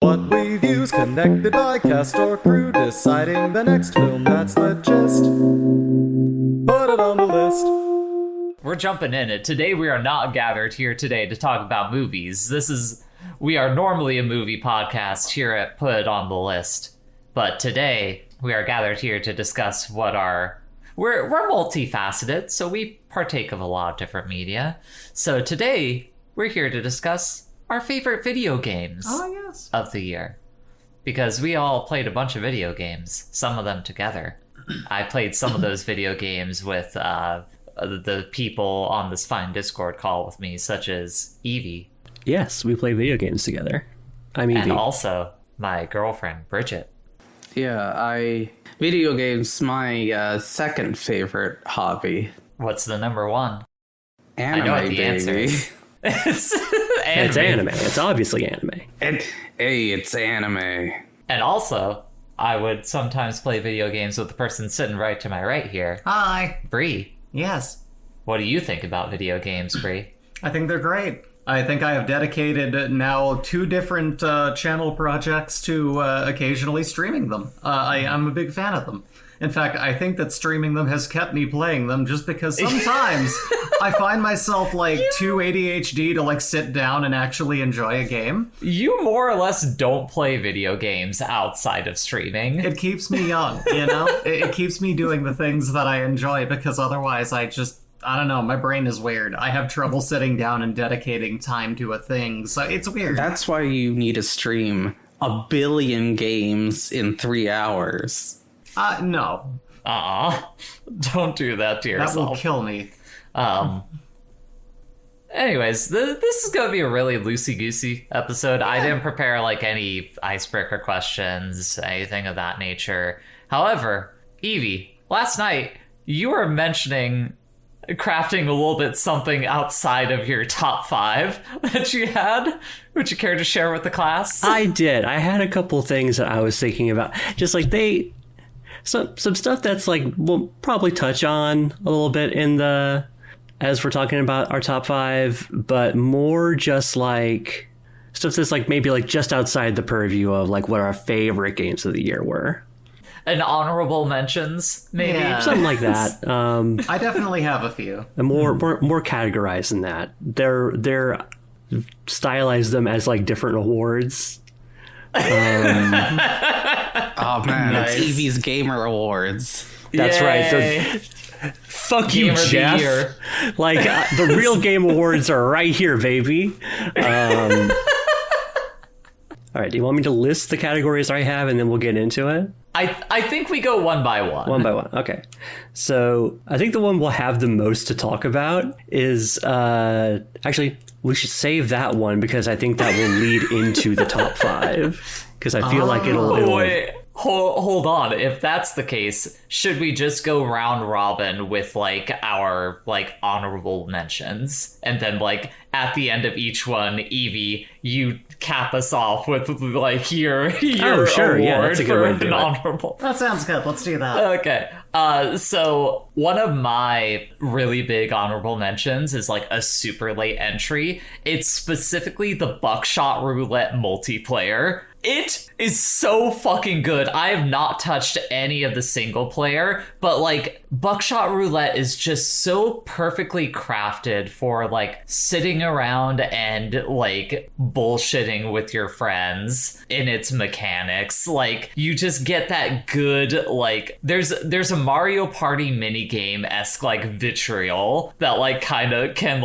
What we view's connected by cast or crew, deciding the next film, that's the gist. Put it on the list. We're jumping in it. Today we are not gathered here today to talk about movies. We are normally a movie podcast here at Put It on the List. But today we are gathered here to discuss we're multifaceted, so we partake of a lot of different media. So today we're here to discuss our favorite video games of the year. Because we all played a bunch of video games, some of them together. I played some of those video games with the people on this fine Discord call with me, such as Evie. Yes, we play video games together. I'm Evie. And also my girlfriend, Bridget. Yeah, video games, my second favorite hobby. What's the number one? Anime, I know what the answer baby. is. It's anime. It's obviously anime. It's anime. And also, I would sometimes play video games with the person sitting right to my right here. Hi. Bree. Yes. What do you think about video games, Bree? I think they're great. I think I have dedicated now 2 different channel projects to occasionally streaming them. I'm a big fan of them. In fact, I think that streaming them has kept me playing them just because sometimes I find myself too ADHD to sit down and actually enjoy a game. You more or less don't play video games outside of streaming. It keeps me young, you know? It keeps me doing the things that I enjoy because otherwise I don't know, my brain is weird. I have trouble sitting down and dedicating time to a thing, so it's weird. That's why you need to stream 1 billion games in 3 hours. No. Don't do that to yourself. That will kill me. Anyways, this is going to be a really loosey-goosey episode. Yeah. I didn't prepare any icebreaker questions, anything of that nature. However, Evie, last night you were mentioning crafting a little bit something outside of your top 5 that you had. Would you care to share with the class? I did. I had a couple things that I was thinking about. Just some stuff that's we'll probably touch on a little bit as we're talking about our top 5, but more just stuff that's maybe just outside the purview of what our favorite games of the year were. And honorable mentions, maybe? Yeah. Something like that. I definitely have a few. And more categorized than that. They're stylized them as different awards. Oh man, Nice. It's Evie's Gamer Awards. That's Yay. right. Fuck Gamer you, of the Jeff. year. The real game awards are right here, baby. All right, do you want me to list the categories I have and then we'll get into it? I think we go one by one. One by one, okay. So I think the one we'll have the most to talk about is... actually, we should save that one because I think that will lead into the top 5. Because I feel like it'll... Wait, hold on. If that's the case, should we just go round robin with our honorable mentions, and then at the end of each one, Evie, you cap us off with your Oh, sure, award yeah, that's a good for way to do an it. honorable. That sounds good. Let's do that. Okay. So one of my really big honorable mentions is a super late entry. It's specifically the Buckshot Roulette multiplayer. It is so fucking good. I have not touched any of the single player, but Buckshot Roulette is just so perfectly crafted for sitting around and bullshitting with your friends in its mechanics. You just get that good there's a Mario Party minigame-esque vitriol that kind of can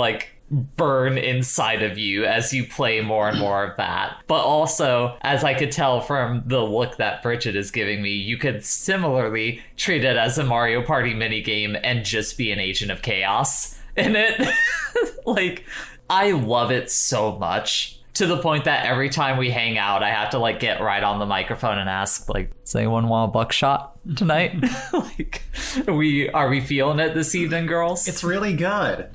burn inside of you as you play more and more of that. But also, as I could tell from the look that Bridget is giving me, you could similarly treat it as a Mario Party minigame and just be an agent of chaos in it. I love it so much, to the point that every time we hang out, I have to get right on the microphone and ask, does anyone want a buckshot tonight? Are we feeling it this evening, girls? It's really good.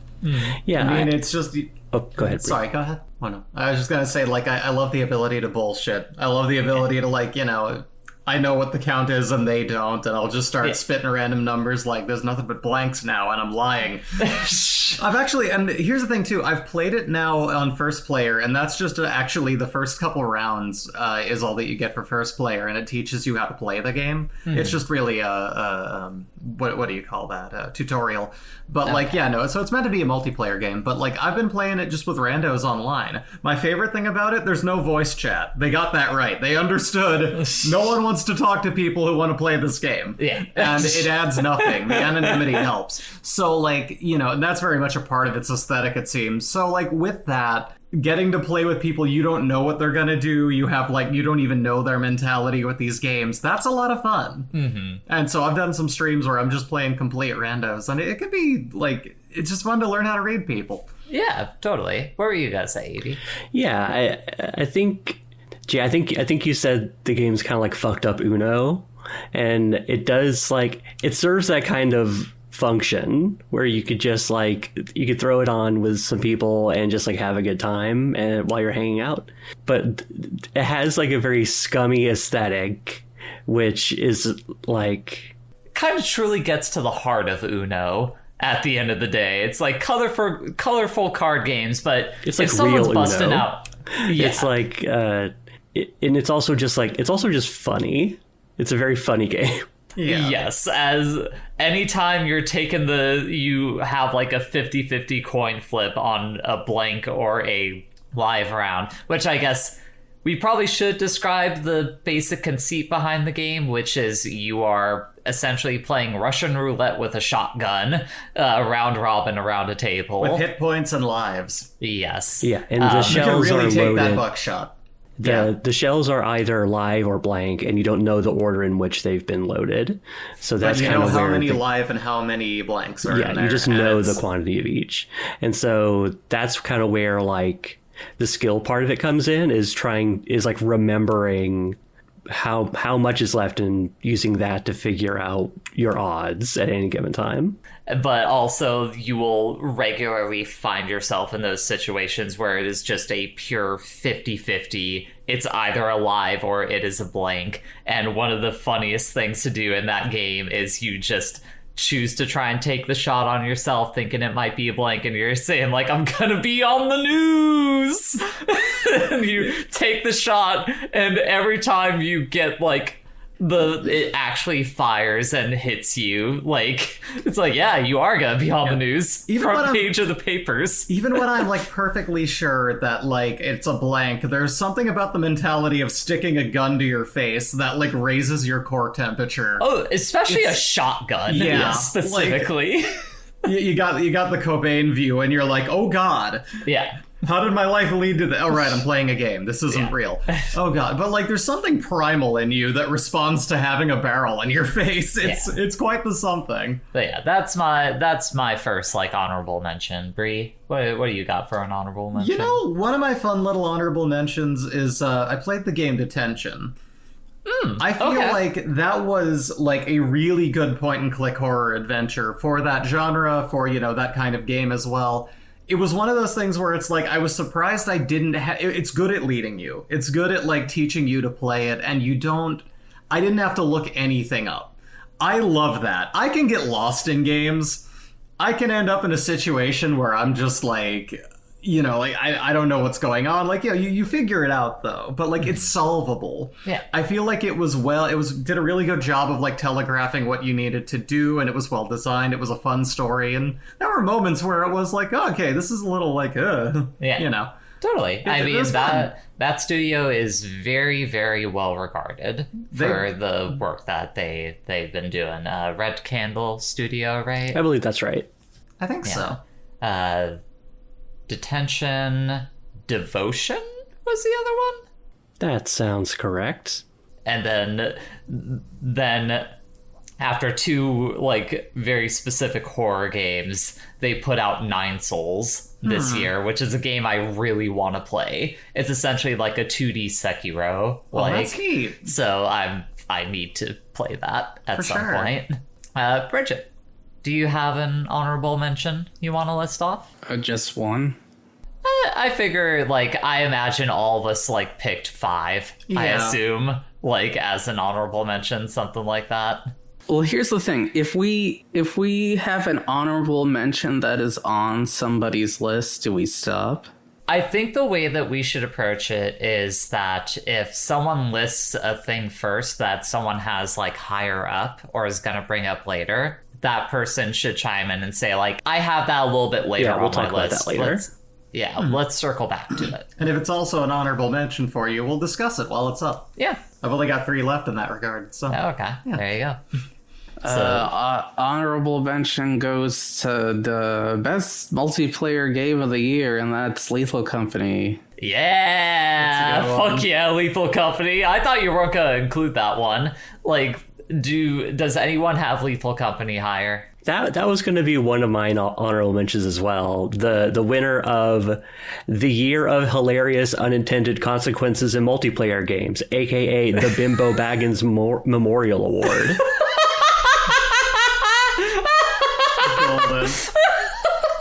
Yeah, I mean, it's just... Oh, go ahead. Brie. Sorry, go ahead. Oh, no. I was just going to say, I love the ability to bullshit. I love the ability to, I know what the count is and they don't, and I'll just start spitting random numbers like there's nothing but blanks now, and I'm lying. I've actually, and here's the thing too, I've played it now on first player, and that's just actually the first couple rounds is all that you get for first player, and it teaches you how to play the game. It's just really what do you call that? A tutorial. But like, yeah, no, so it's meant to be a multiplayer game, but like I've been playing it just with randos online. My favorite thing about it, there's no voice chat. They got that right. They understood no one wants to talk to people who want to play this game. Yeah. And it adds nothing. The anonymity helps. So like, you know, and that's very much a part of its aesthetic, it seems. So like with that, getting to play with people you don't know what they're gonna do, you have like, you don't even know their mentality with these games, that's a lot of fun. Mm-hmm. And so I've done some streams where I'm just playing complete randos, and it could be like, it's just fun to learn how to read people. Yeah, totally. What were you gonna say, Evie? Yeah, I think, Jay, I think you said the game's kind of like fucked up Uno, and it does, like, it serves that kind of function where you could just like, you could throw it on with some people and just like have a good time and while you're hanging out. But it has like a very scummy aesthetic, which is like, kind of truly gets to the heart of Uno. At the end of the day, it's like colorful card games, but it's if like someone's real busting Uno. out, it's like, and it's also just like, it's also just funny. It's a very funny game. Yeah. Yes, as anytime you have like a 50-50 coin flip on a blank or a live round, which I guess we probably should describe the basic conceit behind the game, which is you are essentially playing Russian roulette with a shotgun, round robin around a table. With hit points and lives. Yes. Yeah, and the You can shells really are take loaded. that buckshot. The shells are either live or blank, and you don't know the order in which they've been loaded. So that's But you kind know of how where many live and how many blanks are yeah, in there. you just and know it's- the quantity of each. And so that's kind of where like the skill part of it comes in, is like remembering how much is left and using that to figure out your odds at any given time. But also you will regularly find yourself in those situations where it is just a pure 50-50. It's either a live or it is a blank. And one of the funniest things to do in that game is you just choose to try and take the shot on yourself thinking it might be a blank, and you're saying like, I'm gonna be on the news. And you take the shot, and every time you get like it actually fires and hits you, like it's like, yeah, you are gonna be on the news. Even when front I'm- page of the papers. Even when I'm like perfectly sure that like it's a blank, there's something about the mentality of sticking a gun to your face that like raises your core temperature. Oh, especially a shotgun. Yeah, specifically. You got the Cobain view, and you're like, oh god, Yeah. how did my life lead to that? Oh right, I'm playing a game. This isn't Yeah. real. Oh god, but like there's something primal in you that responds to having a barrel in your face. It's quite the something. But yeah, that's my first like honorable mention. Bree, what do you got for an honorable mention? You know, one of my fun little honorable mentions is I played the game Detention. I feel okay. like that was like a really good point and click horror adventure for that genre, for, you know, that kind of game as well. It was one of those things where it's like, I was surprised I didn't it's good at leading you. It's good at like teaching you to play it, and I didn't have to look anything up. I love that. I can get lost in games. I can end up in a situation where I'm just like, you know, like I don't know what's going on. Like, you know, you figure it out though, but like it's solvable. Yeah. I feel like it did a really good job of like telegraphing what you needed to do, and it was well designed. It was a fun story, and there were moments where it was like, oh, okay, this is a little like, Yeah. you know. Totally. I it mean, was fun. that studio is very, very well regarded for the work that they've been doing. Red Candle Studio, right? I believe that's right. I think so. Detention, Devotion was the other one. That sounds correct. And then after two like very specific horror games, they put out Nine Souls this year, which is a game I really want to play. It's essentially like a 2D Sekiro. Oh, that's neat. So I need to play that at For some sure. point. Bridget, do you have an honorable mention you want to list off? Just one. I figure, like, I imagine all of us, like, picked 5, I Yeah. assume, like, as an honorable mention, something like that. Well, here's the thing. If we have an honorable mention that is on somebody's list, do we stop? I think the way that we should approach it is that if someone lists a thing first that someone has, like, higher up or is going to bring up later, that person should chime in and say, like, I have that a little bit later Yeah, we'll on talk my about list. that later. Let's circle back to it. And if it's also an honorable mention for you, we'll discuss it while it's up. Yeah. I've only got 3 left in that regard, so. Oh, okay. Yeah. There you go. Honorable mention goes to the best multiplayer game of the year, and that's Lethal Company. Yeah. That's a good one. Fuck yeah, Lethal Company. I thought you weren't going to include that one. Like, does anyone have Lethal Company higher? That was going to be one of mine honorable mentions as well. The winner of the Year of Hilarious Unintended Consequences in Multiplayer Games, aka the Bimbo Baggins Memorial Award. Golden.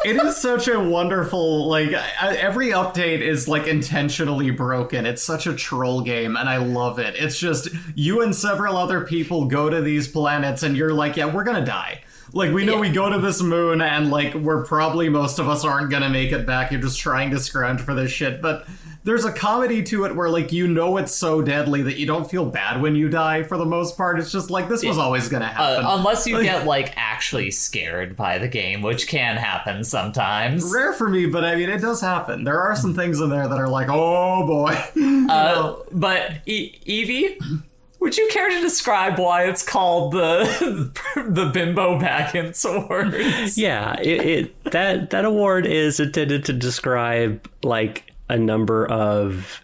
It is such a wonderful, like, every update is, like, intentionally broken. It's such a troll game, and I love it. It's just, you and several other people go to these planets, and you're like, yeah, we're gonna die. Like, we know we go to this moon, and, like, we're probably, most of us aren't gonna make it back. You're just trying to scrounge for this shit, but there's a comedy to it where, like, you know it's so deadly that you don't feel bad when you die, for the most part. It's just like, this was always gonna happen. Unless you get, like, actually scared by the game, which can happen sometimes. Rare for me, but I mean, it does happen. There are some things in there that are like, oh boy. But Evie, would you care to describe why it's called the Bimbo Baggins Awards? Yeah, that award is intended to describe, like, a number of,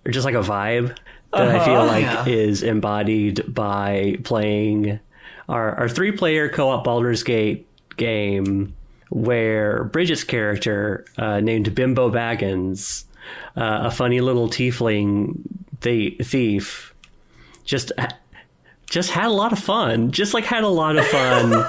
or just like a vibe that I feel like is embodied by playing our 3-player co-op Baldur's Gate game, where Bridget's character, named Bimbo Baggins, a funny little tiefling thief, just had a lot of fun. Just like had a lot of fun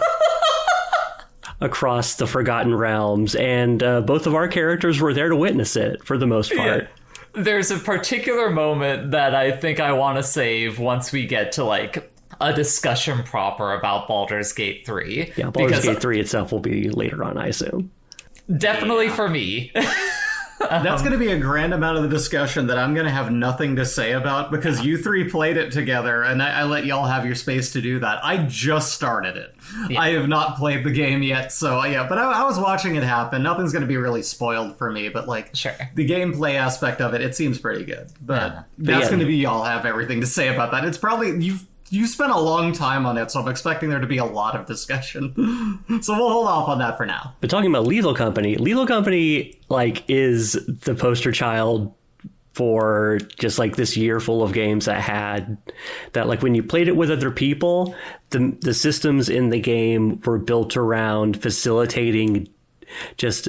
across the Forgotten Realms, and both of our characters were there to witness it for the most part. Yeah. There's a particular moment that I think I want to save once we get to, like, a discussion proper about Baldur's Gate 3. Yeah, Baldur's Gate 3 itself will be later on, I assume. Definitely for me. That's going to be a grand amount of the discussion that I'm going to have nothing to say about, because you 3 played it together, and I let y'all have your space to do that. I just started it. Yeah. I have not played the game yet, so yeah, but I was watching it happen. Nothing's going to be really spoiled for me, but, like, Sure. the gameplay aspect of it, it seems pretty good. But that's yeah. going to be y'all have everything to say about that. It's probably, you spent a long time on it, so I'm expecting there to be a lot of discussion. So we'll hold off on that for now. But talking about Lethal Company, like, is the poster child for just, like, this year full of games that like, when you played it with other people, the systems in the game were built around facilitating just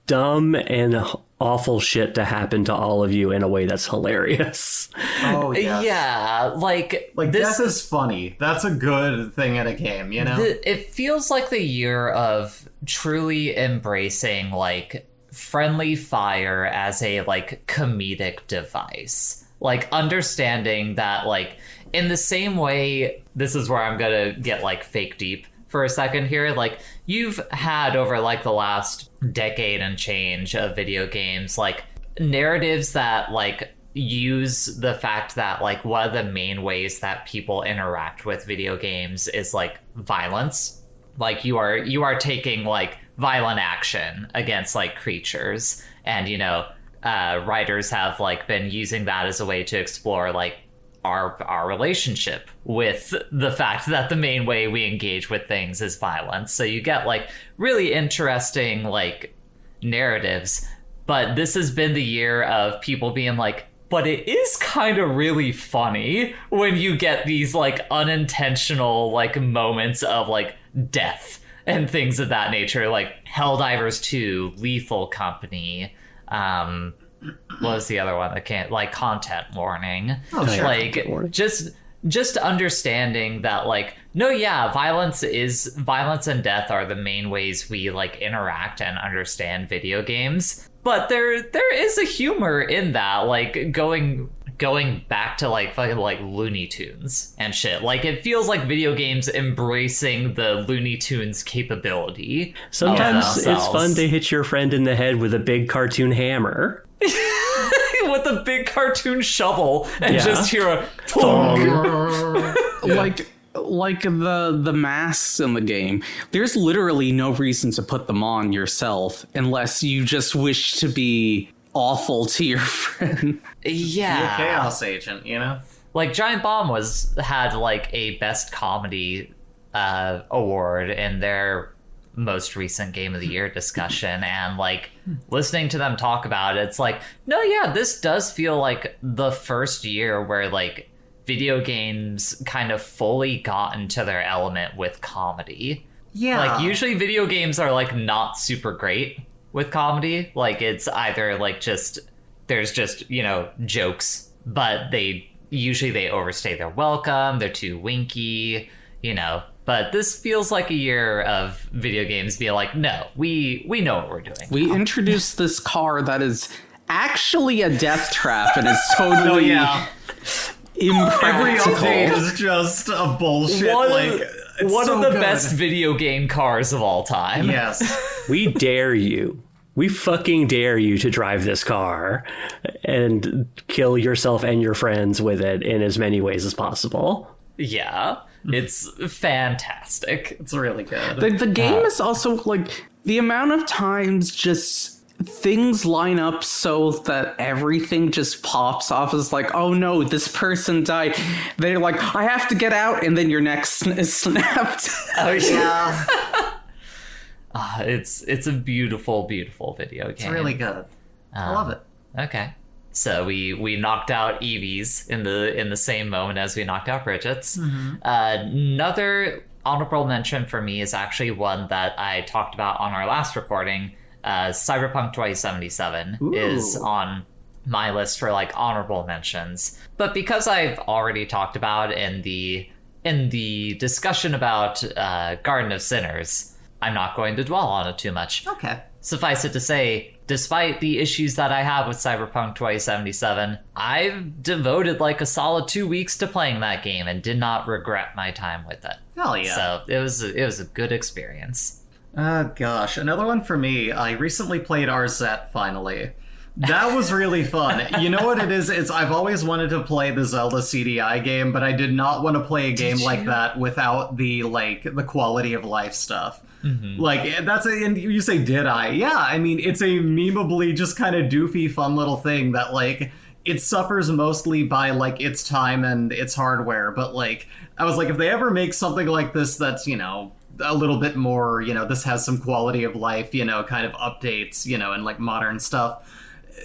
dumb and awful shit to happen to all of you in a way that's hilarious. Oh, yes. Yeah, like this death is funny. That's a good thing in a game, you know? It feels like the year of truly embracing, like, friendly fire as a, like, comedic device. Like, understanding that, like, in the same way, this is where I'm gonna get, like, fake deep for a second here. Like, you've had over, like, the last decade and change of video games, like, narratives that, like, use the fact that, like, one of the main ways that people interact with video games is, like, violence. Like, you are taking, like, violent action against, like, creatures, and, you know, writers have, like, been using that as a way to explore, like, our relationship with the fact that the main way we engage with things is violence. So you get, like, really interesting, like, narratives. But this has been the year of people being like, but it is kind of really funny when you get these, like, unintentional, like, moments of, like, death and things of that nature, like Helldivers 2, Lethal Company, what was the other one that can't, like, Content Warning. Oh, sure. Like, Content Warning. just understanding that, like, no, yeah, violence and death are the main ways we, like, interact and understand video games, but there is a humor in that, like going back to like fucking like Looney Tunes and shit. Like it feels like video games embracing the Looney Tunes capability. Sometimes it's fun to hit your friend in the head with a big cartoon hammer. With a big cartoon shovel and just hear a like the masks in the game. There's literally no reason to put them on yourself unless you just wish to be awful to your friend. Yeah. Be a chaos agent, you know? Like Giant Bomb had like a best comedy award in their most recent game of the year discussion, and like listening to them talk about it, it's like, no, yeah, this does feel like the first year where like video games kind of fully got into their element with comedy. Yeah. Like usually video games are like not super great with comedy. Like it's either like there's just, you know, jokes, but they overstay their welcome, they're too winky, you know. But this feels like a year of video games being like, no, we know what we're doing. We introduced this car that is actually a death trap and is totally impractical. Every update is just a bullshit. One of the best video game cars of all time. Yes. We dare you. We fucking dare you to drive this car and kill yourself and your friends with it in as many ways as possible. Yeah. It's fantastic. It's really good. The game is also like the amount of times just things line up so that everything just pops off as like, oh no, this person died. They're like, I have to get out, and then your neck is snapped. Oh yeah. It's a beautiful, beautiful video game. It's really good. I love it. Okay. So we knocked out Evie's in the same moment as we knocked out Bridget's. Mm-hmm. Another honorable mention for me is actually one that I talked about on our last recording. Cyberpunk 2077 is on my list for like honorable mentions. But because I've already talked about in the discussion about Garden of Sinners, I'm not going to dwell on it too much. Okay. Suffice it to say, despite the issues that I have with Cyberpunk 2077, I've devoted like a solid 2 weeks to playing that game and did not regret my time with it. Hell yeah. So it was a good experience. Gosh, another one for me. I recently played RZ finally. That was really fun. You know what it is? I've always wanted to play the Zelda CDI game, but I did not want to play a game like that without the quality of life stuff. Mm-hmm. Like and you say, did I? Yeah, I mean, it's a memeably just kind of doofy, fun little thing that like it suffers mostly by like its time and its hardware. But like, I was like, if they ever make something like this, that's, you know, a little bit more, you know, this has some quality of life, you know, kind of updates, you know, and like modern stuff.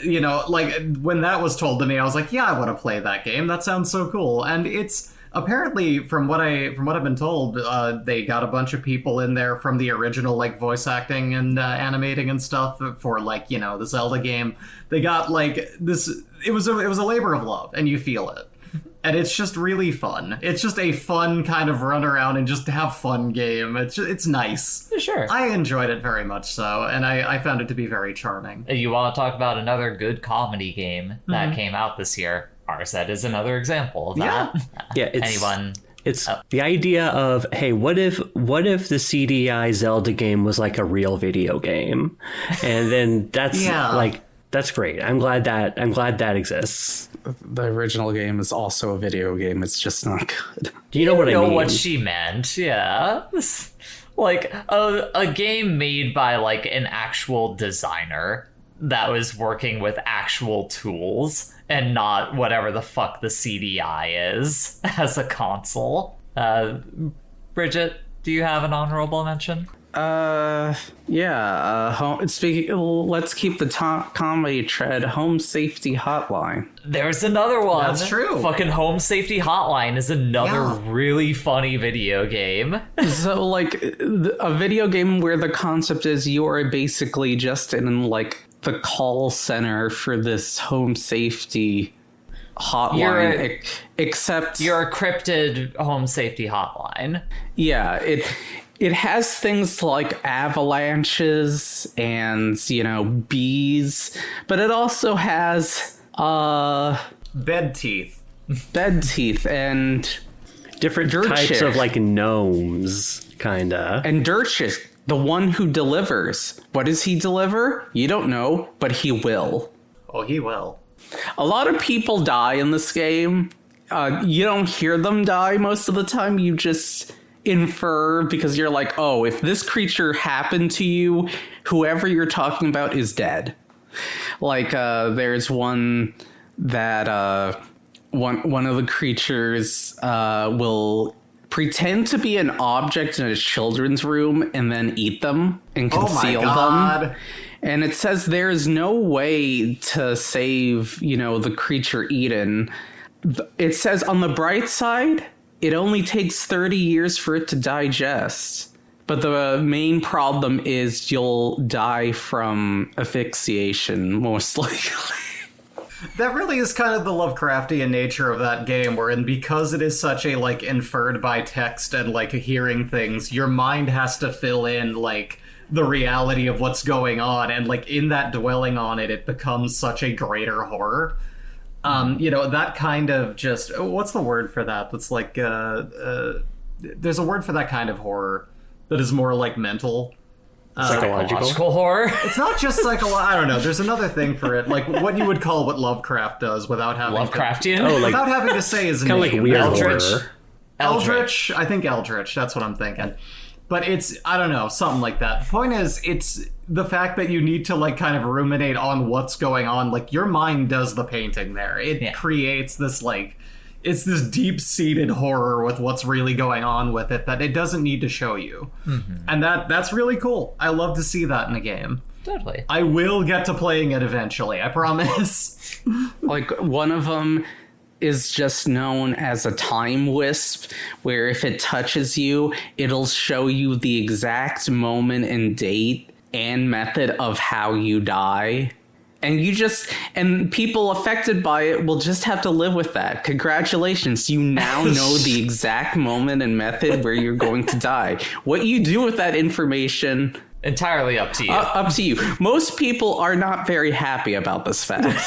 You know, like when that was told to me, I was like, yeah, I want to play that game. That sounds so cool. And it's apparently, from what I've been told, they got a bunch of people in there from the original like voice acting and animating and stuff for like, you know, the Zelda game. They got like this. It was a labor of love, and you feel it. And it's just really fun. It's just a fun kind of run around and just have fun game. It's nice. Sure. I enjoyed it very much so, and I found it to be very charming. You want to talk about another good comedy game that came out this year? RZ is another example of that. Yeah, it's Oh. the idea of, hey, what if the CDI Zelda game was like a real video game? And then that's like, that's great. I'm glad that exists. The original game is also a video game. It's just not good. Do you know what I mean? What she meant, yeah. Like a game made by like an actual designer that was working with actual tools and not whatever the fuck the CDI is as a console. Bridget, do you have an honorable mention? Speaking, let's keep the comedy tread. Home Safety Hotline. There's another one. That's true. Fucking Home Safety Hotline is another really funny video game. So, like, a video game where the concept is you are basically just in, like, the call center for this home safety hotline, except... You're a cryptid home safety hotline. Yeah, it has things like avalanches and, bees, but it also has Bed teeth. bed teeth and Different Dirt types shit. of like gnomes, kinda. Dirt shit. The one who delivers. What does he deliver? You don't know, but he will. Oh, he will. A lot of people die in this game. You don't hear them die most of the time. You just infer because you're like, oh, if this creature happened to you, whoever you're talking about is dead. Like, there's one that one of the creatures will pretend to be an object in a children's room and then eat them and Oh my conceal God. them. And it says there is no way to save, the creature eaten. It says on the bright side, it only takes 30 years for it to digest. But the main problem is you'll die from asphyxiation, most likely. That really is kind of the Lovecraftian nature of that game, wherein because it is such a, like, inferred by text and, like, hearing things, your mind has to fill in, like, the reality of what's going on, and, like, in that dwelling on it, it becomes such a greater horror. That kind of just... What's the word for that? That's like, there's a word for that kind of horror that is more, like, mental. Psychological. horror. It's not just psychological. I don't know. There's another thing for it, like what you would call what Lovecraft does, without having Lovecraftian. Oh, like without having to say his kind of name. like weird Eldritch. horror. Eldritch. I think Eldritch. That's what I'm thinking. But it's, I don't know, something like that. Point is, it's the fact that you need to, like, kind of ruminate on what's going on. Like, your mind does the painting there. It creates this, like, it's this deep-seated horror with what's really going on with it that it doesn't need to show you. Mm-hmm. And that's really cool. I love to see that in a game. Totally. I will get to playing it eventually, I promise. Like, one of them is just known as a time wisp, where if it touches you, it'll show you the exact moment and date and method of how you die. And people affected by it will just have to live with that. Congratulations, you now know the exact moment and method where you're going to die. What you do with that information, Entirely up to you. up to you. Most people are not very happy about this fact.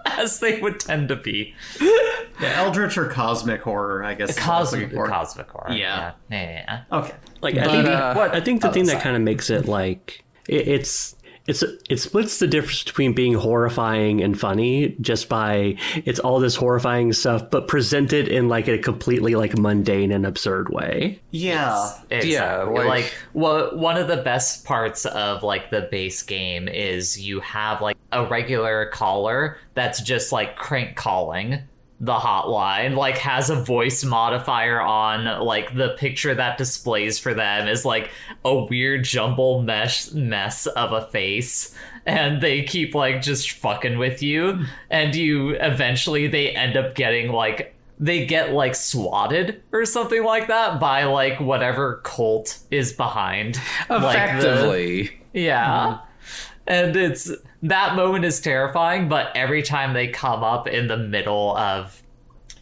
As they would tend to be. Yeah, Eldritch or cosmic horror, I guess. is what I was looking for. Cosmic horror. Yeah. Yeah. Okay. Like But, I think the thing that sorry. kind of makes it like it splits the difference between being horrifying and funny just by it's all this horrifying stuff, but presented in like a completely like mundane and absurd way. Yeah. Exactly. like- One of the best parts of like the base game is you have like a regular caller that's just like crank calling the hotline, like has a voice modifier on, like the picture that displays for them is like a weird jumble mess of a face, and they keep like just fucking with you, and they end up getting like they get like swatted or something like that by like whatever cult is behind Effectively. yeah. And that moment is terrifying, but every time they come up in the middle of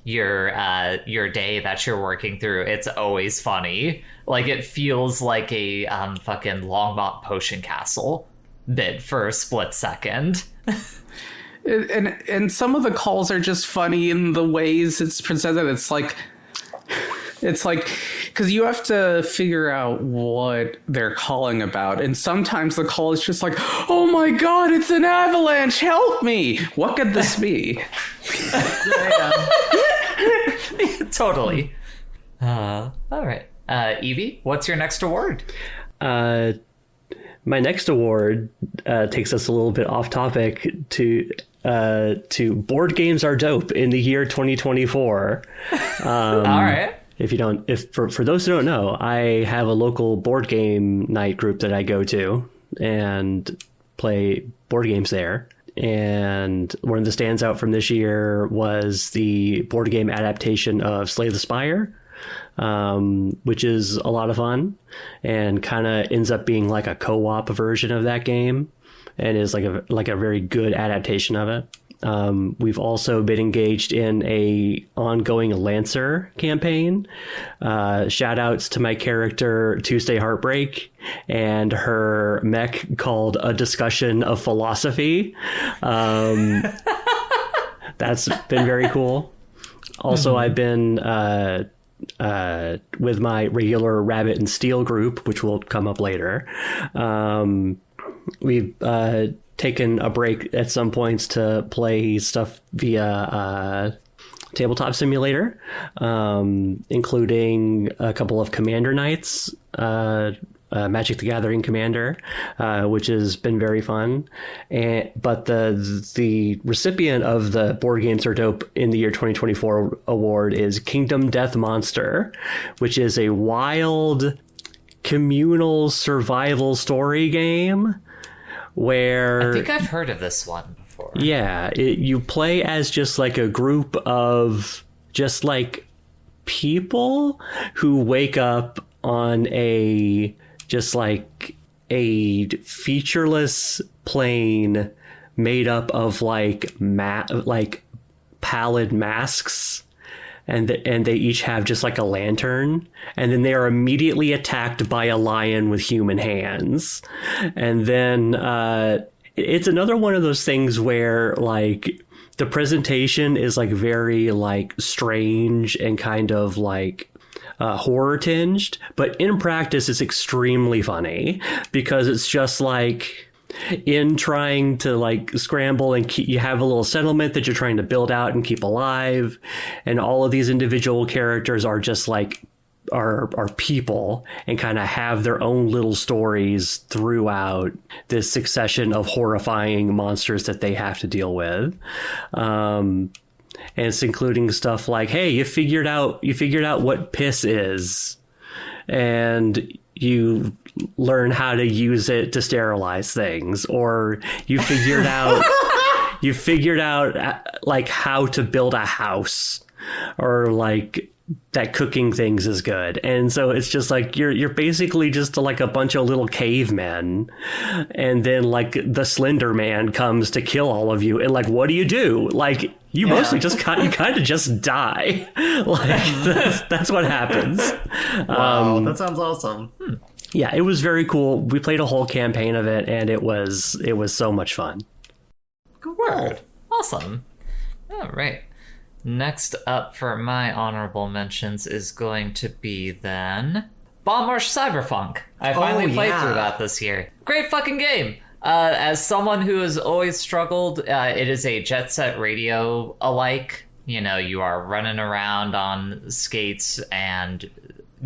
your day that you're working through, it's always funny. Like it feels like a fucking Longmont Potion Castle bit for a split second. And some of the calls are just funny in the ways it's presented. It's like, because you have to figure out what they're calling about. And sometimes the call is just like, oh my God, it's an avalanche. Help me. What could this be? Totally. All right. Evie, what's your next award? My next award takes us a little bit off topic to board games are dope in the year 2024. All right. For those who don't know, I have a local board game night group that I go to and play board games there. And one of the stands out from this year was the board game adaptation of Slay the Spire, which is a lot of fun and kind of ends up being like a co-op version of that game and is like a very good adaptation of it. We've also been engaged in a ongoing Lancer campaign. Shout outs to my character Tuesday Heartbreak and her mech called A Discussion of Philosophy. That's been very cool. Also, I've been with my regular Rabbit and Steel group, which will come up later. We've taken a break at some points to play stuff via Tabletop Simulator, including a couple of Commander nights, Magic the Gathering Commander, which has been very fun. But the recipient of the Board Games Are Dope in the Year 2024 award is Kingdom Death Monster, which is a wild communal survival story game where I think I've heard of this one before. Yeah, you play as just like a group of just like people who wake up on a featureless plane made up of like pallid masks, and they each have just like a lantern, and then they are immediately attacked by a lion with human hands. And then it's another one of those things where like the presentation is like very like strange and kind of like horror tinged, but in practice it's extremely funny because it's just like in trying to like scramble and you have a little settlement that you're trying to build out and keep alive, and all of these individual characters are just like are people and kind of have their own little stories throughout this succession of horrifying monsters that they have to deal with. And it's including stuff like, hey, you figured out what piss is, and you learn how to use it to sterilize things, or you figured out like how to build a house, or like that cooking things is good. And so it's just like you're basically just like a bunch of little cavemen, and then like the Slender Man comes to kill all of you, and like what do? Like you mostly just you kind of just die. Like that's what happens. Wow, that sounds awesome. Yeah, it was very cool. We played a whole campaign of it, and it was so much fun. Word. Awesome. All right. Next up for my honorable mentions is going to be then Bomb Rush Cyberpunk. I finally played through that this year. Great fucking game. As someone who has always struggled, it is a Jet Set Radio alike. You know, you are running around on skates and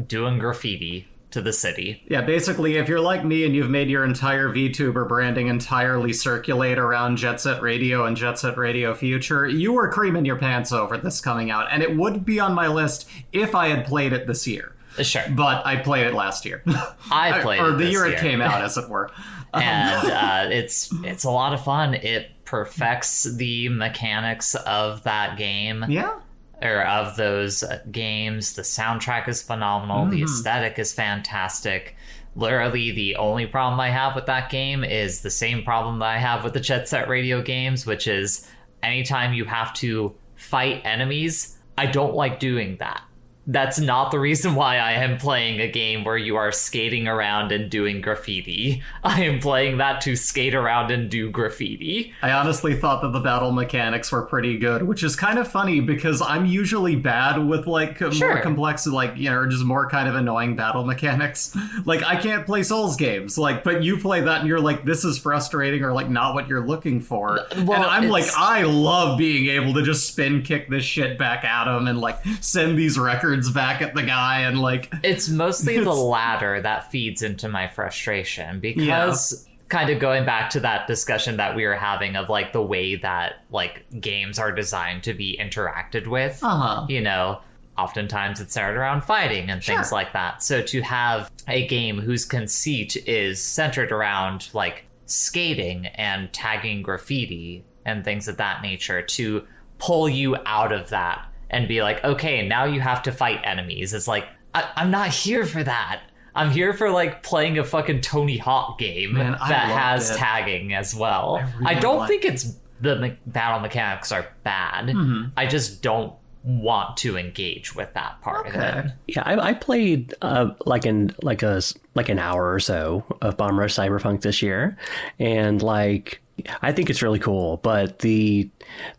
doing graffiti to the city. Yeah, basically, if you're like me and you've made your entire VTuber branding entirely circulate around Jet Set Radio and Jet Set Radio Future, you were creaming your pants over this coming out, and it would be on my list if I had played it this year. Sure. But I played it last year. I played it or the this year it came out, as it were. And it's a lot of fun. It perfects the mechanics of that game. Yeah. Or of those games. The soundtrack is phenomenal. The aesthetic is fantastic. Literally, the only problem I have with that game is the same problem that I have with the Jet Set Radio games, which is anytime you have to fight enemies, I don't like doing that. That's not the reason why I am playing a game where you are skating around and doing graffiti. I am playing that to skate around and do graffiti. I honestly thought that the battle mechanics were pretty good, which is kind of funny because I'm usually bad with like more complex, like, you know, or just more kind of annoying battle mechanics. Like I can't play Souls games, like, but you play that and you're like, this is frustrating, or like not what you're looking for. Well, and I'm like, I love being able to just spin kick this shit back at him and like send these records back at the guy, and like it's mostly the latter that feeds into my frustration, because kind of going back to that discussion that we were having of like the way that like games are designed to be interacted with, you know, oftentimes it's centered around fighting and things like that. So to have a game whose conceit is centered around like skating and tagging graffiti and things of that nature, to pull you out of that and be like, okay, now you have to fight enemies. It's like, I'm not here for that. I'm here for like playing a fucking Tony Hawk game that has tagging as well. I don't think it's the battle mechanics are bad. I just don't want to engage with that part of it. Yeah, I played like an hour or so of Bomb Rush Cyberpunk this year, and like I think it's really cool. But the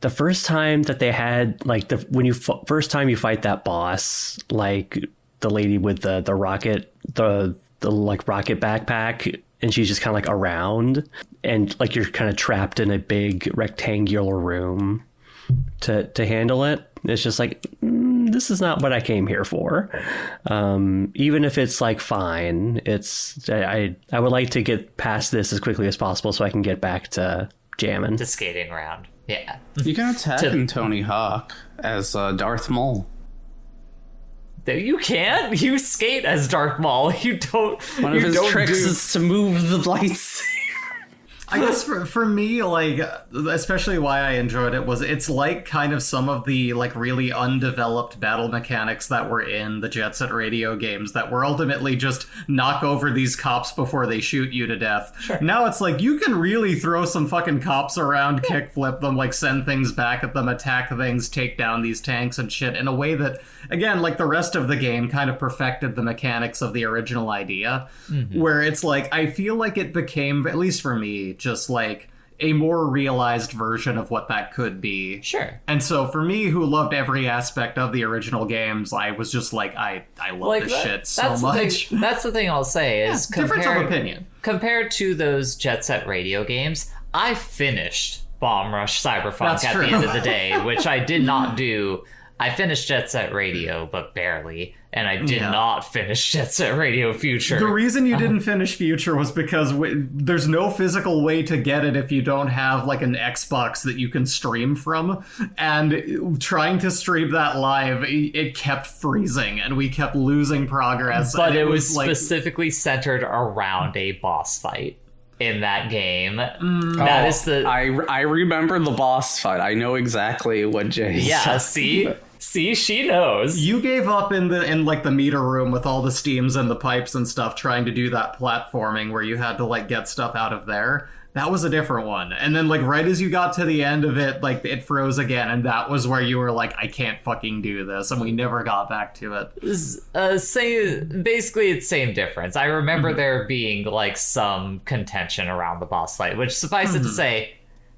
first time that they had like first time you fight that boss, like the lady with the rocket the like rocket backpack, and she's just kind of like around, and like you're kind of trapped in a big rectangular room to handle it. It's just like, this is not what I came here for. Even if it's like fine, I would like to get past this as quickly as possible so I can get back to jamming. To skating around. Yeah. You can attack in Tony Hawk as Darth Maul. You can't. You skate as Darth Maul. You don't. One of his tricks is to move the lights. I guess for me, like, especially why I enjoyed it was it's like kind of some of the like really undeveloped battle mechanics that were in the Jet Set Radio games that were ultimately just knock over these cops before they shoot you to death. Sure. Now it's like you can really throw some fucking cops around, kickflip them, like send things back at them, attack things, take down these tanks and shit in a way that, again, like the rest of the game kind of perfected the mechanics of the original idea, where it's like, I feel like it became, at least for me, just like a more realized version of what that could be. Sure. And so for me, who loved every aspect of the original games, I was just like, I love Like this shit so that's much. That's the thing I'll say is Difference of opinion. Compared to those Jet Set Radio games, I finished Bomb Rush Cyberpunk That's at true. the end of the day, which I did not do. I finished Jet Set Radio, but barely, and I did not finish Jet Set Radio Future. The reason you didn't finish Future was because there's no physical way to get it if you don't have like an Xbox that you can stream from, and trying to stream that live, it kept freezing and we kept losing progress. But and it was like, specifically centered around a boss fight in that game. That is the... I remember the boss fight. I know exactly what Jay Yeah, said. see, she knows. You gave up in like the meter room with all the steams and the pipes and stuff, trying to do that platforming where you had to like get stuff out of there. That was a different one. And then like right as you got to the end of it, like it froze again, and that was where you were like, I can't fucking do this, and we never got back to it. Basically it's same difference. I remember there being like some contention around the boss fight, which suffice it to say,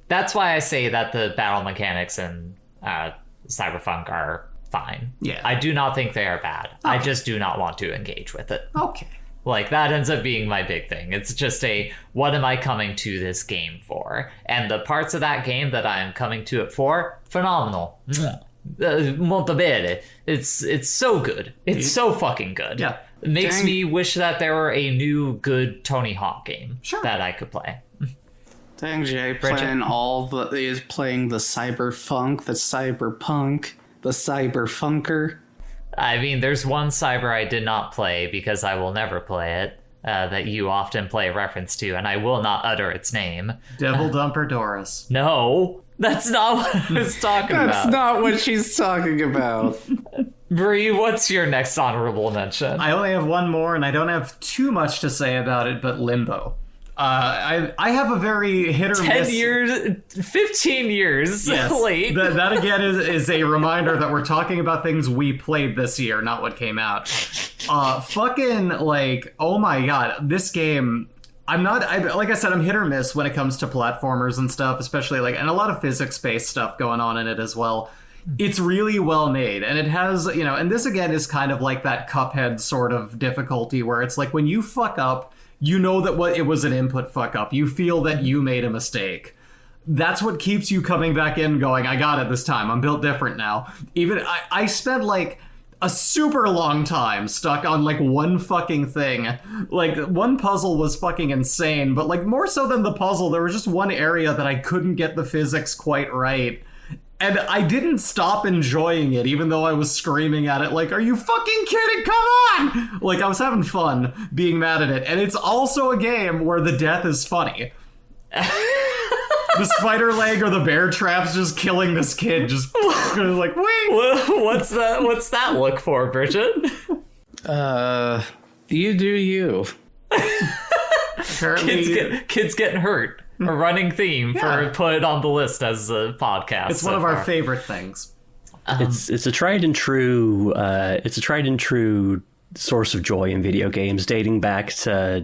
that's why I say that the battle mechanics in Cyberpunk are fine. Yeah. I do not think they are bad. I just do not want to engage with it. Okay. Like, that ends up being my big thing. It's just what am I coming to this game for? And the parts of that game that I'm coming to it for, phenomenal. Molto bene. It's so good. It's so fucking good. Yeah. It makes me wish that there were a new good Tony Hawk game that I could play. Dang, Jay playing is playing the cyberfunk, the cyberpunk, the cyberfunker. I mean, there's one cyber I did not play because I will never play it, that you often play reference to, and I will not utter its name. Devil Dumper Doris. No, that's not what I was talking about. That's not what she's talking about. Bree, what's your next honorable mention? I only have one more, and I don't have too much to say about it, but Limbo. I have a very hit or 10 miss. 15 years late. That again is a reminder that we're talking about things we played this year, not what came out. Fucking like, oh my god, this game. Like I said, I'm hit or miss when it comes to platformers and stuff, especially like, and a lot of physics-based stuff going on in it as well. It's really well made, and it has, and this again is kind of like that Cuphead sort of difficulty where it's like when you fuck up, you know that it was an input fuck up. You feel that you made a mistake. That's what keeps you coming back in going, I got it this time. I'm built different now. Even I spent like a super long time stuck on like one fucking thing. Like one puzzle was fucking insane, but like more so than the puzzle, there was just one area that I couldn't get the physics quite right. And I didn't stop enjoying it, even though I was screaming at it like, are you fucking kidding? Come on! Like, I was having fun being mad at it. And it's also a game where the death is funny. The spider leg or the bear traps just killing this kid, just like, wait! What's that look for, Bridget? You do you. Apparently, Kids getting hurt. a running theme for put on the list as a podcast. It's one of our favorite things. It's a tried and true source of joy in video games, dating back to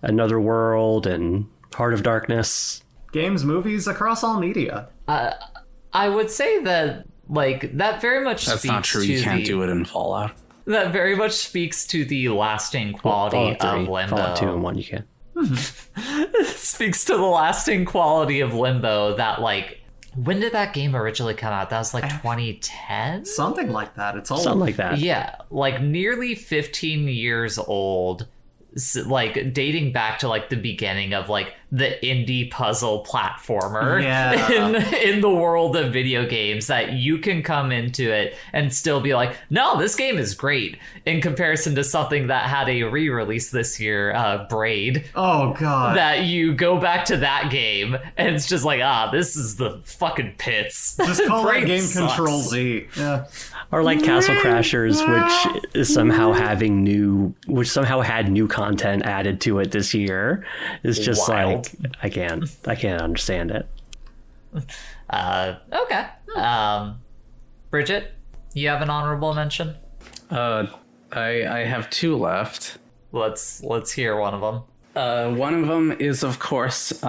Another World and Heart of Darkness. Games, movies, across all media. I would say that that very much That's speaks not true. to You can't do it in Fallout. That very much speaks to the lasting quality of Limbo. Fallout 2 and 1 you can. Speaks to the lasting quality of Limbo that when did that game originally come out? That was 2010? Something like that. It's old. Something like that. Yeah, nearly 15 years old. Dating back to the beginning of the indie puzzle platformer in the world of video games, that you can come into it and still be like, no, this game is great, in comparison to something that had a re-release this year, Braid. Oh god. That you go back to that game and it's just this is the fucking pits. Just call that game sucks. Control Z. Yeah. Or Castle Crashers, which is somehow had new content added to it this year. Is just Wild. I can't understand it. Okay. Bridget, you have an honorable mention? I have two left. Let's hear one of them. One of them is, of course, the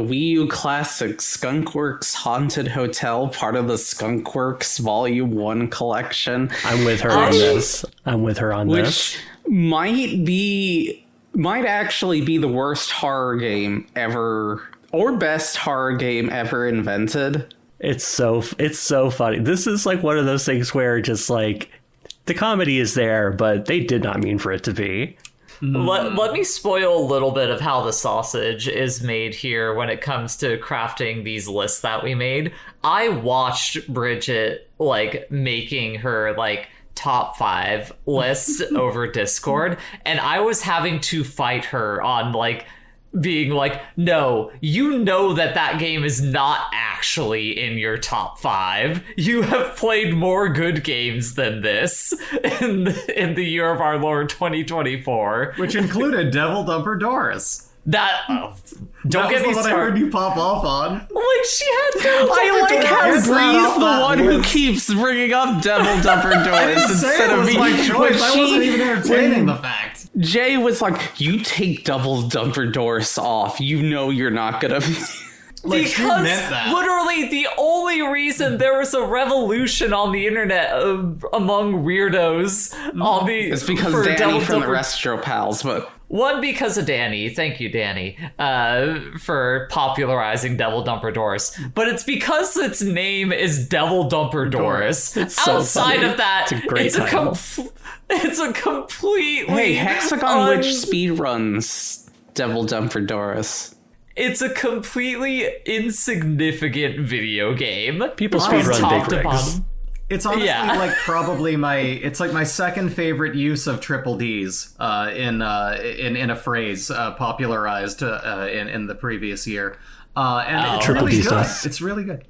Wii U classic Skunkworks Haunted Hotel, part of the Skunkworks Volume 1 collection. I'm with her on this. Which might actually be the worst horror game ever, or best horror game ever invented. It's so funny. This is one of those things where just the comedy is there, but they did not mean for it to be. Let me spoil a little bit of how the sausage is made here when it comes to crafting these lists that we made. I watched Bridget making her top 5 list over Discord, and I was having to fight her on being no, that game is not actually in your top 5. You have played more good games than this in the year of our Lord 2024, Which included Devil Dumper Doris. That don't That get was me the one I heard started. you pop off on. She had no. I like how Doris Bree's not on the that one who list. keeps bringing up Devil Dumper Doris instead it of was me. my choice. I wasn't even entertaining when the fact. Jay was like, "You take Devil Dumper Doris off. You know you're not gonna." Be... She Because meant that. literally the only reason there was a revolution on the internet among weirdos on the It's because for Danny Devil from the Dumper- Restro Pals, but One, because of Danny. Thank you, Danny, for popularizing Devil Dumper Doris. But it's because its name is Devil Dumper Doris. It's so Outside funny. of that, It's a great title. it's a completely hey, Hexagon Witch speedruns Devil Dumper Doris. It's a completely insignificant video game. People From speedrun top Big to Rigs. bottom. It's honestly Yeah. probably my second favorite use of triple D's in a phrase popularized in the previous year. And it's Triple really D's good. nuts. It's really good.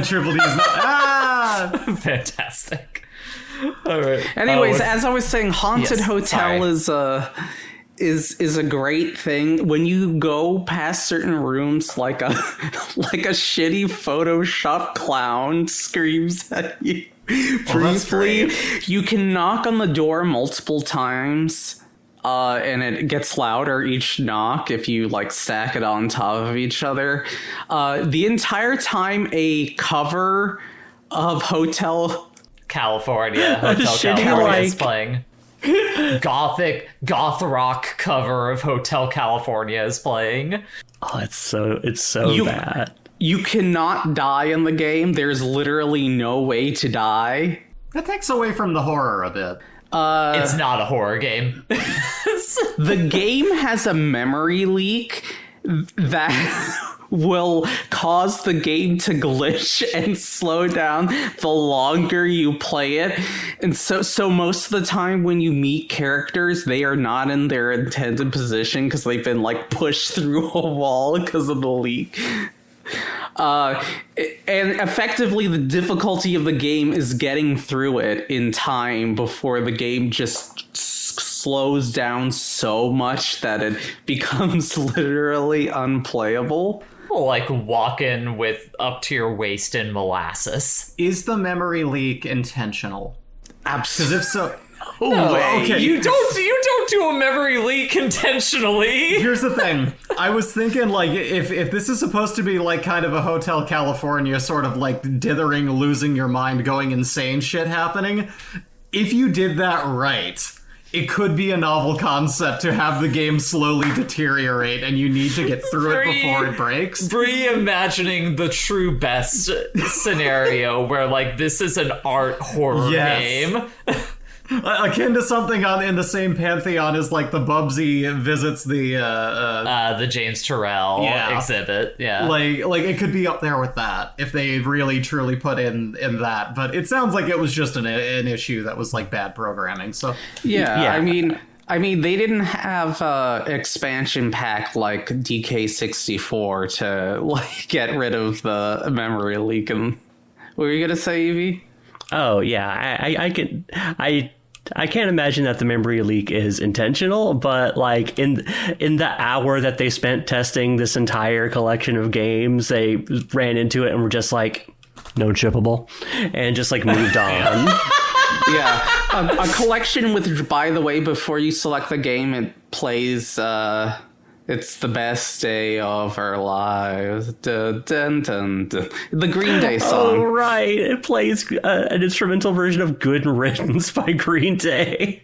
Triple D's nuts. Fantastic. All right. Anyways, as I was saying, Haunted Yes, Hotel sorry. is a great thing. When you go past certain rooms, like a shitty Photoshop clown screams at you that's briefly, you can knock on the door multiple times, and it gets louder each knock if you stack it on top of each other. The entire time, a cover of Hotel Hotel Shitty, California is like- playing. Goth rock cover of Hotel California is playing. Oh, it's so You- bad. You cannot die in the game. There's literally no way to die. That takes away from the horror a bit. It's not a horror game. The game has a memory leak that will cause the game to glitch and slow down the longer you play it. And so most of the time when you meet characters, they are not in their intended position because they've been pushed through a wall because of the leak. And effectively the difficulty of the game is getting through it in time before the game just slows down so much that it becomes literally unplayable. Like walking with up to your waist in molasses. Is the memory leak intentional? Absolutely. Because if so, No, okay. You don't do a memory leak intentionally. Here's the thing. I was thinking, like, if this is supposed to be, like, kind of a Hotel California sort of, like, dithering, losing your mind, going insane shit happening, if you did that right, it could be a novel concept to have the game slowly deteriorate and you need to get through it before it breaks. Reimagining the true best scenario where, like, this is an art horror game. Akin to something in the same pantheon as, like, the Bubsy visits The James Turrell exhibit. Yeah. Like it could be up there with that if they really truly put in that. But it sounds like it was just an issue that was, like, bad programming. So Yeah. I mean, they didn't have expansion pack like DK64 to, like, get rid of the memory leak. And what were you gonna say, Evie? Oh yeah, I can't imagine that the memory leak is intentional, but like in the hour that they spent testing this entire collection of games, they ran into it and were just like, no chippable, and just like moved on. Yeah, a collection with, by the way, before you select the game, it plays It's the best day of our lives. Dun, dun, dun, dun. The Green Day song. Oh, right. It plays an instrumental version of Good Riddance by Green Day.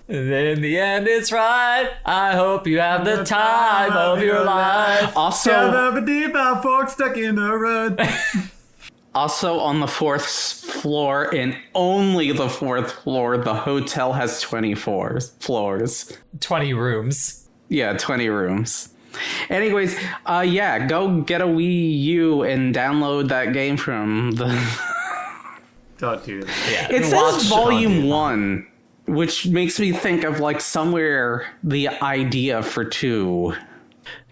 And then in the end, it's right. I hope you have the time of your life. Also, fork stuck in the road. Also on the fourth floor, and only the fourth floor, the hotel has 24 floors. 20 rooms. Yeah, 20 rooms. Anyways, yeah, go get a Wii U and download that game from the... Don't do that. Yeah. It says Volume 1, which makes me think of, like, somewhere the idea for 2.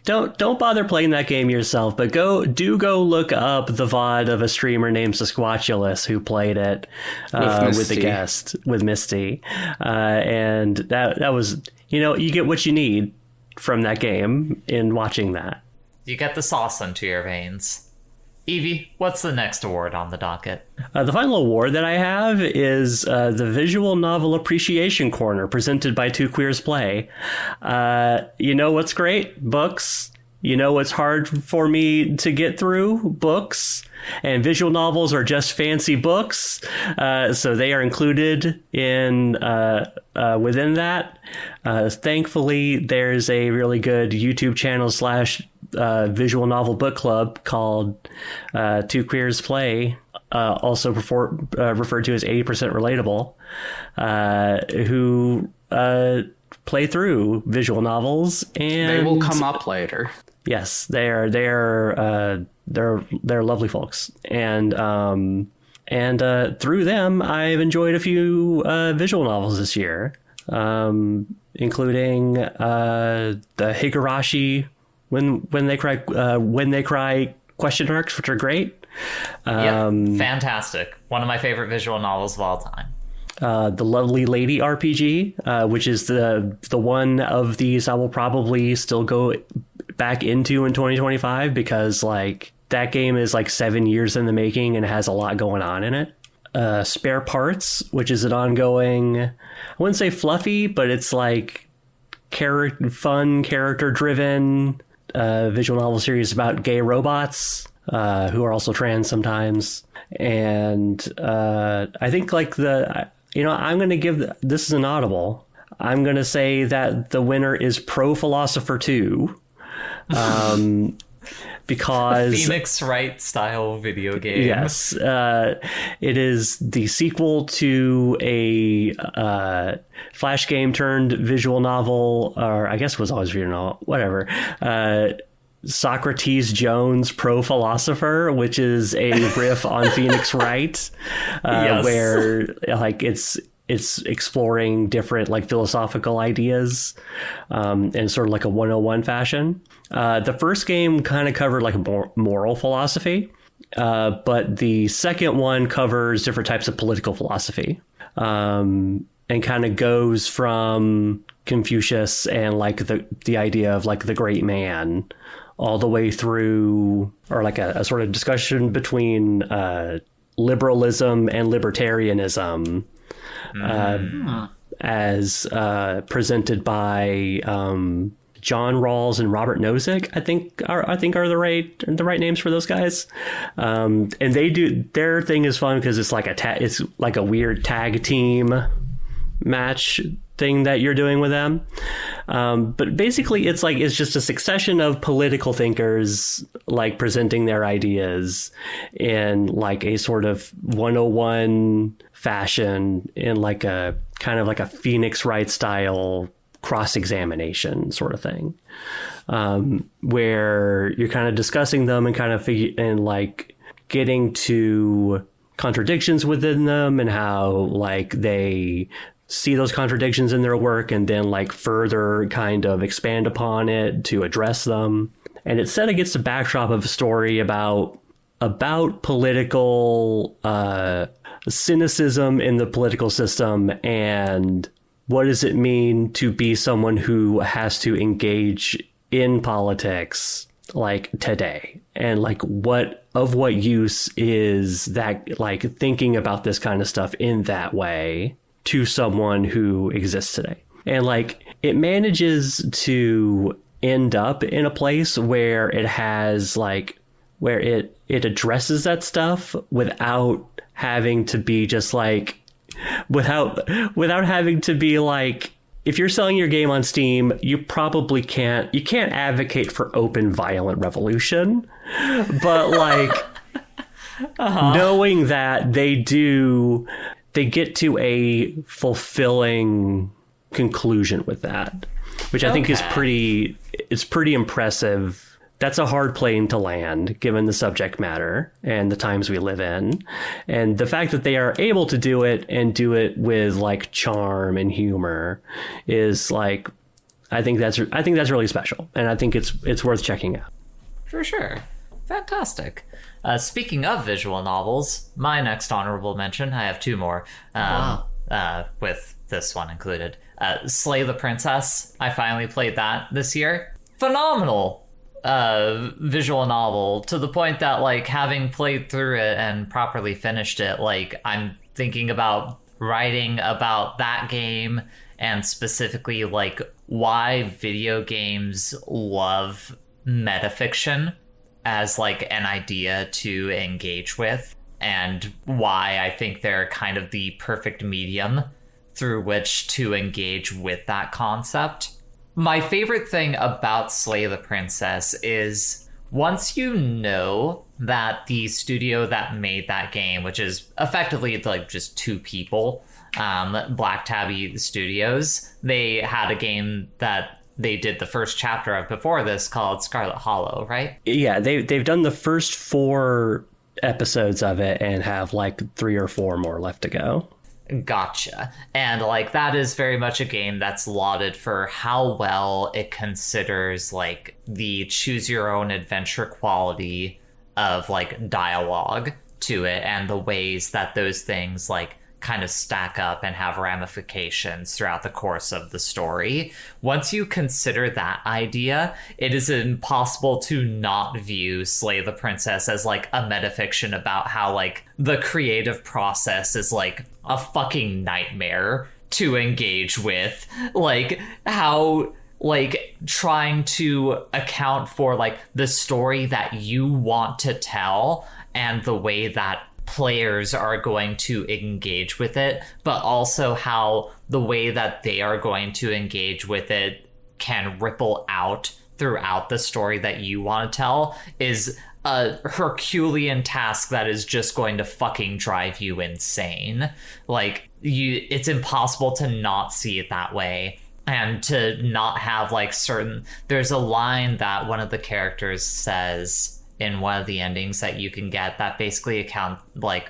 Don't bother playing that game yourself, but go look up the VOD of a streamer named Sasquatchulus who played it with a guest, with Misty. And that was, you get what you need from that game in watching that. You get the sauce into your veins. Evie, what's the next award on the docket? The final award that I have is the Visual Novel Appreciation Corner, presented by Two Queers Play. You know what's great? Books. You know what's hard for me to get through? Books. And visual novels are just fancy books. So they are included in within that. Thankfully, there's a really good YouTube channel / visual novel book club called Two Queers Play, also referred to as 80% Relatable, who play through visual novels, and They will come up later. Yes, they're lovely folks, and through them, I've enjoyed a few visual novels this year, including the Higurashi when they cry question marks, which are great. Fantastic. One of my favorite visual novels of all time. The Lovely Lady RPG, which is the one of these I will probably still go back into in 2025, because like that game is like 7 years in the making and has a lot going on in it. Spare Parts, which is an ongoing, I wouldn't say fluffy, but it's like fun, character-driven visual novel series about gay robots who are also trans sometimes. And I think like I'm going to give this is an audible. I'm going to say that the winner is Pro Philosopher 2. Because Phoenix Wright style video game. Yes, it is the sequel to a Flash game turned visual novel, or I guess it was always visual novel, whatever. Socrates Jones Pro Philosopher, which is a riff on Phoenix Wright, Yes. where like it's exploring different like philosophical ideas in sort of like a 101 fashion. The first game kind of covered like a moral philosophy, but the second one covers different types of political philosophy. and kind of goes from Confucius and like the idea of like the great man all the way through, or like a sort of discussion between liberalism and libertarianism as presented by John Rawls and Robert Nozick, I think are the right names for those guys. And they do, their thing is fun because it's like it's like a weird tag team match thing that you're doing with them. But basically it's just a succession of political thinkers like presenting their ideas in like a sort of 101 fashion, in like a kind of like a Phoenix Wright style cross-examination sort of thing, where you're kind of discussing them and kind of like getting to contradictions within them and how like they see those contradictions in their work and then like further kind of expand upon it to address them. And it's set against the backdrop of a story about political cynicism in the political system, and what does it mean to be someone who has to engage in politics like today, and like what use is that, like thinking about this kind of stuff in that way to someone who exists today. And like it manages to end up in a place where it has like where it addresses that stuff without having to be just like without having to be like, if you're selling your game on Steam, you can't advocate for open violent revolution, but like knowing that they get to a fulfilling conclusion with that, which I think is pretty impressive. That's a hard plane to land given the subject matter and the times we live in. And the fact that they are able to do it and do it with like charm and humor is like, I think that's really special. And I think it's worth checking out. For sure. Fantastic. Speaking of visual novels, my next honorable mention, I have two more, with this one included. Slay the Princess. I finally played that this year. Phenomenal visual novel, to the point that like having played through it and properly finished it, like I'm thinking about writing about that game, and specifically like why video games love metafiction as like an idea to engage with, and why I think they're kind of the perfect medium through which to engage with that concept. My favorite thing about Slay the Princess is once you know that the studio that made that game, which is effectively like just two people, Black Tabby Studios, they had a game that they did the first chapter of before this called Scarlet Hollow, right? Yeah, they've done the first 4 episodes of it and have like 3 or 4 more left to go. Gotcha. And like that is very much a game that's lauded for how well it considers like the choose your own adventure quality of like dialogue to it, and the ways that those things like kind of stack up and have ramifications throughout the course of the story. Once you consider that idea, it is impossible to not view Slay the Princess as like a metafiction about how like the creative process is like a fucking nightmare to engage with. Like how like trying to account for like the story that you want to tell and the way that players are going to engage with it, but also how the way that they are going to engage with it can ripple out throughout the story that you want to tell, is a Herculean task that is just going to fucking drive you insane. Like it's impossible to not see it that way, and to not have like there's a line that one of the characters says in one of the endings that you can get that basically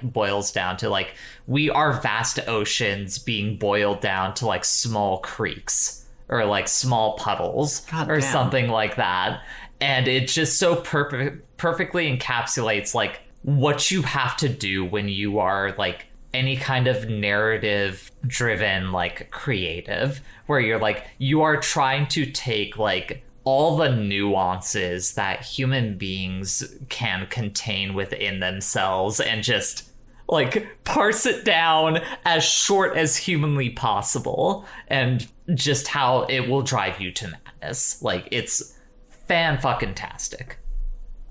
boils down to like, we are vast oceans being boiled down to like small creeks or like small puddles. God or damn. Something like that. And it just so perfectly encapsulates like what you have to do when you are like any kind of narrative driven like creative where you're like you are trying to take like all the nuances that human beings can contain within themselves and just like parse it down as short as humanly possible, and just how it will drive you to madness. Like it's fan-fucking-tastic.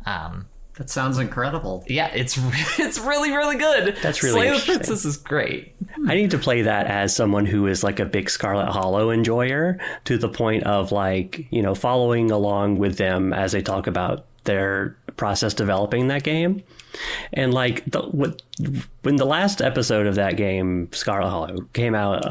That sounds incredible. Yeah, it's really, really good. That's really Slay the interesting. Princess is great. I need to play that as someone who is like a big Scarlet Hollow enjoyer, to the point of like, you know, following along with them as they talk about their process developing that game. And like when the last episode of that game, Scarlet Hollow, came out,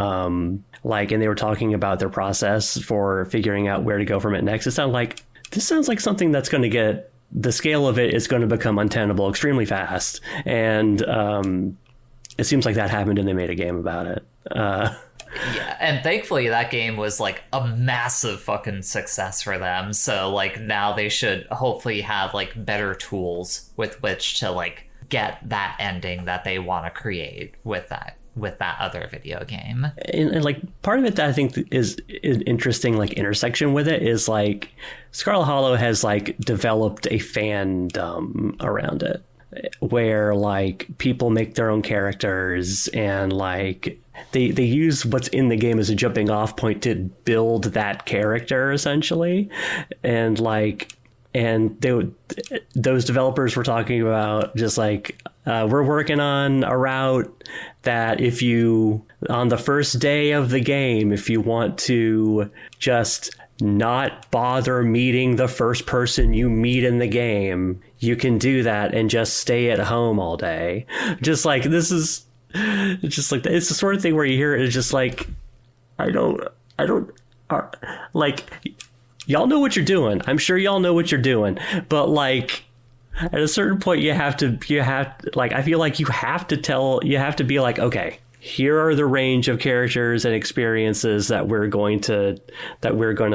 like, and they were talking about their process for figuring out where to go from it next, this sounds like something that's going to get, the scale of it is going to become untenable extremely fast. And it seems like that happened and they made a game about it. Yeah, and thankfully that game was like a massive fucking success for them. So like now they should hopefully have like better tools with which to like get that ending that they want to create with that other video game. And like part of it that I think is an interesting like intersection with it is like Scarlet Hollow has like developed a fandom around it, where like people make their own characters and like they use what's in the game as a jumping off point to build that character essentially. And like, and those developers were talking about just like, we're working on a route that if you, on the first day of the game, if you want to just not bother meeting the first person you meet in the game, you can do that and just stay at home all day. Just like, this is just like, it's the sort of thing where you hear it, it's just like, I don't like, y'all know what you're doing. I'm sure y'all know what you're doing, but like at a certain point you have to like, I feel like you have to be like, okay, here are the range of characters and experiences that we're going to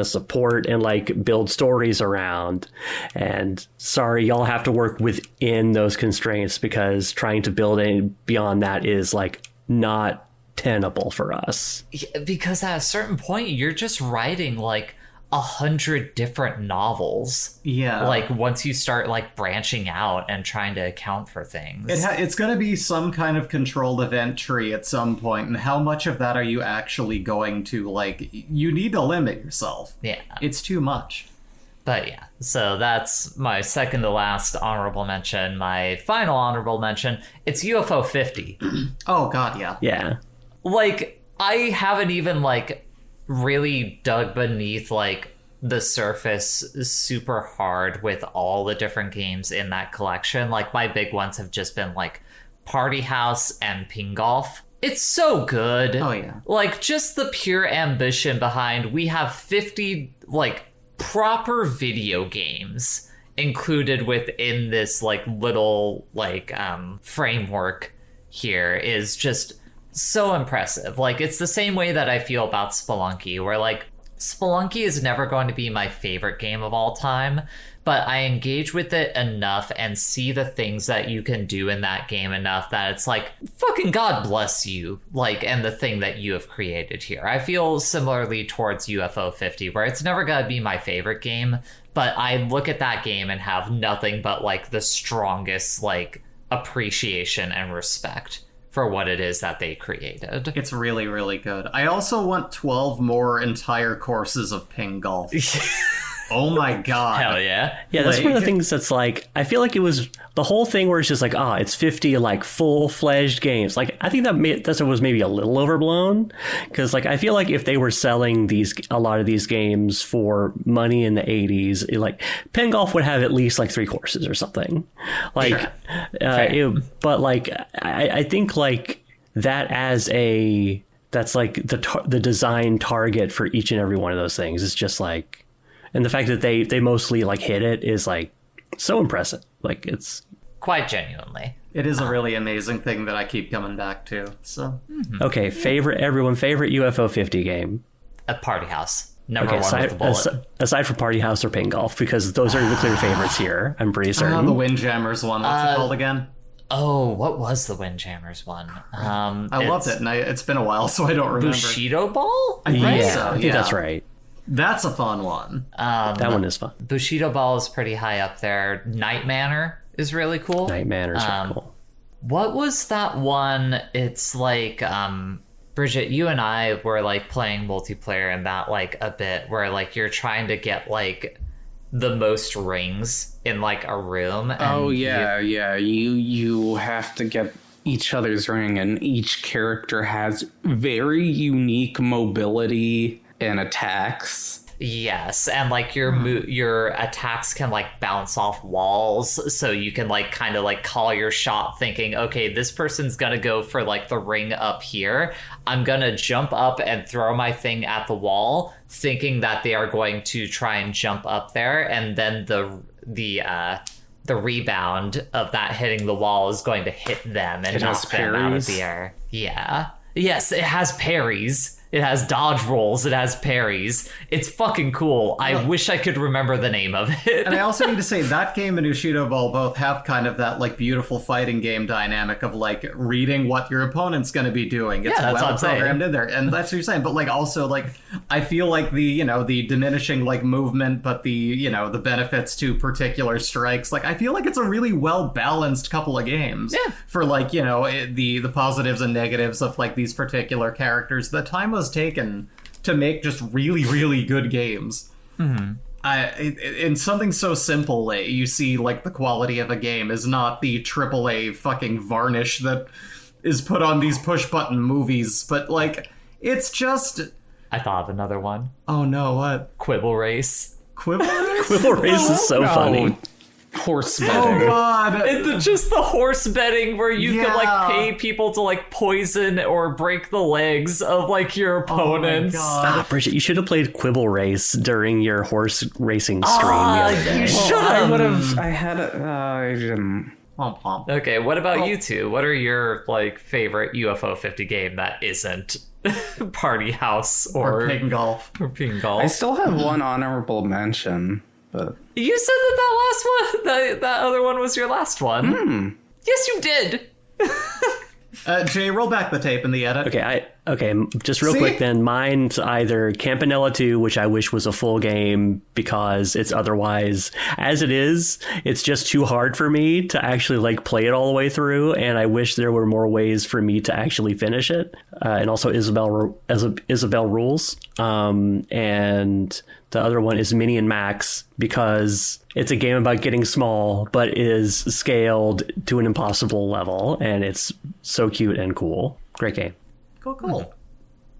support and like build stories around. And sorry, y'all have to work within those constraints, because trying to build any beyond that is like not tenable for us. Yeah, because at a certain point you're just writing like 100 different novels. Yeah. Like once you start like branching out and trying to account for things. It's going to be some kind of controlled event tree at some point, and how much of that are you actually going to, like, you need to limit yourself. Yeah. It's too much. But yeah, so that's my second to last honorable mention. My final honorable mention, it's UFO 50. Oh, God, yeah. Yeah. Like, I haven't even, like, really dug beneath like the surface super hard with all the different games in that collection. Like my big ones have just been like Party House and Ping Golf. It's so good. Oh yeah. Like just the pure ambition behind, we have 50 like proper video games included within this like little like framework here is just so impressive. Like it's the same way that I feel about Spelunky, where like Spelunky is never going to be my favorite game of all time, but I engage with it enough and see the things that you can do in that game enough that it's like, fucking God bless you, like, and the thing that you have created here. I feel similarly towards UFO 50, where it's never gonna be my favorite game, but I look at that game and have nothing but like the strongest like appreciation and respect for what it is that they created. It's really, really good. I also want 12 more entire courses of ping golf. Oh my God. Hell yeah. Yeah, that's one of the Like- things that's like, I feel like it was the whole thing where it's just like, it's 50 like full-fledged games. Like, I think that was maybe a little overblown, because like I feel like if they were selling a lot of these games for money in the 80s, like Ping Golf would have at least like 3 courses or something. Like, but like I think like that that's like the design target for each and every one of those things is just like. And the fact that they mostly like hit it is like so impressive. Like it's Quite genuinely. It is a really amazing thing that I keep coming back to. So okay. Favorite UFO 50 game. A Party House. Number Okay, one with the bullet. aside from Party House or Ping Golf, because those are the clear favorites here. I'm pretty certain. the Windjammers one. What's it called again? Oh, what was the Windjammers one? I loved it, and it's been a while, so I don't remember. Bushido Ball? I think Yeah, so, I think that's right. That's a fun one. That one is fun. Bushido Ball is pretty high up there. Night Manor is really cool. Night Manors are cool. What was that one? It's like, Bridget, you and I were like playing multiplayer in that like a bit where like you're trying to get like the most rings in like a room. And You have to get each other's ring, and each character has very unique mobility and attacks. Yes, and like your attacks can like bounce off walls, so you can like kind of like call your shot thinking, okay, this person's gonna go for like the ring up here. I'm gonna jump up and throw my thing at the wall, thinking that they are going to try and jump up there, and then the rebound of that hitting the wall is going to hit them and knock them out of the air. Yeah. Yes, it has parries. It has dodge rolls. It has parries. It's fucking cool. I wish I could remember the name of it. And I also need to say that game and Bushido Ball both have kind of that like beautiful fighting game dynamic of like reading what your opponent's going to be doing. It's Yeah, that's what I'm saying. programmed in there, and that's what you're saying. But like also like I feel like the the diminishing like movement, but the the benefits to particular strikes. Like I feel like it's a really well balanced couple of games. Yeah. For like the positives and negatives of like these particular characters. The time was taken to make just really, really good games. Mm-hmm. In something so simple, you see like the quality of a game is not the AAA fucking varnish that is put on these push button movies, but like it's just. I thought of another one. Oh no! What? Quibble Race. Quibble Race? Quibble Race is so funny. Horse betting. Oh god! Just the horse betting where you can like Yeah. pay people to like poison or break the legs of like your opponents. Oh my god! Ah, Bridget, you should have played Quibble Race during your horse racing stream the other day. You should I have. would have. I had it. I didn't. Womp womp. Okay, what about you two? What are your like favorite UFO 50 game that isn't Party House Or ping golf. or Ping Golf? I still have one honorable mention, but You said that last one, that other one was your last one. Yes, you did. Jay, roll back the tape in the edit. Okay, just real See? quick then. Mine's either Campanella 2, which I wish was a full game because it's otherwise, as it is, it's just too hard for me to actually like play it all the way through, and I wish there were more ways for me to actually finish it. And also Isabel Rules. And the other one is Mini and Max because it's a game about getting small, but is scaled to an impossible level, and it's so cute and cool. Great game. Cool.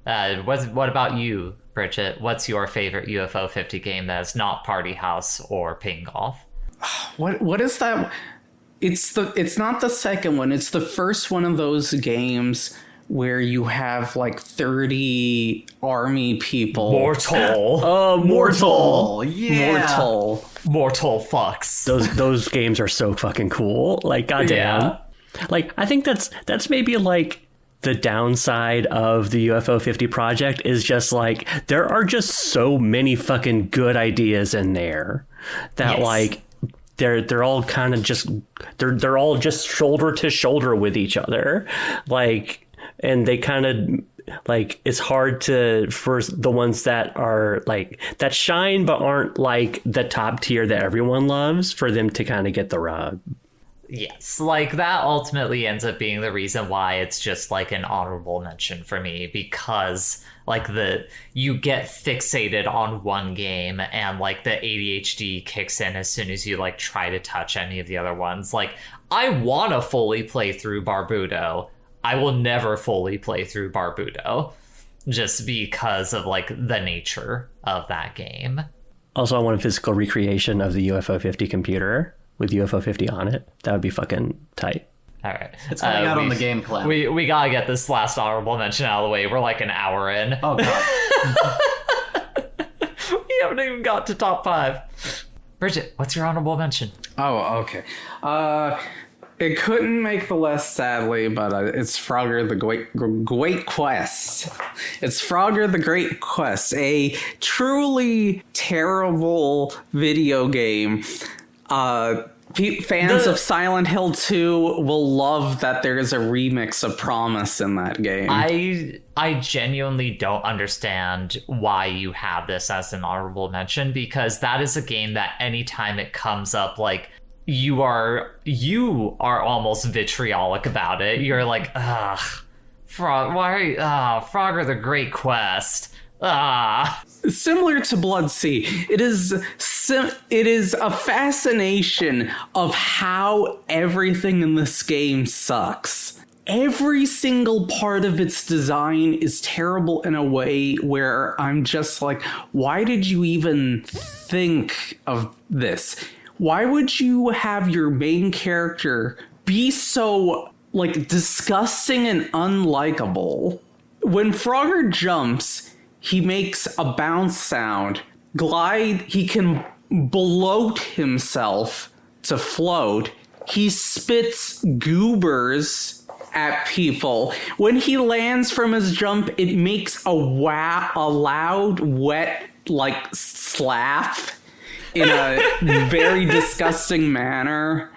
What about you, Bridget? What's your favorite UFO 50 game that is not Party House or Ping Golf? what is that? It's not the second one. It's the first one of those games where you have like 30 army people. Mortal. Mortal. Yeah. Mortal fucks. Those games are so fucking cool. Like, goddamn. Yeah. Like, I think that's maybe like the downside of the UFO 50 project is just like there are just so many fucking good ideas in there that Yes. like they're all kind of just they're all just shoulder to shoulder with each other, like, and they kind of like it's hard to for the ones that are like that shine but aren't like the top tier that everyone loves for them to kind of get the rub. Yes, like that ultimately ends up being the reason why it's just like an honorable mention for me, because like you get fixated on one game and like the ADHD kicks in as soon as you like try to touch any of the other ones. Like I want to fully play through Barbudo. I will never fully play through Barbudo just because of like the nature of that game. Also, I want a physical recreation of the UFO 50 computer with UFO 50 on it. That would be fucking tight. All right. It's coming out on the game clamp. We gotta get this last honorable mention out of the way. We're like an hour in. Oh god. We haven't even got to top 5. Bridget, what's your honorable mention? Oh, okay. It couldn't make the list, sadly, but it's Frogger the Great Quest. It's Frogger the Great Quest, a truly terrible video game Fans of Silent Hill 2 will love that there is a remix of Promise in that game. I genuinely don't understand why you have this as an honorable mention, because that is a game that anytime it comes up, like, you are almost vitriolic about it. You're like, ugh, Frogger the Great Quest. Similar to Blood-C, it is a fascination of how everything in this game sucks. Every single part of its design is terrible in a way where I'm just like, why did you even think of this? Why would you have your main character be so, like, disgusting and unlikable? When Frogger jumps, he makes a bounce sound. Glide, he can bloat himself to float. He spits goobers at people. When he lands from his jump, it makes a loud, wet, like, slap in a very disgusting manner.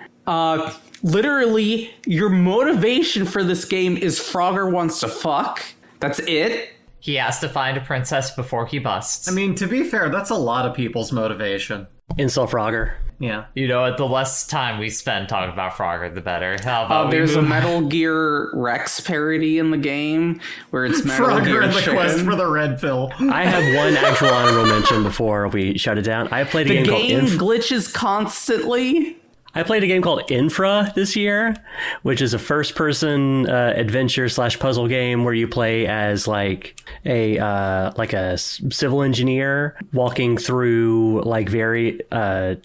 Literally, your motivation for this game is Frogger wants to fuck. That's it. He has to find a princess before he busts. I mean, to be fair, that's a lot of people's motivation. Incel Frogger. Yeah. You know what? The less time we spend talking about Frogger, the better. How about there's a Metal Gear Rex parody in the game where it's Metal Frogger Gear and the Chicken. quest for the red pill. I have one actual honorable mention before we shut it down. I played a The game called game glitches constantly. I played a game called Infra this year, which is a first-person adventure / puzzle game where you play as like a civil engineer walking through like very an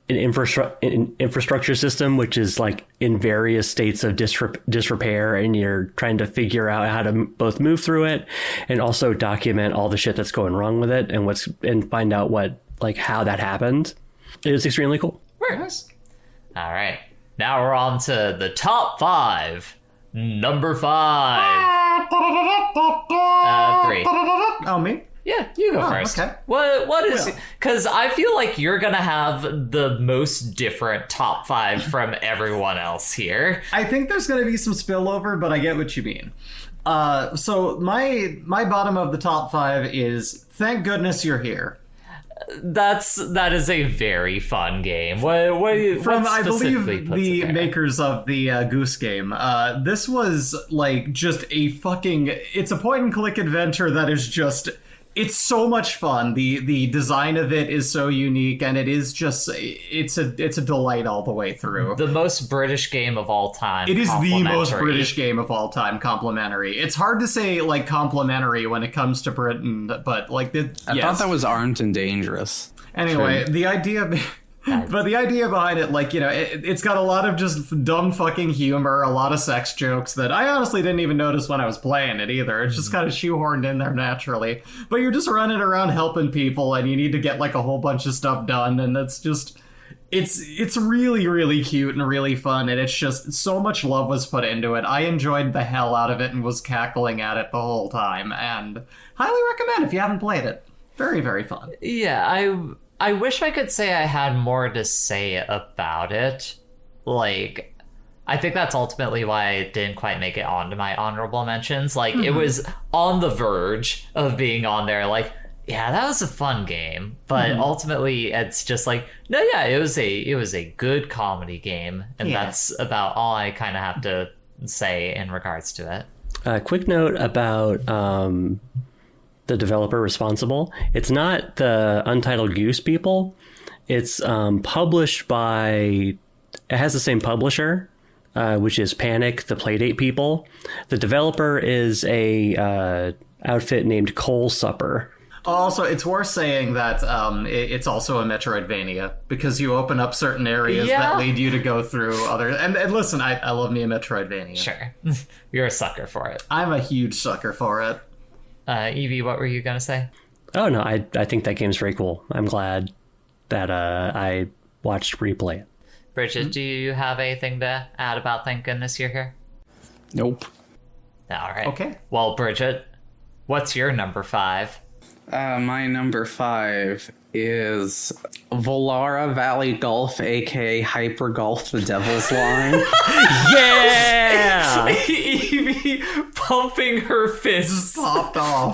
infrastructure system which is like in various states of disrepair, and you're trying to figure out how to both move through it and also document all the shit that's going wrong with it and find out how that happened. It was extremely cool. Nice. All right, now we're on to the top 5. Number 5. 3. Oh, me? Yeah, you go first. Okay. What is? Well. Because I feel like you're gonna have the most different top 5 from everyone else here. I think there's going to be some spillover, but I get what you mean. So my bottom of the top 5 is Thank Goodness You're Here. That is a very fun game. What From, I specifically believe, puts the it there? makers of the Goose Game. This was like just it's a point and click adventure that is just, it's so much fun. The design of it is so unique, and it is just, it's a delight all the way through. The most British game of all time. It is the most Complimentary. British game of all time, complimentary. It's hard to say like complimentary when it comes to Britain, but like I thought that was Armed and Dangerous. Anyway, the idea behind it, like, you know, it's got a lot of just dumb fucking humor, a lot of sex jokes that I honestly didn't even notice when I was playing it either. It's just kind of shoehorned in there naturally. But you're just running around helping people, and you need to get like a whole bunch of stuff done, and it's just, it's really, really cute and really fun, and it's just so much love was put into it. I enjoyed the hell out of it and was cackling at it the whole time, and highly recommend if you haven't played it. Very, very fun. Yeah, I wish I could say I had more to say about it. Like, I think that's ultimately why I didn't quite make it onto my honorable mentions. Like, it was on the verge of being on there. Like, yeah, that was a fun game, but ultimately it's just like, no, yeah, it was a good comedy game, and that's about all I kind of have to say in regards to it. Quick note about the developer responsible. It's not the Untitled Goose people. It's published by, it has the same publisher, which is Panic, the Playdate people. The developer is a outfit named Coal Supper. Also, it's worth saying that it's also a Metroidvania, because you open up certain areas that lead you to go through other. And listen, I love me a Metroidvania. Sure. You're a sucker for it. I'm a huge sucker for it. Evie, what were you going to say? Oh, no, I think that game's very cool. I'm glad that I watched replay it. Bridget, do you have anything to add about Thank Goodness You're Here? Nope. All right. Okay. Well, Bridget, what's your number 5? My number 5 is Volara Valley Golf, aka Hyper Golf the Devil's Line. Yeah! Evie pumping her fists. Popped off.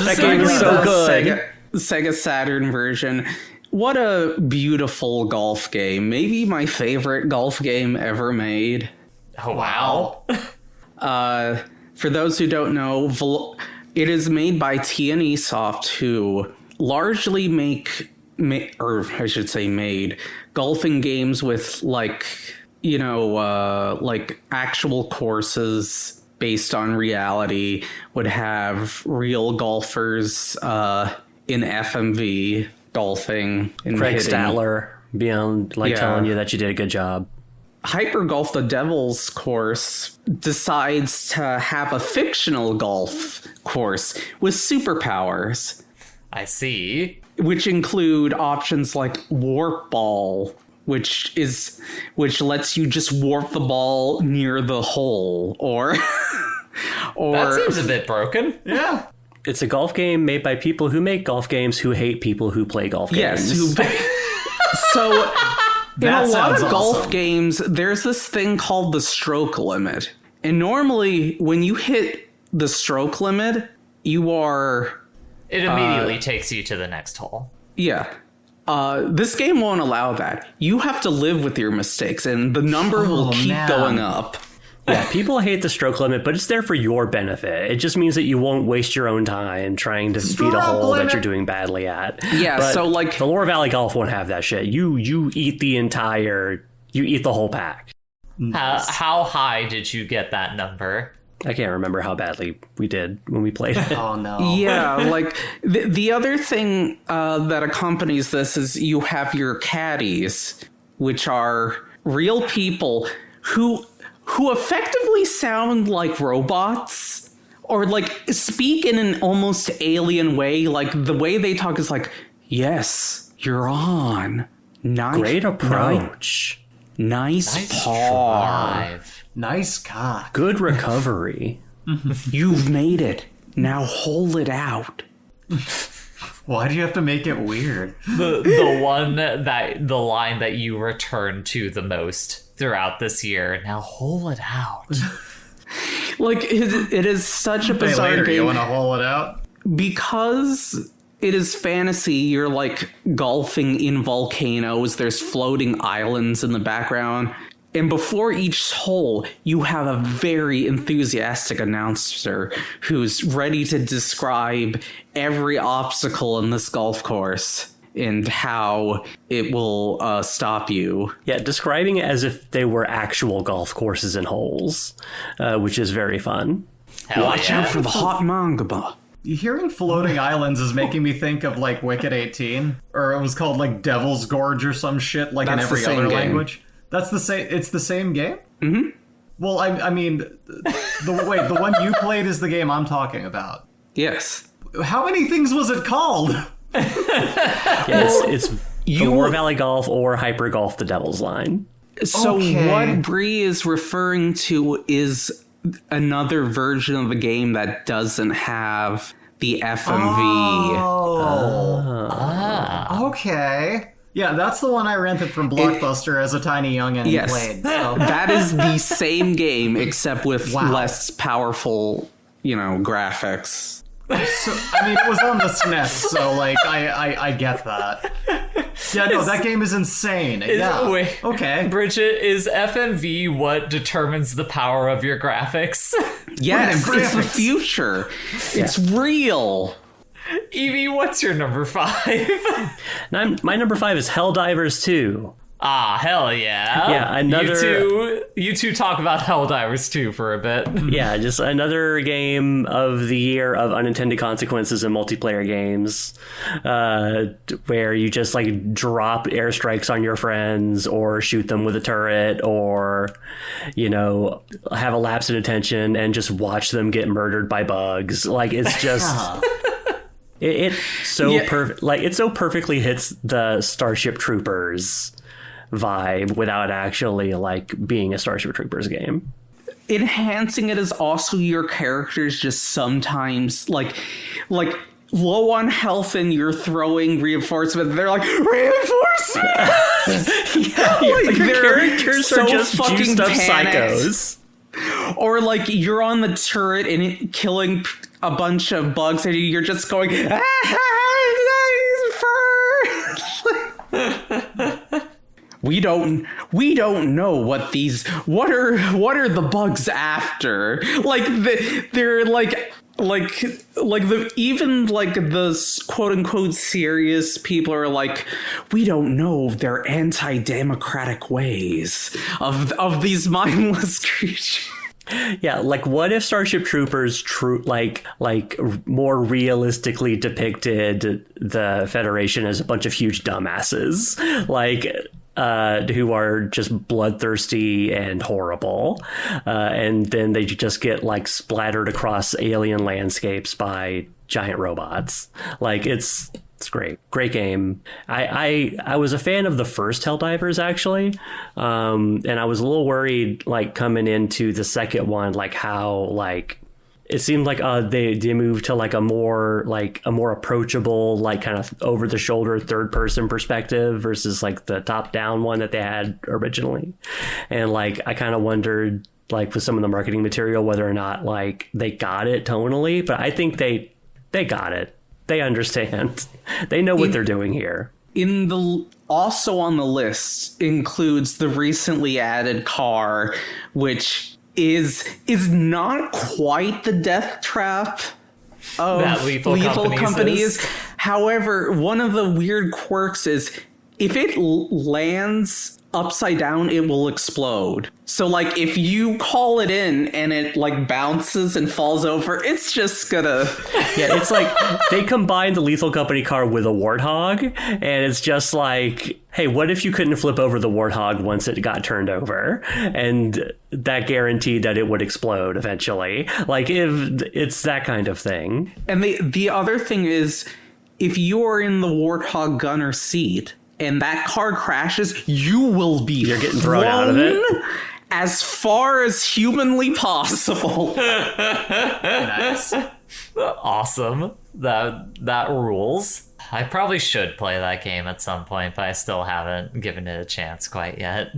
That game is so good. Sega Saturn version. What a beautiful golf game. Maybe my favorite golf game ever made. Oh, wow. For those who don't know, it is made by T&E Soft, who largely made golfing games with like actual courses based on reality, would have real golfers in FMV golfing and Craig hitting. Statler beyond telling you that you did a good job. Hyper Golf the Devil's course decides to have a fictional golf course with superpowers, I see. which include options like warp ball, which lets you just warp the ball near the hole, or That seems a bit broken. Yeah. It's a golf game made by people who make golf games who hate people who play golf games. So in That a lot of sounds golf awesome. games, there's this thing called the stroke limit. And normally when you hit the stroke limit, you are... It immediately takes you to the next hole. Yeah. This game won't allow that. You have to live with your mistakes, and the number will keep man. going up. Yeah, people hate the stroke limit, but it's there for your benefit. It just means that you won't waste your own time trying to beat a Stroke hole limit. that you're doing badly at. Yeah, But so, like- the Lower Valley Golf won't have that shit. You eat the whole pack. How high did you get that number? I can't remember how badly we did when we played it. Oh no. Yeah, like the other thing that accompanies this is you have your caddies, which are real people who effectively sound like robots, or like speak in an almost alien way. Like the way they talk is like, "Yes, you're on. Nice, Great approach. nice par. Five. Nice cock. Good recovery. You've made it. Now hold it out." Why do you have to make it weird? The line that you return to the most throughout this year. Now hold it out. Like it is such a Hey, bizarre later, you game. want to haul it out? Because it is fantasy, you're like golfing in volcanoes, there's floating islands in the background. And before each hole, you have a very enthusiastic announcer who's ready to describe every obstacle in this golf course and how it will stop you. Yeah, describing it as if they were actual golf courses and holes, which is very fun. Hell Watch yeah. out for the hot mangaba. Hearing floating islands is making me think of like Wicked 18, or it was called like Devil's Gorge or some shit, like in That's the every same other game. language. That's the same. It's the same game. Mm-hmm. Well, I mean, the one you played is the game I'm talking about. Yes. How many things was it called? Yeah, it's Lower Valley Golf or Hyper Golf the Devil's Line. So Okay. what Bree is referring to is another version of the game that doesn't have the FMV. Okay. Yeah, that's the one I rented from Blockbuster as a tiny youngin' and Yes. played. So. That is the same game except with Wow. less powerful, graphics. So, I mean, it was on the SNES, so like I get that. Yeah, no, that game is insane. Yeah. Wait, Okay. Bridget, is FMV what determines the power of your graphics? Yes, Look at it's the graphics. future. It's real. Evie, what's your number 5? My number 5 is Helldivers 2. Ah, hell yeah. Yeah, another- You two talk about Helldivers 2 for a bit. Yeah, just another game of the year of unintended consequences in multiplayer games, where you just like drop airstrikes on your friends or shoot them with a turret or, have a lapse in attention and just watch them get murdered by bugs. Like it's just... It so Yeah. perfect, like it so perfectly hits the Starship Troopers vibe without actually like being a Starship Troopers game. Enhancing it is also your characters just sometimes like low on health and you're throwing reinforcement. They're like, reinforcement! Like, your characters so are just fucking juiced up panicked. psychos. Or like you're on the turret and killing a bunch of bugs and you're just going, We don't know what are the bugs after. Like they're like the even like the quote unquote serious people are like, we don't know their anti-democratic ways of these mindless creatures. Yeah, like what if Starship Troopers like more realistically depicted the Federation as a bunch of huge dumbasses, like who are just bloodthirsty and horrible, and then they just get like splattered across alien landscapes by giant robots. Like it's great game. I was a fan of the first Helldivers actually, and I was a little worried like coming into the second one, like how like it seemed like they moved to like a more approachable, like kind of over the shoulder third person perspective versus like the top down one that they had originally. And like I kind of wondered like with some of the marketing material whether or not like they got it tonally, but I think they got it. They understand. They know what they're doing here. Also on the list includes the recently added car, which is not quite the death trap of that Lethal Company is. However, one of the weird quirks is if it lands upside down, it will explode. So like if you call it in and it like bounces and falls over, it's just gonna yeah, it's like they combined the Lethal Company car with a Warthog, and it's just like, hey, what if you couldn't flip over the Warthog once it got turned over? And that guaranteed that it would explode eventually. Like if it's that kind of thing. And the other thing is, if you are in the Warthog gunner seat and that car crashes, you're getting thrown out of it as far as humanly possible. Nice. Awesome. That rules. I probably should play that game at some point, but I still haven't given it a chance quite yet.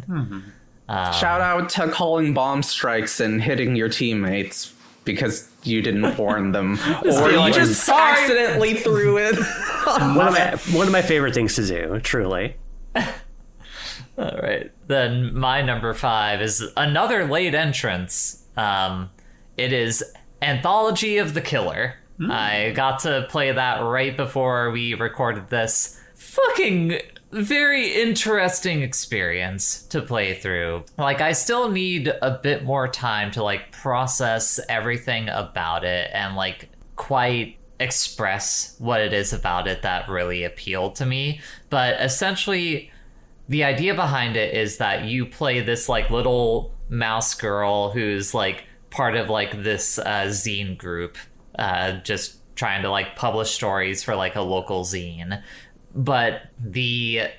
Shout out to calling bomb strikes and hitting your teammates because you didn't warn them, or you just accidentally threw it. One of my favorite things to do, truly. All right. Then my number 5 is another late entrance. It is Anthology of the Killer. I got to play that right before we recorded this. Fucking very interesting experience to play through. Like, I still need a bit more time to, like, process everything about it and, like, quite express what it is about it that really appealed to me. But essentially, the idea behind it is that you play this, like, little mouse girl who's, like, part of, like, this zine group, just trying to, like, publish stories for, like, a local zine. But the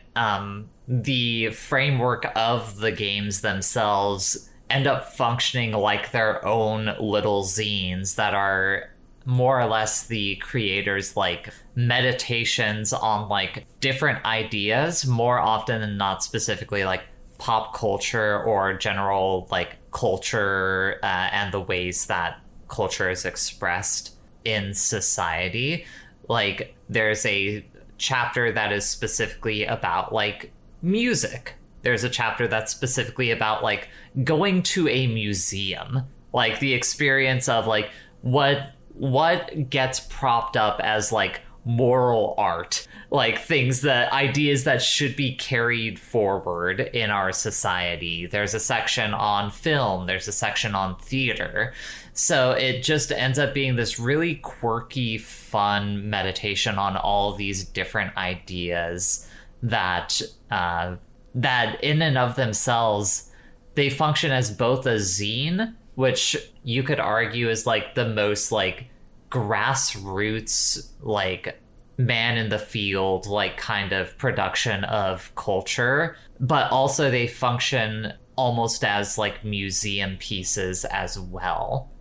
framework of the games themselves end up functioning like their own little zines that are more or less the creators' like meditations on like different ideas, more often than not specifically like pop culture or general like culture and the ways that culture is expressed in society. Like there's a chapter that is specifically about like music. There's a chapter that's specifically about like going to a museum, like the experience of like what gets propped up as like moral art, like things that ideas that should be carried forward in our society. There's a section on film, there's a section on theater. So it just ends up being this really quirky, fun meditation on all these different ideas that that in and of themselves, they function as both a zine, which you could argue is like the most like grassroots, like man in the field, like kind of production of culture, but also they function almost as like museum pieces as well.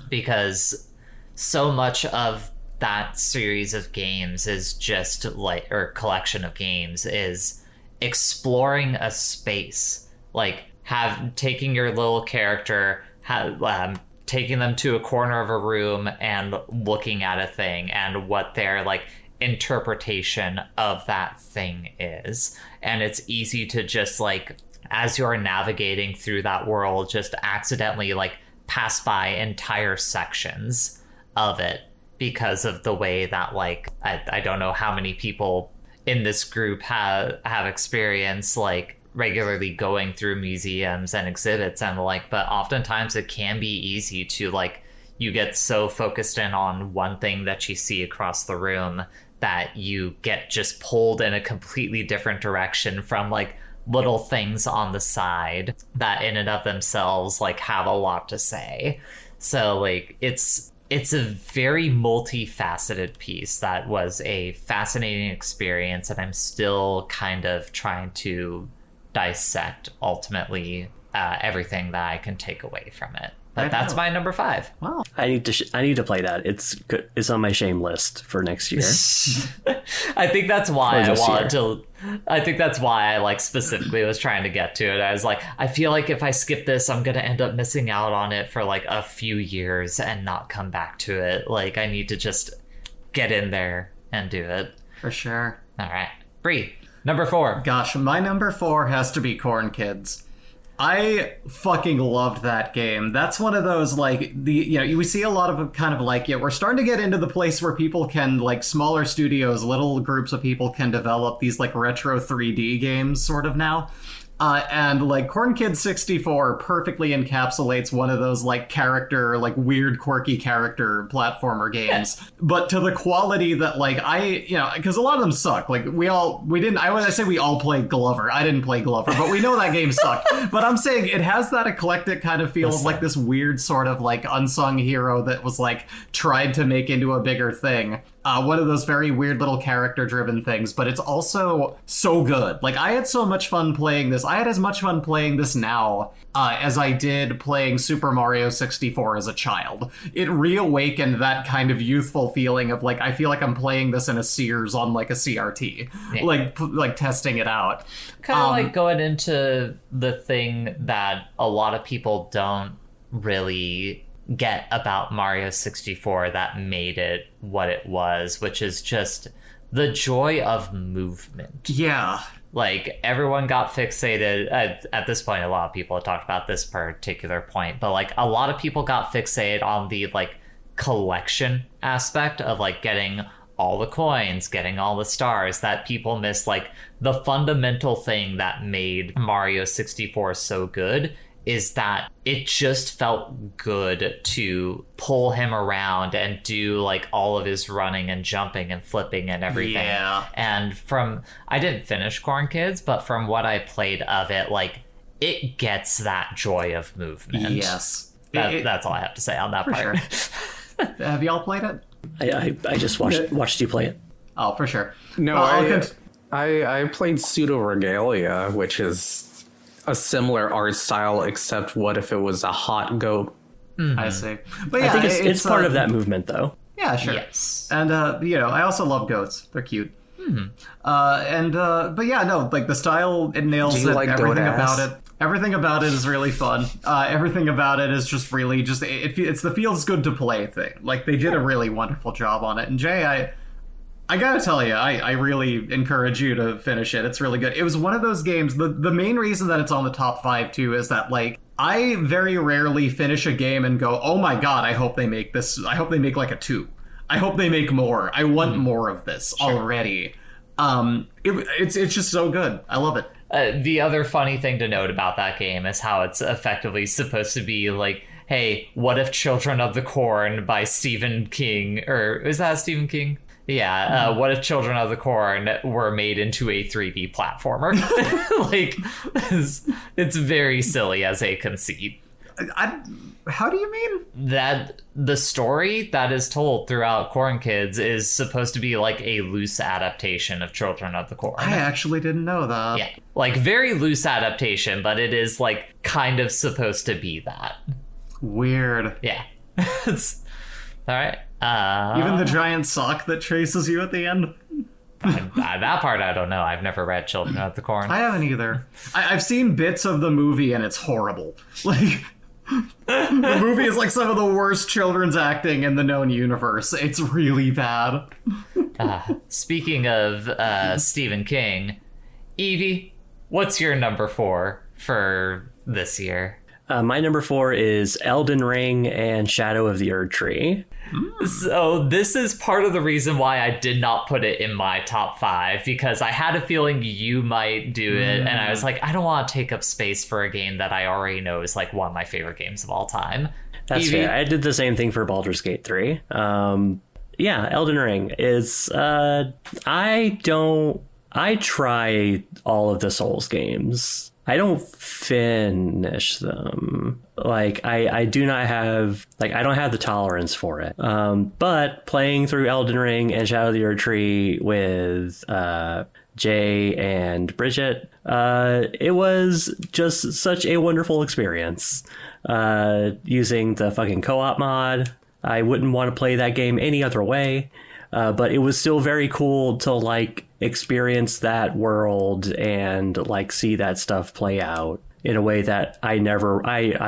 Because so much of that series of games is just like, or collection of games is exploring a space, like taking your little character, taking them to a corner of a room and looking at a thing and what their like interpretation of that thing is. And it's easy to just like, as you're navigating through that world, just accidentally like pass by entire sections of it because of the way that like I don't know how many people in this group have experience like regularly going through museums and exhibits and the like, but oftentimes it can be easy to like, you get so focused in on one thing that you see across the room that you get just pulled in a completely different direction from like little things on the side that in and of themselves like have a lot to say. So like it's a very multifaceted piece that was a fascinating experience, and I'm still kind of trying to dissect ultimately everything that I can take away from it. But that's my number 5. Wow. I need to play that. It's good. It's on my shame list for next year. I think that's why Or this I wanted year. to. I think that's why I like specifically was trying to get to it. I was like, I feel like if I skip this, I'm gonna end up missing out on it for like a few years and not come back to it. Like I need to just get in there and do it. For sure. All right, Bree, number 4. Gosh, my number 4 has to be Corn Kids. I fucking loved that game. That's one of those, like, we see a lot of kind of like, we're starting to get into the place where people can, like, smaller studios, little groups of people can develop these, like, retro 3D games sort of now. And like Corn Kids 64 perfectly encapsulates one of those like character, like weird, quirky character platformer games, but to the quality that like because a lot of them suck. Like I say we all played Glover. I didn't play Glover, but we know that game sucked. But I'm saying it has that eclectic kind of feel of like this weird sort of like unsung hero that was like tried to make into a bigger thing. One of those very weird little character-driven things, but it's also so good. Like, I had so much fun playing this. I had as much fun playing this now as I did playing Super Mario 64 as a child. It reawakened that kind of youthful feeling of, like, I feel like I'm playing this in a Sears on, like, a CRT. Yeah. Like testing it out. Kind of like going into the thing that a lot of people don't really get about Mario 64 that made it what it was, which is just the joy of movement. Yeah. Like, everyone got fixated at this point. A lot of people have talked about this particular point, but like a lot of people got fixated on the like collection aspect of like getting all the coins, getting all the stars, that people miss like the fundamental thing that made Mario 64 so good is that it just felt good to pull him around and do like all of his running and jumping and flipping and everything. Yeah. And I didn't finish Corn Kids, but from what I played of it, like it gets that joy of movement. Yes. That's all I have to say on that for part. Sure. Have y'all played it? I just watched you play it. Oh, for sure. No, I played Pseudo Regalia, which is a similar art style, except what if it was a hot goat? I see. But yeah, I think it's part of that movement, though. Yeah, sure. Yes. And I also love goats. They're cute. But yeah, no, like the style, it nails Do you it. like Everything goat ass? about it. Everything about it is really fun. Everything about it is just really it's the feels good to play thing. Like they did a really wonderful job on it. And Jay, I gotta tell you, I really encourage you to finish it. It's really good. It was one of those games. The main reason that it's on the top 5 too is that like I very rarely finish a game and go, oh my god, I hope they make this. I hope they make like a 2. I hope they make more. I want more of this already. It's just so good. I love it. The other funny thing to note about that game is how it's effectively supposed to be like, hey, what if Children of the Corn by Stephen King, or is that Stephen King? Yeah, what if Children of the Corn were made into a 3D platformer? Like, it's very silly as a conceit. How do you mean? That the story that is told throughout Corn Kids is supposed to be like a loose adaptation of Children of the Corn. I actually didn't know that. Yeah, like very loose adaptation, but it is like kind of supposed to be that. Weird. Yeah. All right. Even the giant sock that chases you at the end. That part I don't know. I've never read Children of the Corn. I haven't either. I've seen bits of the movie and it's horrible. Like, the movie is like some of the worst children's acting in the known universe. It's really bad. Speaking of Stephen King, Evie, what's your number 4 for this year? My number 4 is Elden Ring and Shadow of the Erdtree. So this is part of the reason why I did not put it in my top 5, because I had a feeling you might do it, and I was like, I don't want to take up space for a game that I already know is like one of my favorite games of all time. That's Evie? fair. I did the same thing for Baldur's Gate 3. Yeah, Elden Ring is I try all of the Souls games. I don't finish them. Like, I do not have, like, I don't have the tolerance for it. But playing through Elden Ring and Shadow of the Erdtree with Jay and Bridget, it was just such a wonderful experience. Using the fucking co-op mod, I wouldn't want to play that game any other way. But it was still very cool to, like, experience that world and, like, see that stuff play out in a way that I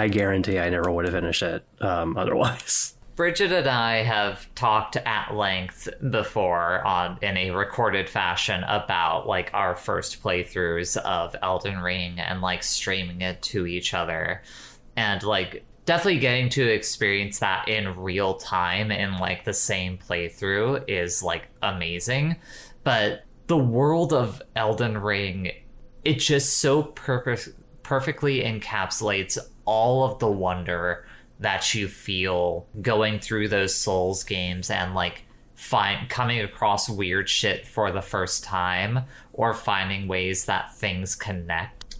guarantee I never would have finished it otherwise. Bridget and I have talked at length before in a recorded fashion about, like, our first playthroughs of Elden Ring and, like, streaming it to each other. And, like, definitely getting to experience that in real time in, like, the same playthrough is, like, amazing. But the world of Elden Ring, it just so perfectly encapsulates all of the wonder that you feel going through those Souls games and, like, coming across weird shit for the first time or finding ways that things connect.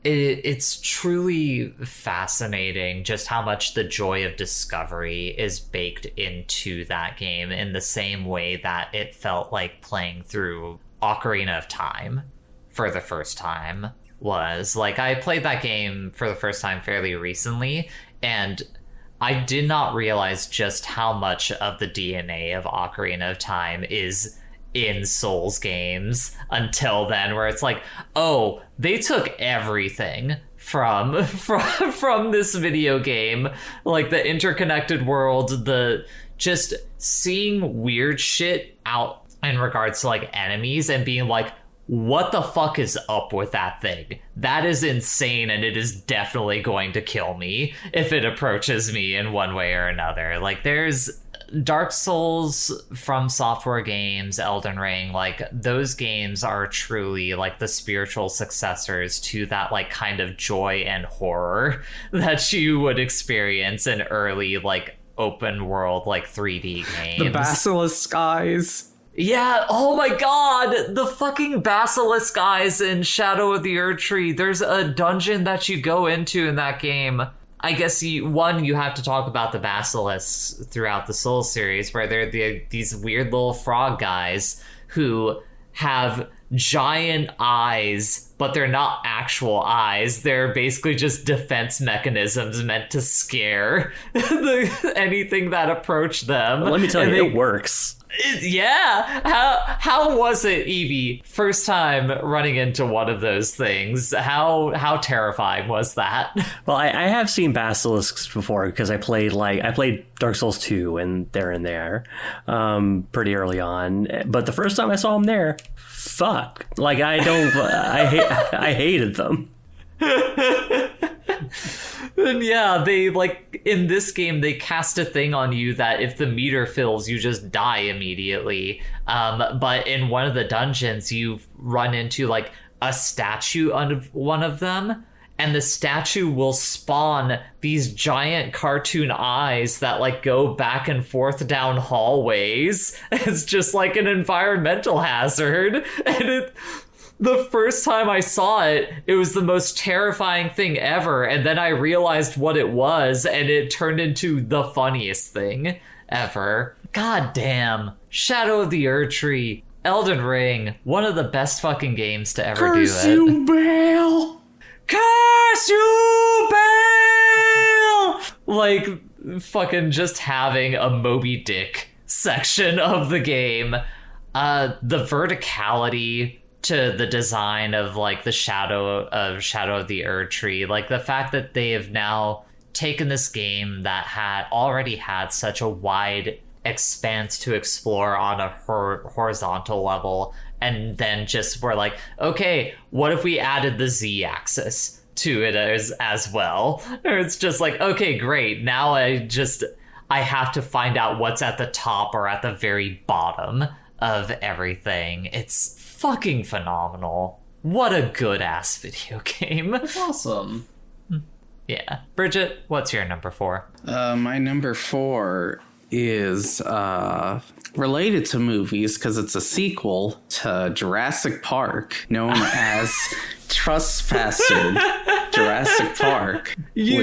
It's truly fascinating just how much the joy of discovery is baked into that game, in the same way that it felt like playing through Ocarina of Time for the first time was. Like, I played that game for the first time fairly recently, and I did not realize just how much of the DNA of Ocarina of Time is in Souls games until then, where it's like, oh, they took everything from this video game, like the interconnected world, the just seeing weird shit out in regards to, like, enemies and being like, what the fuck is up with that thing? That is insane, and it is definitely going to kill me if it approaches me in one way or another. Like, there's Dark Souls, From Software games, Elden Ring, like, those games are truly, like, the spiritual successors to that, like, kind of joy and horror that you would experience in early, like, open world, like, 3D games. The Basilisk Eyes. Yeah, oh my god, the fucking Basilisk Eyes in Shadow of the Erdtree. There's a dungeon that you go into in that game. I guess you have to talk about the basilisks throughout the Souls series, where they're these weird little frog guys who have giant eyes, but they're not actual eyes. They're basically just defense mechanisms meant to scare anything that approached them. Let me tell you, it works. Yeah. How was it, Evie? First time running into one of those things. How terrifying was that? Well, I have seen basilisks before because I played Dark Souls 2 and they're in there pretty early on. But the first time I saw them there, fuck. Like, I hated them. And yeah, they, like, in this game, they cast a thing on you that if the meter fills, you just die immediately. But in one of the dungeons, you run into, like, a statue on one of them, and the statue will spawn these giant cartoon eyes that, like, go back and forth down hallways. It's just like an environmental hazard. And the first time I saw it, it was the most terrifying thing ever. And then I realized what it was, and it turned into the funniest thing ever. God damn. Shadow of the Erdtree, Elden Ring, one of the best fucking games to ever Curse do it. you, Bale! Curse you, Bale! Like, fucking just having a Moby Dick section of the game. The verticality to the design of like the Shadow of the Erd Tree, like the fact that they have now taken this game that had already had such a wide expanse to explore on a horizontal level, and then just were like, okay, what if we added the Z-axis to it as well? Or it's just like, okay, great, now I have to find out what's at the top or at the very bottom of everything. It's fucking phenomenal. What a good ass video game. That's awesome. Yeah. Bridget, what's your number 4? My number 4 is related to movies because it's a sequel to Jurassic Park known as Trespasser Jurassic Park. You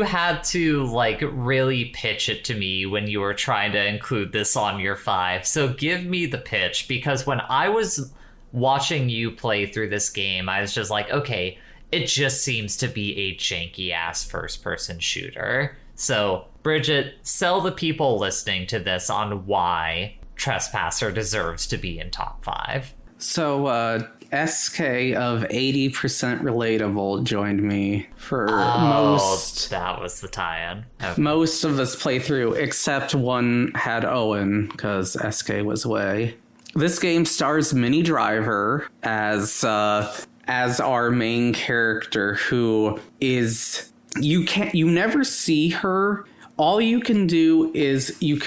had to like really pitch it to me when you were trying to include this on your 5. So give me the pitch, because when I was watching you play through this game, I was just like, okay, it just seems to be a janky ass first person shooter. So Bridget, sell the people listening to this on why Trespasser deserves to be in top 5. So SK of 80% Relatable joined me for that was the tie-in. Okay. most of this playthrough, except one had Owen because SK was away. This game stars Minnie Driver as our main character, who is you never see her. All you can do is you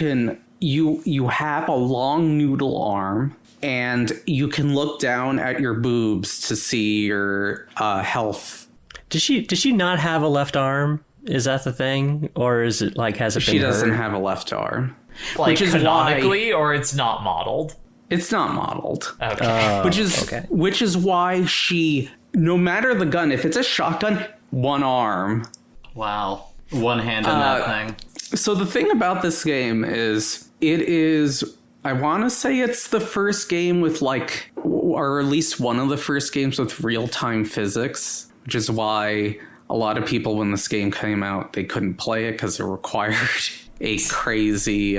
have a long noodle arm, and you can look down at your boobs to see your health. Does she not have a left arm? Is that the thing? Or is it like, has it been She doesn't hurt? have a left arm. Like which is canonically, or it's not modeled? It's not modeled. Okay. Which is why she, no matter the gun, if it's a shotgun, one arm. Wow. One hand in that thing. So the thing about this game is, I want to say it's the first game with like, or at least one of the first games with real-time physics, which is why a lot of people, when this game came out, they couldn't play it because it required a crazy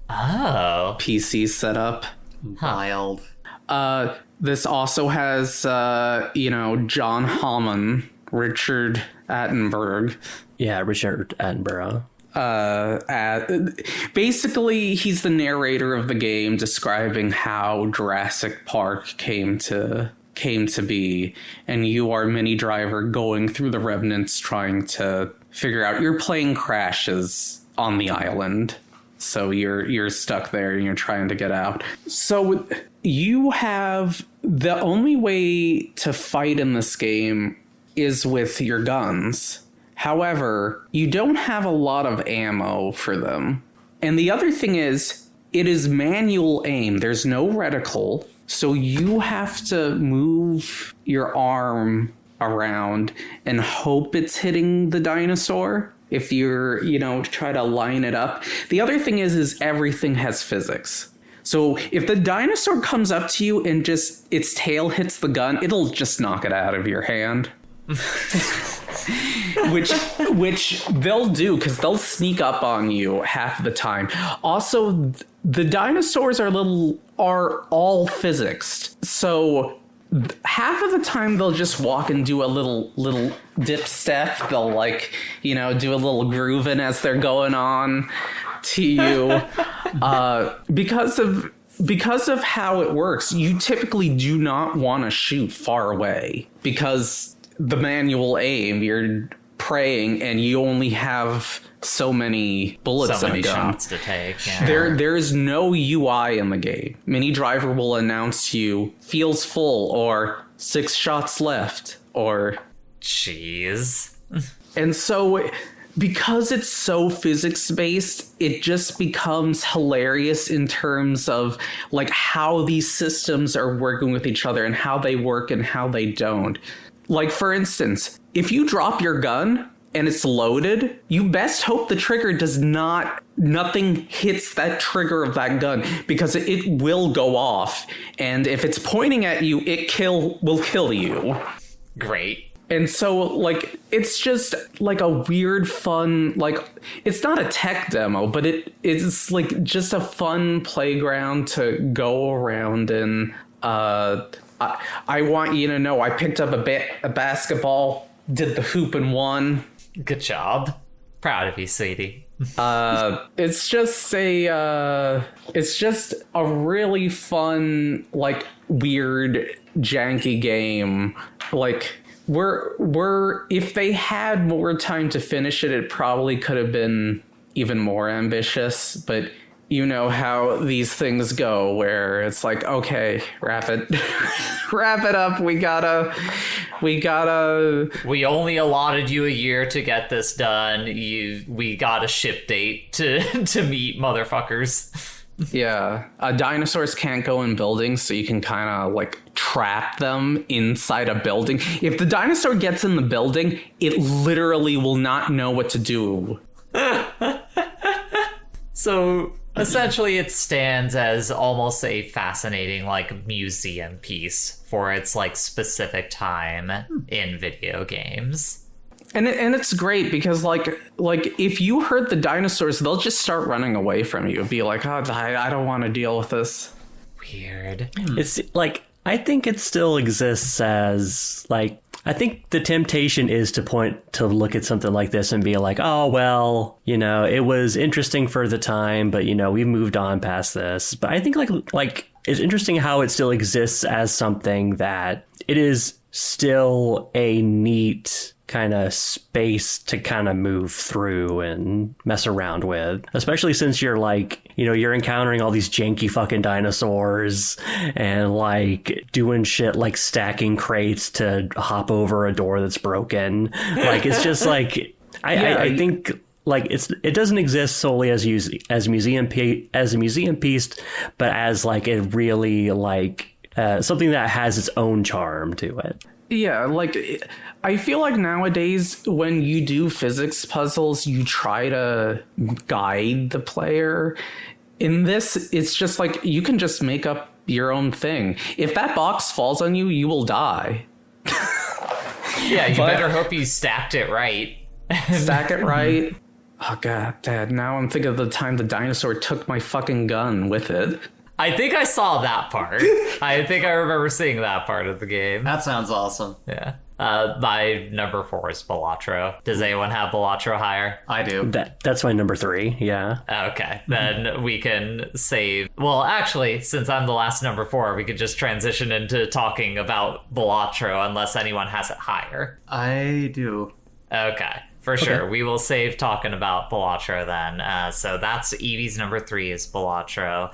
PC setup. Wild. This also has, John Hammond, Richard Attenborough. Yeah, Richard Attenborough. Basically, he's the narrator of the game, describing how Jurassic Park came to be, and you are Minnie Driver going through the remnants trying to figure out. Your plane crashes on the island, so you're stuck there and you're trying to get out. So you have the only way to fight in this game is with your guns. However, you don't have a lot of ammo for them. And the other thing is, it is manual aim. There's no reticle. So you have to move your arm around and hope it's hitting the dinosaur if you're, try to line it up. The other thing is everything has physics. So if the dinosaur comes up to you and just its tail hits the gun, it'll just knock it out of your hand. which they'll do because they'll sneak up on you half the time. Also, the dinosaurs are all physics, so half of the time they'll just walk and do a little dip step. They'll do a little grooving as they're going on to you. Because of how it works, you typically do not want to shoot far away because the manual aim, you're praying and you only have so many bullets so in many a gun. shots to take. Yeah. There is no UI in the game. Minnie Driver will announce to you, feels full, or 6 shots left, or... Jeez. And so, because it's so physics-based, it just becomes hilarious in terms of like how these systems are working with each other and how they work and how they don't. Like, for instance, if you drop your gun and it's loaded, you best hope the trigger nothing hits that trigger of that gun, because it will go off. And if it's pointing at you, will kill you. Great. And so, like, it's just, like, a weird, fun, like, it's not a tech demo, but it's, like, just a fun playground to go around and, I want you to know I picked up a basketball, did the hoop and won. Good job. Proud of you, sweetie. It's just a really fun, like, weird, janky game. Like, if they had more time to finish it, it probably could have been even more ambitious, but you know how these things go, where it's like, okay, wrap it up. We only allotted you a year to get this done. We got a ship date to meet, motherfuckers. Yeah, dinosaurs can't go in buildings, so you can kind of like trap them inside a building. If the dinosaur gets in the building, it literally will not know what to do. So essentially it stands as almost a fascinating like museum piece for its like specific time in video games. And it's great because like if you hurt the dinosaurs, they'll just start running away from you. Be like, oh, I don't want to deal with this. Weird. It's like, I think it still exists as like, I think the temptation is to look at something like this and be like, oh, well, you know, it was interesting for the time, but, you know, we moved on past this. But I think like it's interesting how it still exists as something that it is still a neat kind of space to kind of move through and mess around with, especially since you're like, you know, you're encountering all these janky fucking dinosaurs and like doing shit like stacking crates to hop over a door that's broken. Like, it's just like, I think like it doesn't exist solely as a museum piece, but as like a really like something that has its own charm to it. Yeah, like, I feel like nowadays when you do physics puzzles, you try to guide the player. In this, it's just like, you can just make up your own thing. If that box falls on you, you will die. Yeah, you better hope you stacked it right. Stack it right. Oh, God, Dad, now I'm thinking of the time the dinosaur took my fucking gun with it. I think I saw that part. I think I remember seeing that part of the game. That sounds awesome. Yeah. My number 4 is Balatro. Does anyone have Balatro higher? I do. That's my number 3. Yeah. Okay, then we can save. Well, actually, since I'm the last number 4, we could just transition into talking about Balatro unless anyone has it higher. I do. Okay. For sure. We will save talking about Balatro then. So that's Evie's number 3 is Balatro.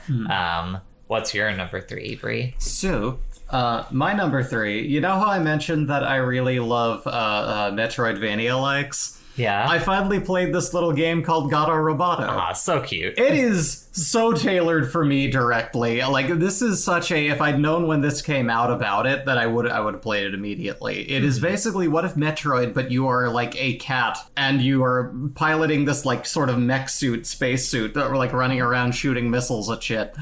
What's your number 3, Bree? So, my number 3, you know how I mentioned that I really love Metroidvania-likes? Yeah. I finally played this little game called Gato Roboto. Ah, so cute. It is so tailored for me directly. Like, this is such a, if I'd known when this came out about it, that I would have played it immediately. It is basically what if Metroid, but you are like a cat and you are piloting this like sort of mech suit, space suit, that were like running around shooting missiles at shit.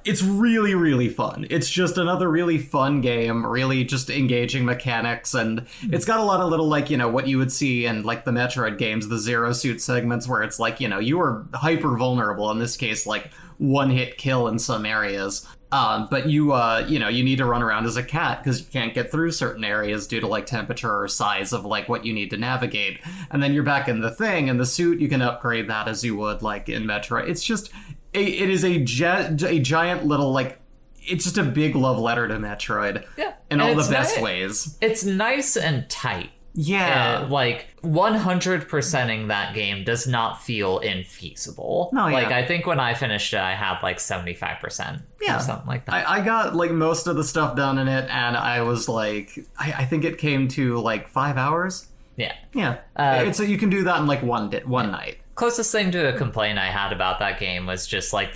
It's really, really fun. It's just another really fun game, really just engaging mechanics, and it's got a lot of little, like, you know, what you would see in, like, the Metroid games, the Zero Suit segments, where it's like, you know, you are hyper vulnerable, in this case, like, one-hit kill in some areas. But you know, you need to run around as a cat because you can't get through certain areas due to, like, temperature or size of, like, what you need to navigate. And then you're back in the thing, and the suit, you can upgrade that as you would, like, in Metroid. It's just... It is a giant little, like, it's just a big love letter to Metroid. Yeah. In all the best ways. It's nice and tight. Yeah. Like, 100%ing that game does not feel infeasible. No, yeah. Like, I think when I finished it, I had, like, 75%. Yeah. Or something like that. I got, like, most of the stuff done in it, and I was, like, I think it came to, like, 5 hours? Yeah. Yeah. You can do that in, like, one night. Closest thing to a complaint I had about that game was just like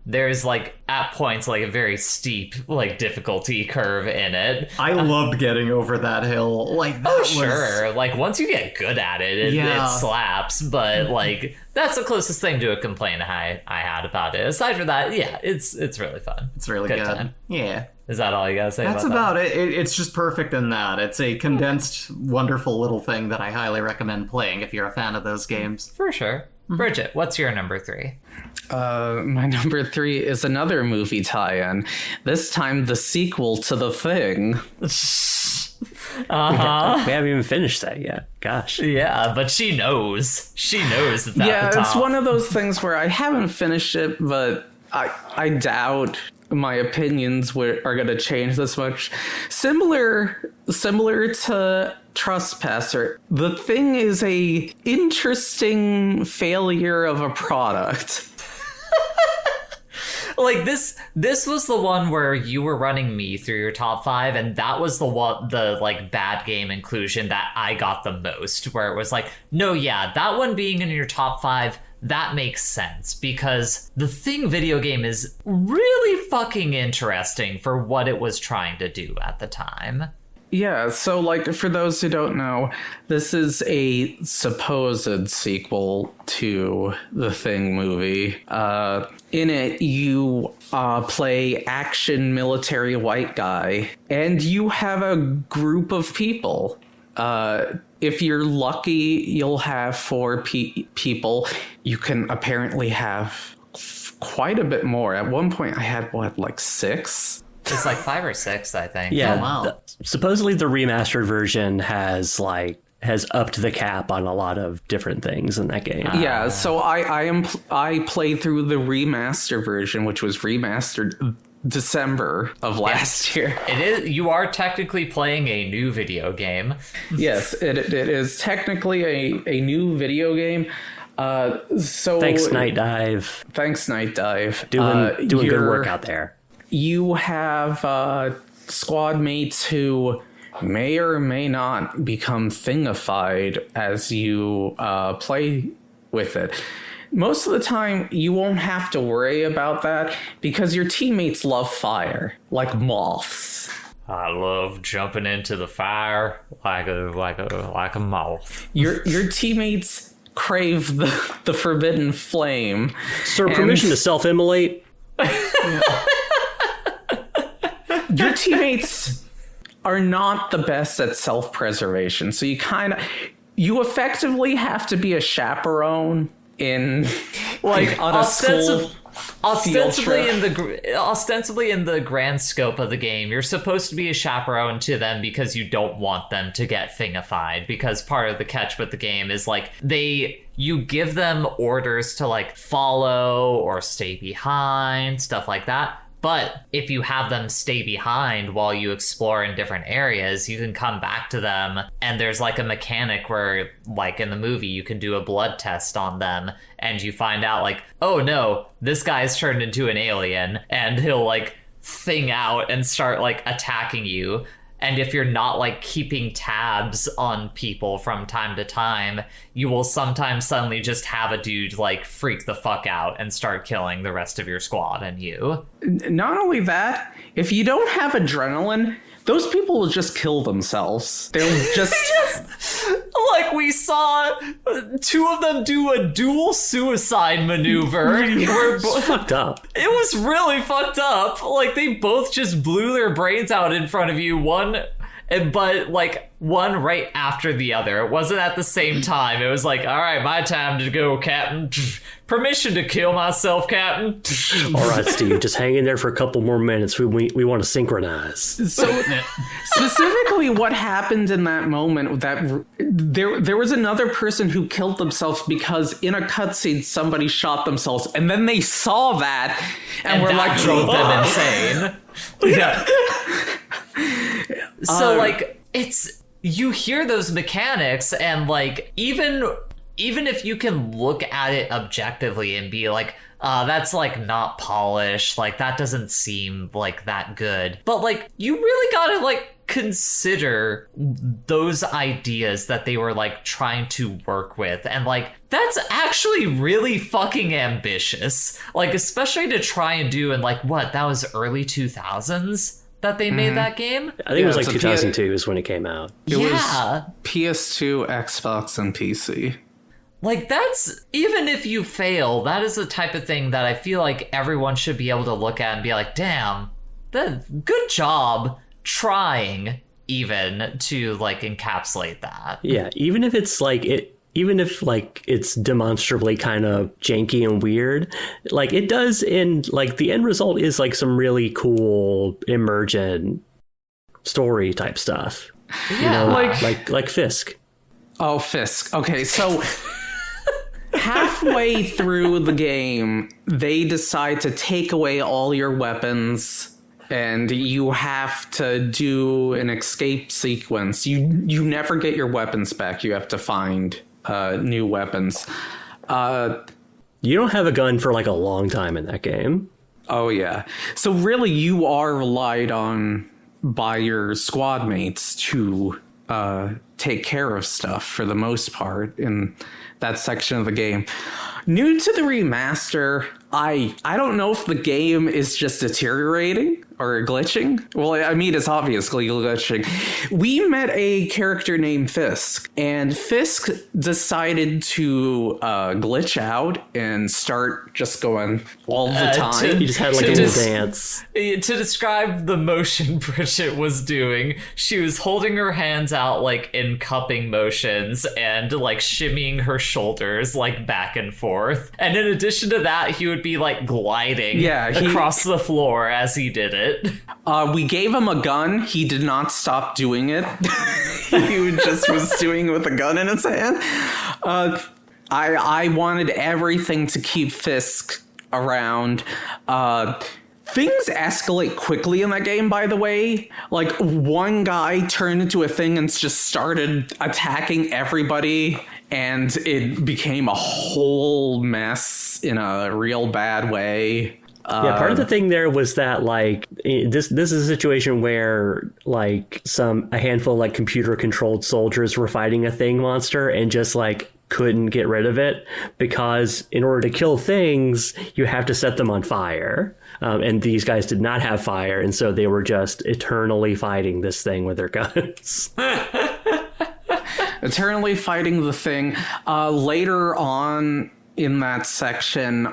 there's like at points like a very steep like difficulty curve in it. I loved getting over that hill. Like, that was... Sure, like once you get good at it, it slaps. But like that's the closest thing to a complaint I had about it. Aside from that, yeah, it's really fun. It's really good. Time. Yeah. Is that all you gotta say? That's about it. It's just perfect in that. It's a condensed, wonderful little thing that I highly recommend playing if you're a fan of those games. For sure. Bridget, what's your number 3? My number 3 is another movie tie-in. This time the sequel to The Thing. We haven't even finished that yet. Gosh. Yeah, but she knows. She knows it's at Yeah, the top. it's one of those things where I haven't finished it, but I doubt my opinions are going to change this much. Similar to Trespasser, The Thing is a interesting failure of a product. Like this was the one where you were running me through your top 5, and that was the like bad game inclusion that I got the most, where it was like, no, yeah, that one being in your top 5, that makes sense, because the Thing video game is really fucking interesting for what it was trying to do at the time. Yeah, so like for those who don't know, this is a supposed sequel to the Thing movie. In it, you play action military white guy, and you have a group of people. If you're lucky, you'll have 4 people. You can apparently have quite a bit more. At one point, I had, like 6? It's like 5 or 6, I think. Yeah. Oh, wow. Supposedly the remastered version has upped the cap on a lot of different things in that game. Yeah, so I played through the remaster version, which was remastered December of last year. It is. You are technically playing a new video game. Yes, it is technically a new video game. So Thanks, Night Dive. Thanks, Night Dive. Doing good work out there. You have squad mates who may or may not become thingified as you play with it. Most of the time, you won't have to worry about that because your teammates love fire, like moths. I love jumping into the fire like a moth. Your teammates crave the forbidden flame. Sir, permission to self-immolate? Your teammates are not the best at self-preservation, so you effectively have to be a chaperone in like on a school ostensibly in the grand scope of the game. You're supposed to be a chaperone to them because you don't want them to get thingified, because part of the catch with the game is like you give them orders to like follow or stay behind, stuff like that. But if you have them stay behind while you explore in different areas, you can come back to them. And there's like a mechanic where, like in the movie, you can do a blood test on them and you find out like, oh no, this guy's turned into an alien, and he'll like thing out and start like attacking you. And if you're not like keeping tabs on people from time to time, you will sometimes suddenly just have a dude like freak the fuck out and start killing the rest of your squad and you. Not only that, if you don't have adrenaline, those people will just kill themselves. They'll just... Like we saw 2 of them do a dual suicide maneuver. It's fucked up. It was really fucked up. Like they both just blew their brains out in front of you. But like one right after the other. It wasn't at the same time. It was like, all right, my time to go, Captain. Permission to kill myself, Captain. All right, Steve, just hang in there for a couple more minutes. We want to synchronize. So specifically what happened in that moment, that there was another person who killed themselves because in a cutscene somebody shot themselves, and then they saw that and were that like, drove them insane. yeah. So like it's, you hear those mechanics and like even if you can look at it objectively and be like, that's like not polished, like that doesn't seem like that good, but like you really gotta like consider those ideas that they were like trying to work with, and like that's actually really fucking ambitious, like especially to try and do in like what that was early 2000s that they made that game. I think it was like it's a 2002 is when it came out. It was Yeah. PS2, Xbox, and PC. Like, that's, even if you fail, that is the type of thing that I feel like everyone should be able to look at and be like, damn, good job trying even to, like, encapsulate that. Yeah, even if it's like even if like it's demonstrably kind of janky and weird, like it does in like the end result is like some really cool emergent story type stuff. Yeah. Like Fisk. Oh, Fisk. Okay, so halfway through the game, they decide to take away all your weapons, and you have to do an escape sequence. You never get your weapons back. You have to find new weapons. You don't have a gun for like a long time in that game. Oh, yeah. So really, you are relied on by your squad mates to take care of stuff for the most part in that section of the game. New to the remaster, I don't know if the game is just deteriorating or glitching. Well, I mean, it's obviously glitching. We met a character named Fisk, and Fisk decided to glitch out and start just going all the time. He just had like a little dance. To describe the motion Bridget was doing, she was holding her hands out like in cupping motions and like shimmying her shoulders like back and forth. And in addition to that, he would be like gliding across the floor as he did it. We gave him a gun. He did not stop doing it. He just was doing it with a gun in his hand. I wanted everything to keep Fisk around. Things escalate quickly in that game, by the way. Like, one guy turned into a thing and just started attacking everybody, and it became a whole mess in a real bad way. Yeah, part of the thing there was that like this is a situation where like a handful of like computer controlled soldiers were fighting a thing monster and just like couldn't get rid of it, because in order to kill things you have to set them on fire, and these guys did not have fire, and so they were just eternally fighting this thing with their guns. Eternally fighting the thing. Later on in that section,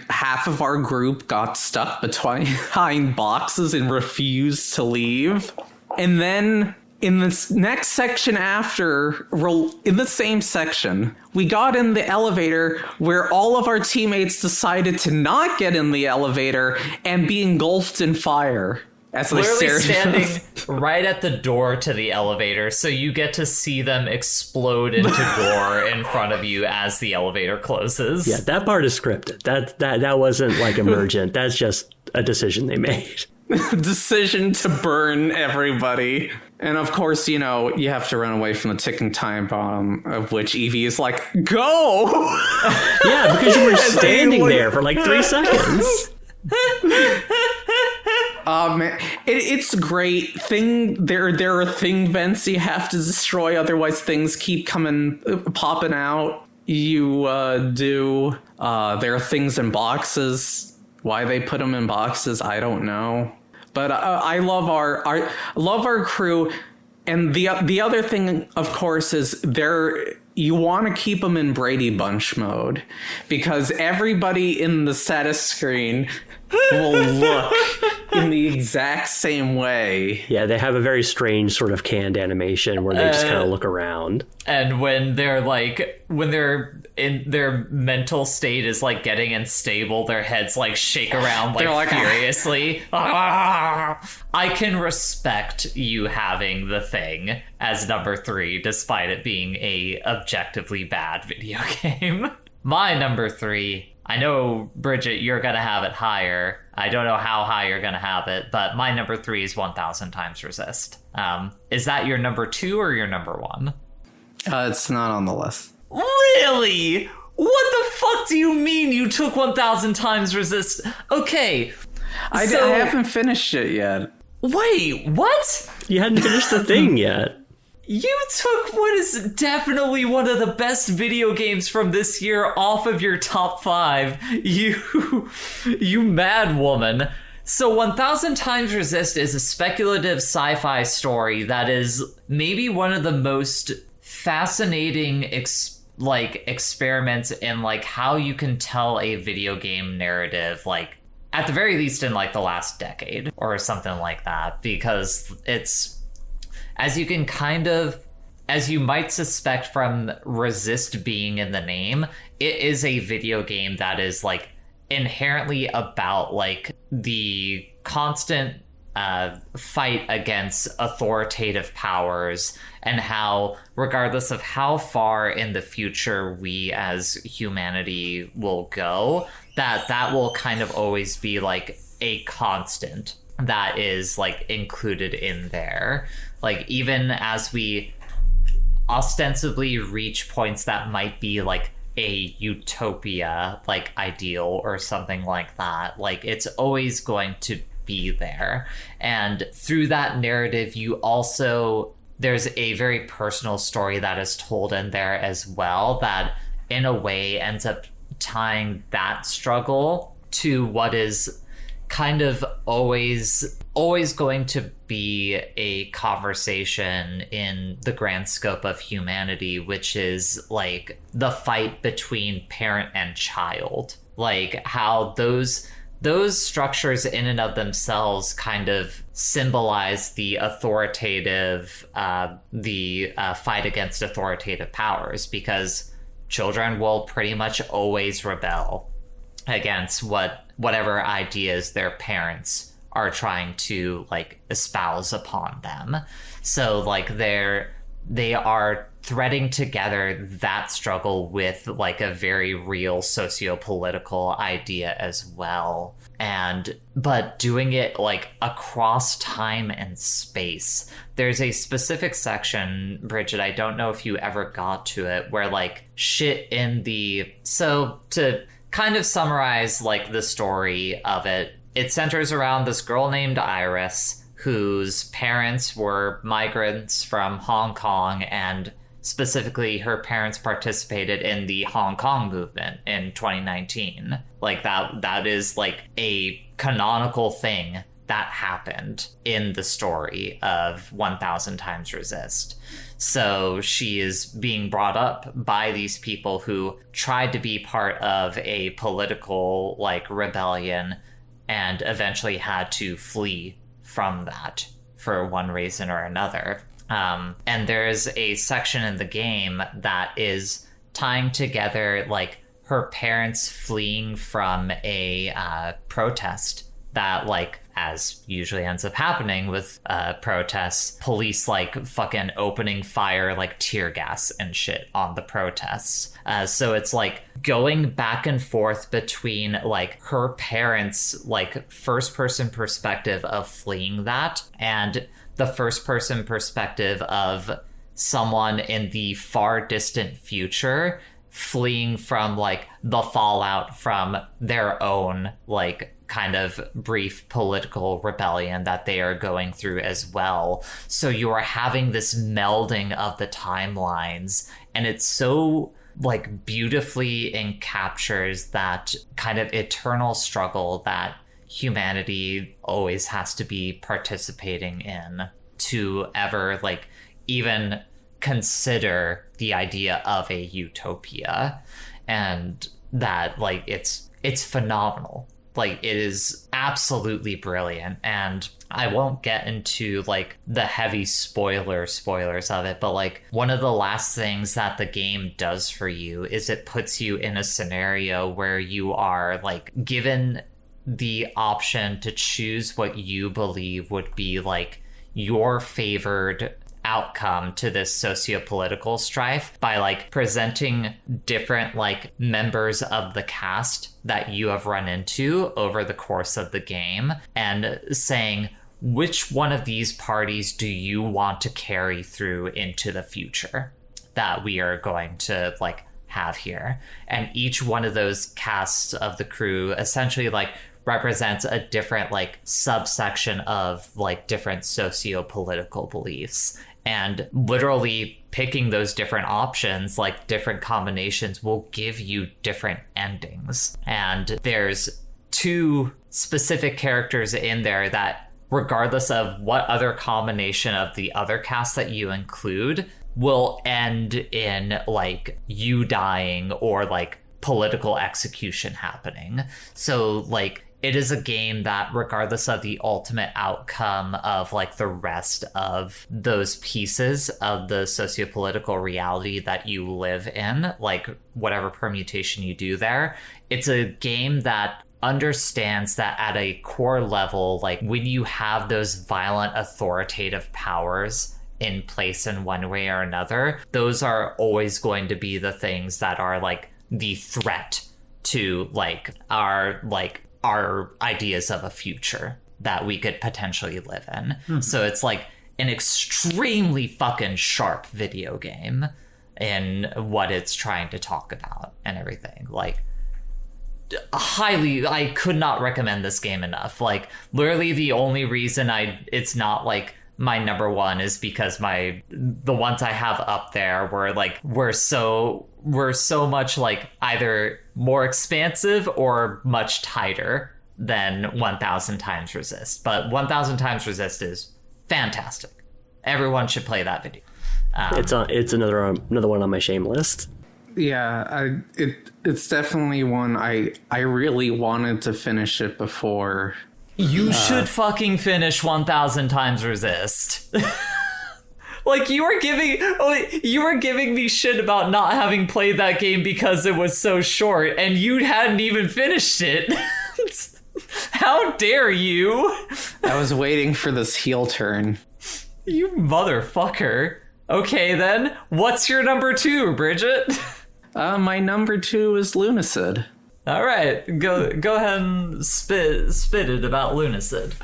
half of our group got stuck behind boxes and refused to leave. And then in this next section in the same section, we got in the elevator where all of our teammates decided to not get in the elevator and be engulfed in fire. As they Literally stared at standing us. right at the door to the elevator, so you get to see them explode into gore in front of you as the elevator closes. Yeah, that part is scripted. That wasn't like emergent. That's just a decision they made. Decision to burn everybody. And of course, you have to run away from the ticking time bomb, of which Evie is like, go! Yeah, because you were standing there for like 3 seconds. Man, it's great. There are thing vents you have to destroy, otherwise things keep popping out. You do. There are things in boxes. Why they put them in boxes, I don't know. But I love our crew, and the other thing, of course, is you want to keep them in Brady Bunch mode, because everybody in the status screen will look in the exact same way. Yeah, they have a very strange sort of canned animation where they just kind of look around. And when they're in their mental state is like getting unstable, their heads like shake around like furiously. I can respect you having the thing as number 3, despite it being a objectively bad video game. My number 3, I know, Bridget, you're going to have it higher. I don't know how high you're going to have it, but my number 3 is 1000 times resist. Is that your number 2 or your number 1? It's not on the list. Really? What the fuck do you mean you took 1000 times resist? Okay. I haven't finished it yet. Wait, what? You hadn't finished the thing yet. You took what is definitely one of the best video games from this year off of your top 5. You mad woman. So 1000 Times Resist is a speculative sci-fi story that is maybe one of the most fascinating experiments in like how you can tell a video game narrative, like at the very least in like the last decade or something like that, because it's, as you can as you might suspect from resist being in the name, it is a video game that is like inherently about like the constant fight against authoritative powers, and how regardless of how far in the future we as humanity will go, that will kind of always be like a constant that is like included in there. Like even as we ostensibly reach points that might be like a utopia, like ideal or something like that, like it's always going to be there. And through that narrative, you also, there's a very personal story that is told in there as well that in a way ends up tying that struggle to what is kind of always going to be a conversation in the grand scope of humanity, which is like the fight between parent and child, like how those structures in and of themselves kind of symbolize the authoritative, fight against authoritative powers, because children will pretty much always rebel against whatever ideas their parents are trying to like espouse upon them. So like they are threading together that struggle with like a very real socio-political idea as well, but doing it like across time and space. There's a specific section, Bridget, I don't know if you ever got to it, where like shit in the, so to kind of summarize like the story of it, it centers around this girl named Iris whose parents were migrants from Hong Kong, and specifically her parents participated in the Hong Kong movement in 2019. Like that is like a canonical thing that happened in the story of 1000 Times Resist. So she is being brought up by these people who tried to be part of a political like rebellion and eventually had to flee from that for one reason or another. And there's a section in the game that is tying together like her parents fleeing from a protest that, like, as usually ends up happening with protests, police like fucking opening fire like tear gas and shit on the protests. So it's like going back and forth between like her parents' like first person perspective of fleeing that and the first person perspective of someone in the far distant future fleeing from like the fallout from their own like kind of brief political rebellion that they are going through as well. So you are having this melding of the timelines, and it's so like beautifully encaptures that kind of eternal struggle that humanity always has to be participating in to ever like even consider the idea of a utopia. And that like it's phenomenal. Like, it is absolutely brilliant, and I won't get into like the heavy spoilers of it, but like one of the last things that the game does for you is it puts you in a scenario where you are like given the option to choose what you believe would be like your favored outcome to this socio-political strife by like presenting different like members of the cast that you have run into over the course of the game and saying which one of these parties do you want to carry through into the future that we are going to like have here. And each one of those casts of the crew essentially like represents a different like subsection of like different socio-political beliefs. And literally picking those different options, like different combinations, will give you different endings. And there's 2 specific characters in there that, regardless of what other combination of the other cast that you include, will end in like you dying or like political execution happening. So like it is a game that, regardless of the ultimate outcome of like the rest of those pieces of the sociopolitical reality that you live in, like whatever permutation you do there, it's a game that understands that at a core level, like when you have those violent authoritative powers in place in one way or another, those are always going to be the things that are like the threat to like our ideas of a future that we could potentially live in. Mm-hmm. So it's like an extremely fucking sharp video game in what it's trying to talk about and everything. Like, I could not recommend this game enough. Like, literally the only reason it's not like my number one is because the ones I have up there were so much like either more expansive or much tighter than 1000 Times Resist. But 1000 Times Resist is fantastic. Everyone should play that video. It's another one on my shame list. Yeah, it's definitely one I really wanted to finish it before. You should fucking finish 1000 Times Resist. Like, you were giving me shit about not having played that game because it was so short, and you hadn't even finished it. How dare you? I was waiting for this heel turn. You motherfucker. Okay, then, what's your number 2, Bridget? My number 2 is Lunacid. All right, go ahead and spit it about Lunacid.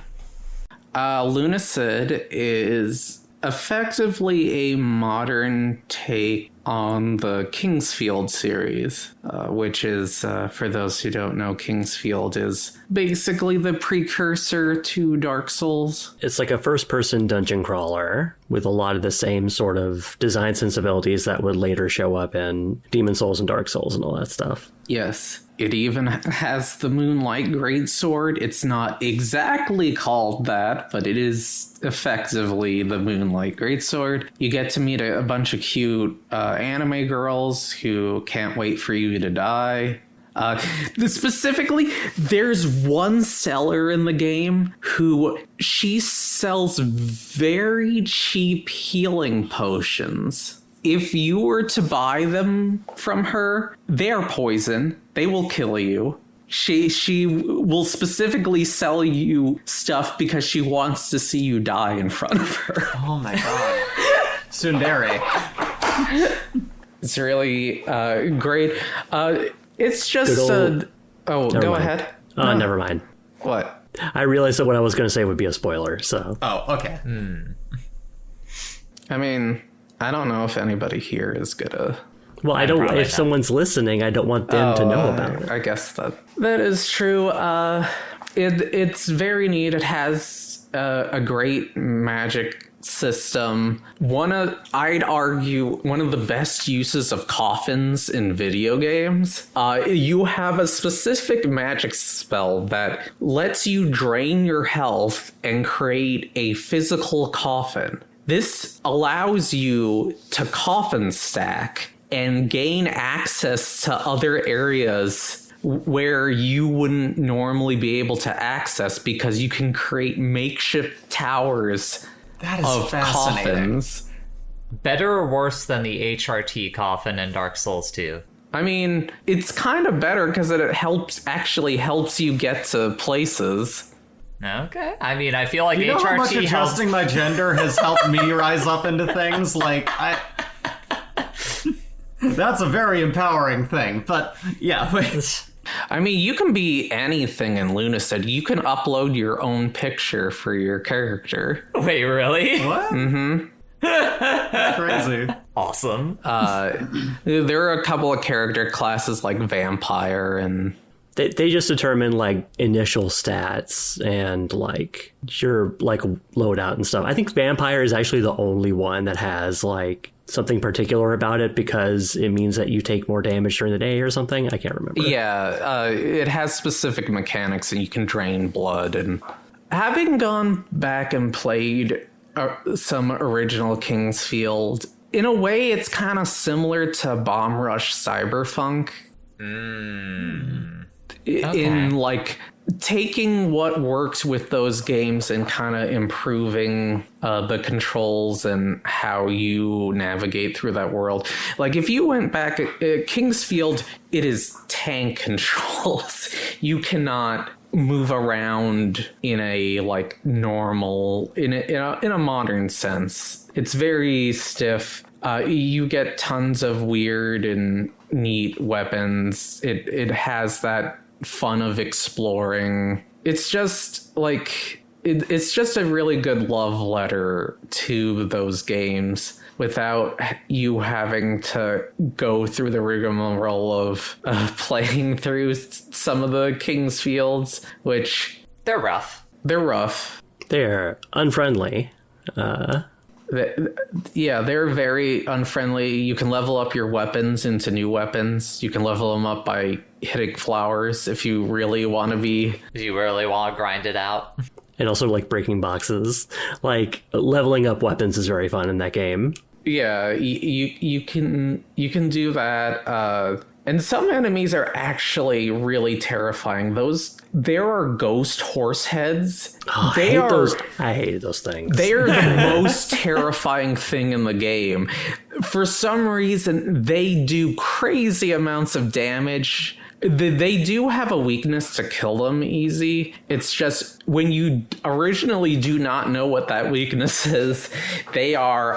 Lunacid is effectively a modern take on the Kingsfield series, which is, for those who don't know, Kingsfield is basically the precursor to Dark Souls. It's like a first-person dungeon crawler with a lot of the same sort of design sensibilities that would later show up in Demon Souls and Dark Souls and all that stuff. Yes. It even has the Moonlight Greatsword. It's not exactly called that, but it is effectively the Moonlight Greatsword. You get to meet a bunch of cute anime girls who can't wait for you to die. Specifically, there's one seller in the game who she sells very cheap healing potions. If you were to buy them from her, they are poison. They will kill you. She will specifically sell you stuff because she wants to see you die in front of her. Oh my god. Tsundere. It's really great. It's just... go ahead. No. Never mind. What? I realized that what I was going to say would be a spoiler, so... Oh, okay. I mean... I don't know if anybody here is gonna... Well, I don't... If someone's listening, I don't want them to know about it. I guess that is true. It's very neat. It has a great magic system. I'd argue one of the best uses of coffins in video games. You have a specific magic spell that lets you drain your health and create a physical coffin. This allows you to coffin stack and gain access to other areas where you wouldn't normally be able to access because you can create makeshift towers of coffins. Better or worse than the HRT coffin in Dark Souls 2? I mean, it's kind of better because it actually helps you get to places. Okay. I mean, I feel like you know HRT how much adjusting my gender has helped me rise up into things? Like, that's a very empowering thing, but yeah. I mean, you can be anything in Lunacid. You can upload your own picture for your character. Wait, really? What? Mm-hmm. That's crazy. Awesome. There are a couple of character classes like Vampire and They just determine like initial stats and like your like loadout and stuff. I think vampire is actually the only one that has like something particular about it because it means that you take more damage during the day or something. I can't remember. Yeah, it has specific mechanics and you can drain blood. And having gone back and played some original Kingsfield, in a way it's kind of similar to Bomb Rush Cyberpunk. In like taking what works with those games and kind of improving the controls and how you navigate through that world. Like if you went back at Kingsfield, it is tank controls. You cannot move around in a like normal in a modern sense. It's very stiff. You get tons of weird and neat weapons. It has that fun of exploring. It's just like it's just a really good love letter to those games without you having to go through the rigmarole of playing through some of the Kingsfields, which They're rough. They're unfriendly. Yeah, they're very unfriendly. You can level up your weapons into new weapons. You can level them up by hitting flowers if you really want to be. If you really want to grind it out. And also like breaking boxes. Like leveling up weapons is very fun in that game. Yeah, you can do that. And some enemies are actually really terrifying. There are ghost horse heads. Oh, I hated those things. They are the most terrifying thing in the game. For some reason, they do crazy amounts of damage. They do have a weakness to kill them easy. It's just when you originally do not know what that weakness is, they are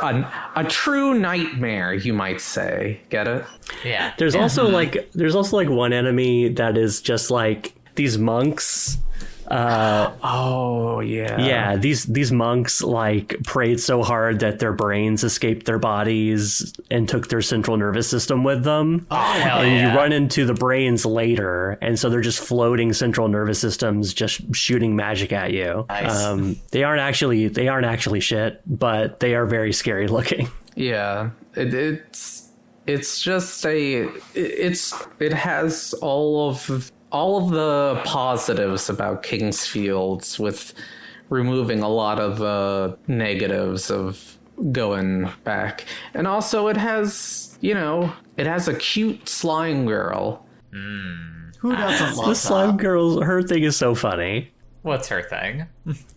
a true nightmare, you might say. Get it? Yeah. There's also like one enemy that is just like these monks. Oh yeah. Yeah, these monks like prayed so hard that their brains escaped their bodies and took their central nervous system with them. Oh, hell and yeah. you run into the brains later, and so they're just floating central nervous systems just shooting magic at you. Nice. They aren't actually shit, but they are very scary looking. Yeah. It's just it has all of the positives about Kingsfields with removing a lot of the negatives of going back. And also it has a cute slime girl. Who doesn't love The slime that? girl, her thing is so funny. What's her thing?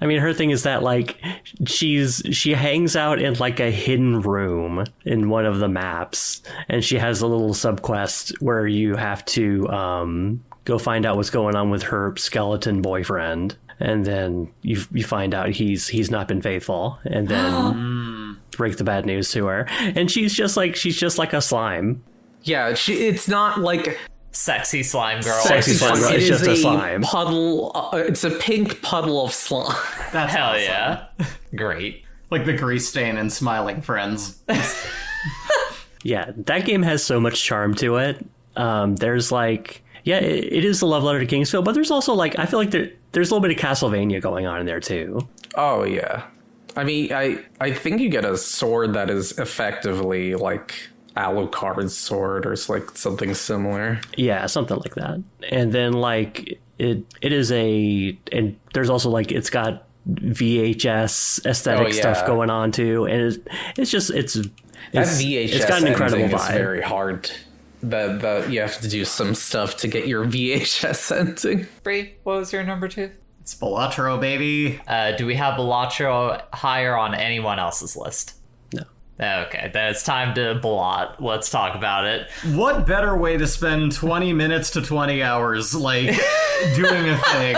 I mean, her thing is that like she hangs out in like a hidden room in one of the maps, and she has a little subquest where you have to go find out what's going on with her skeleton boyfriend, and then you find out he's not been faithful, and then break the bad news to her, and she's just like a slime. Yeah, it's not like Sexy slime girl. Sexy slime girl. It's just a slime puddle. It's a pink puddle of slime. That's Hell awesome. yeah. Great. Like the grease stain in Smiling Friends. Yeah, that game has so much charm to it. There's like, yeah, it is the love letter to Kingsfield, but there's also like, I feel like there's a little bit of Castlevania going on in there too. Oh yeah, I mean, I think you get a sword that is effectively like Alucard's sword or like something similar. Yeah, something like that. And then like it is and there's also like it's got VHS aesthetic stuff going on too, and it's VHS. It's got an incredible vibe. Is very hard. The you have to do some stuff to get your VHS ending. Bree, what was your number 2? It's Balatro, baby. Do we have Balatro higher on anyone else's list? No. Okay, then it's time to blot. Let's talk about it. What better way to spend 20 minutes to 20 hours, like, doing a thing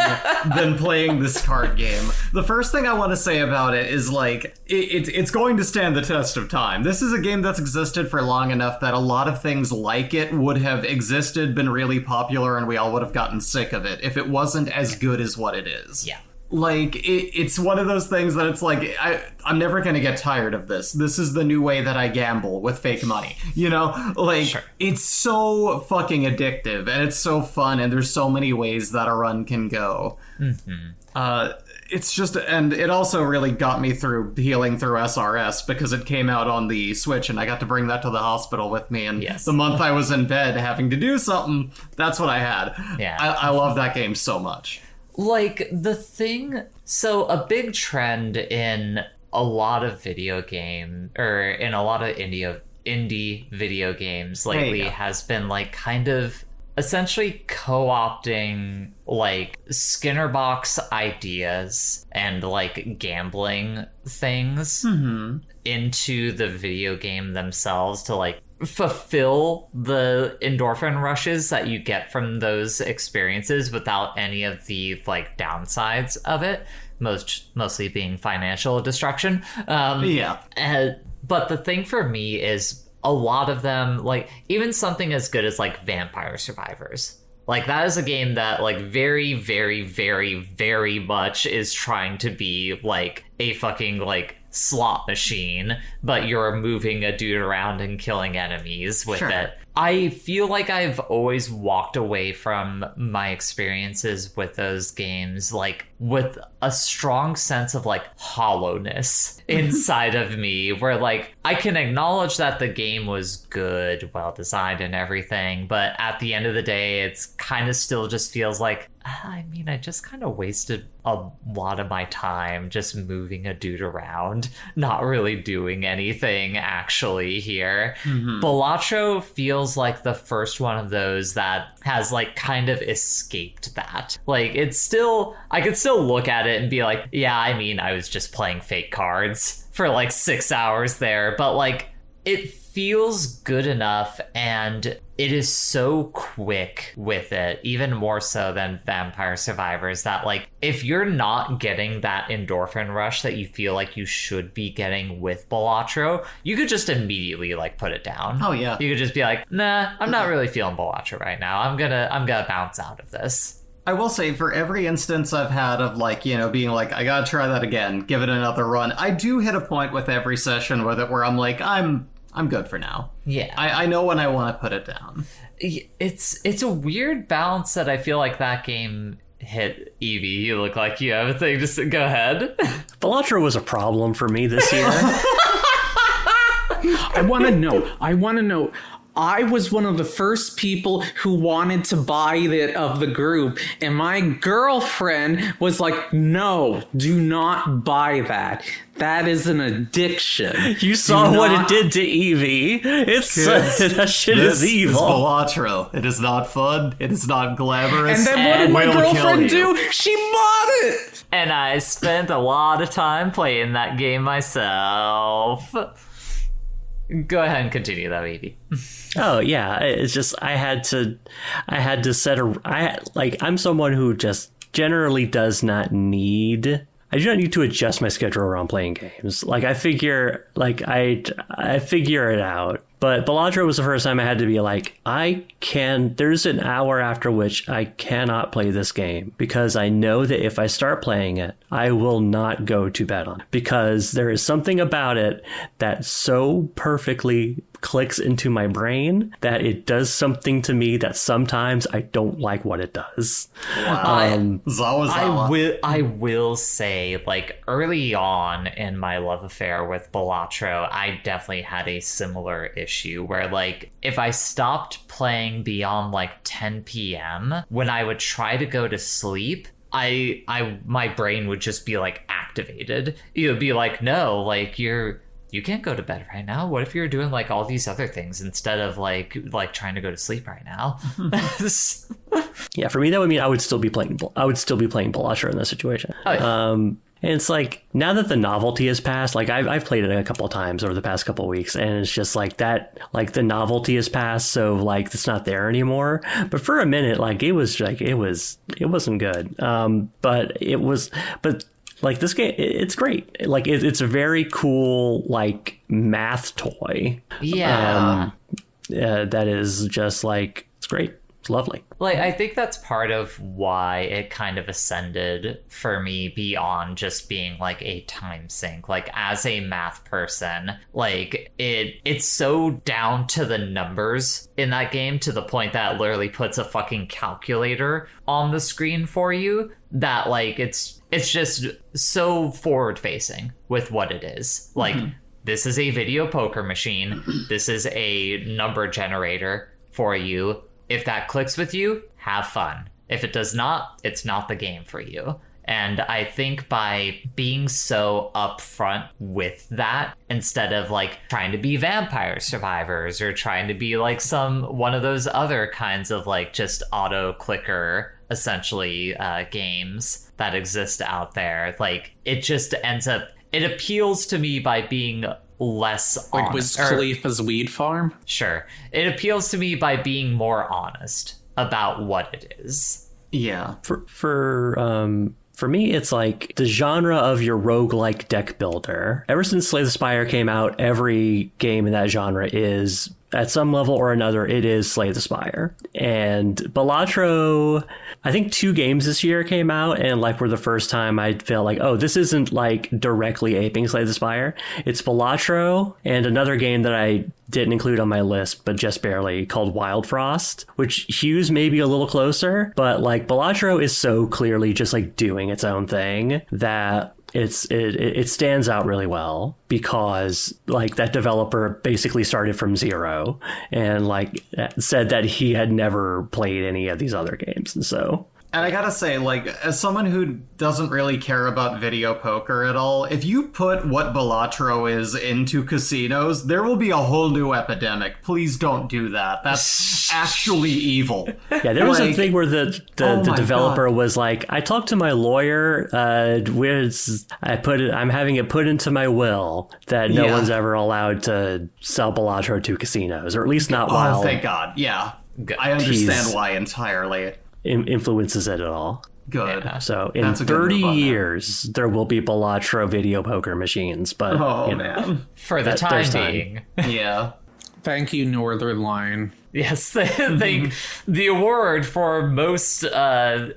than playing this card game? The first thing I want to say about it is, like, it's going to stand the test of time. This is a game that's existed for long enough that a lot of things like it would have existed, been really popular, and we all would have gotten sick of it if it wasn't as good as what it is. Yeah. Like, it's one of those things that it's like, I'm never going to get tired of this. This is the new way that I gamble with fake money. You know? Like, Sure. It's so fucking addictive, and it's so fun, and there's so many ways that a run can go. It's just, and it also really got me through healing through SRS, because it came out on the Switch, and I got to bring that to the hospital with me, and Yes. the month I was in bed having to do something, that's what I had. Yeah. I love that game so much. Like, the thing... So, a big trend in a lot of video game... Or in a lot of indie video games lately go. has been, like, kind of... essentially co-opting, like, Skinner box ideas and, like, gambling things into the video game themselves to, like, fulfill the endorphin rushes that you get from those experiences without any of the, like, downsides of it, mostly being financial destruction. But the thing for me is a lot of them, like, even something as good as, like, Vampire Survivors. Like, that is a game that, like, very, very, very, very much is trying to be, like, a fucking, like, slot machine, but you're moving a dude around and killing enemies with it. I feel like I've always walked away from my experiences with those games, like, with a strong sense of, like, hollowness inside of me, where, like, I can acknowledge that the game was good, well designed and everything, but at the end of the day, it's kind of still just feels like, I mean, I just kind of wasted a lot of my time just moving a dude around, not really doing anything actually here. Balatro feels like the first one of those that has, like, kind of escaped that. Like, it's still, I could still look at it and be like, yeah, I mean, I was just playing fake cards for like 6 hours there, but, like, it feels good enough, and it is so quick with it, even more so than Vampire Survivors, that, like, if you're not getting that endorphin rush that you feel like you should be getting with Balatro, you could just immediately, like, put it down. Oh, yeah. You could just be like, nah, I'm not really feeling Balatro right now. I'm gonna bounce out of this. I will say, for every instance I've had of, like, you know, being like, I gotta try that again, give it another run, I do hit a point with every session where I'm like, I'm good for now. Yeah. I know when I want to put it down. It's a weird balance that I feel like that game hit. Evie, you look like you have a thing. Just go ahead. Balatro was a problem for me this year. I want to know. I was one of the first people who wanted to buy it of the group, and my girlfriend was like, no, do not buy that. That is an addiction. You saw what it did to Evie. It's that shit is evil. This is Balatro. It is not fun. It is not glamorous. And then what did my will girlfriend kill you. do? She bought it! And I spent a lot of time playing that game myself. Go ahead and continue though, Evie. Oh yeah, it's just I had to set I'm someone who just generally does not need. I do not need to adjust my schedule around playing games. Like I figure it out. But Balatro was the first time I had to be like, there's an hour after which I cannot play this game because I know that if I start playing it, I will not go to bed on it because there is something about it that so perfectly clicks into my brain that it does something to me that sometimes I don't like what it does. Wow. Zawa. I will say, like, early on in my love affair with Balatro, I definitely had a similar issue where, like, if I stopped playing beyond like 10 p.m., when I would try to go to sleep, my brain would just be like activated. It would be like, no, like you can't go to bed right now. What if you're doing like all these other things instead of like trying to go to sleep right now? Yeah, for me that would mean I would still be playing Balatro in this situation. Oh, yeah. And it's like now that the novelty has passed, like I've played it a couple of times over the past couple of weeks, and it's just like that, like the novelty has passed, so like it's not there anymore. But for a minute, like it wasn't good. But like this game, it's great. Like it's a very cool like math toy. Yeah. That is just like it's great. It's lovely. Like, I think that's part of why it kind of ascended for me beyond just being like a time sink. Like, as a math person, like it's so down to the numbers in that game, to the point that it literally puts a fucking calculator on the screen for you, that like it's just so forward facing with what it is. Like, this is a video poker machine. This is a number generator for you. If that clicks with you, have fun. If it does not, it's not the game for you. And I think by being so upfront with that, instead of like trying to be Vampire Survivors or trying to be like one of those other kinds of like just auto clicker essentially games that exist out there, like it just ends up, it appeals to me by being less Like honest. Wiz Khalifa's weed farm? Sure. It appeals to me by being more honest about what it is. Yeah. For me, it's like the genre of your roguelike deck builder. Ever since Slay the Spire came out, every game in that genre is, at some level or another, it is Slay the Spire. And Balatro, I think 2 games this year came out and like were the first time I felt like, oh, this isn't like directly aping Slay the Spire. It's Balatro and another game that I didn't include on my list, but just barely, called Wild Frost, which hews maybe a little closer, but like Balatro is so clearly just like doing its own thing that it stands out really well, because like that developer basically started from zero and like said that he had never played any of these other games. And so, and I gotta say, like, as someone who doesn't really care about video poker at all, if you put what Balatro is into casinos, there will be a whole new epidemic. Please don't do that. That's actually evil. Yeah, there was a thing where the developer was like, I talked to my lawyer, I'm having it put into my will that no one's ever allowed to sell Balatro to casinos, or at least not while... Oh, thank God. Yeah. I understand why entirely. Influences it at all. Good. Yeah. So in 30 years, there will be Balatro video poker machines, but man. For the time being. Yeah. Thank you, Northern Line. Yes, the award for most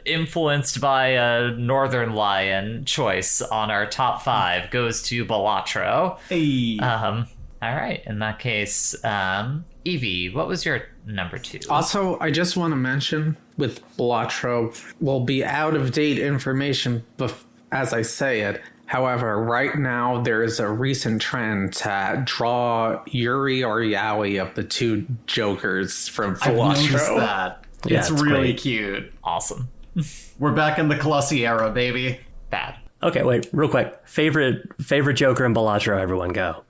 influenced by a Northern Lion choice on our top 5 goes to Balatro. Hey. All right, in that case, Evie, what was your number 2? Also, I just want to mention with Balatro will be out of date information as I say it. However, right now there is a recent trend to draw Yuri or Yaoi of the 2 Jokers from I've noticed Balatro. that. Yeah, it's it's really great. cute. Awesome. We're back in the Colossi era, baby. Bad. Okay, wait, real quick. Favorite Joker in Balatro, everyone go.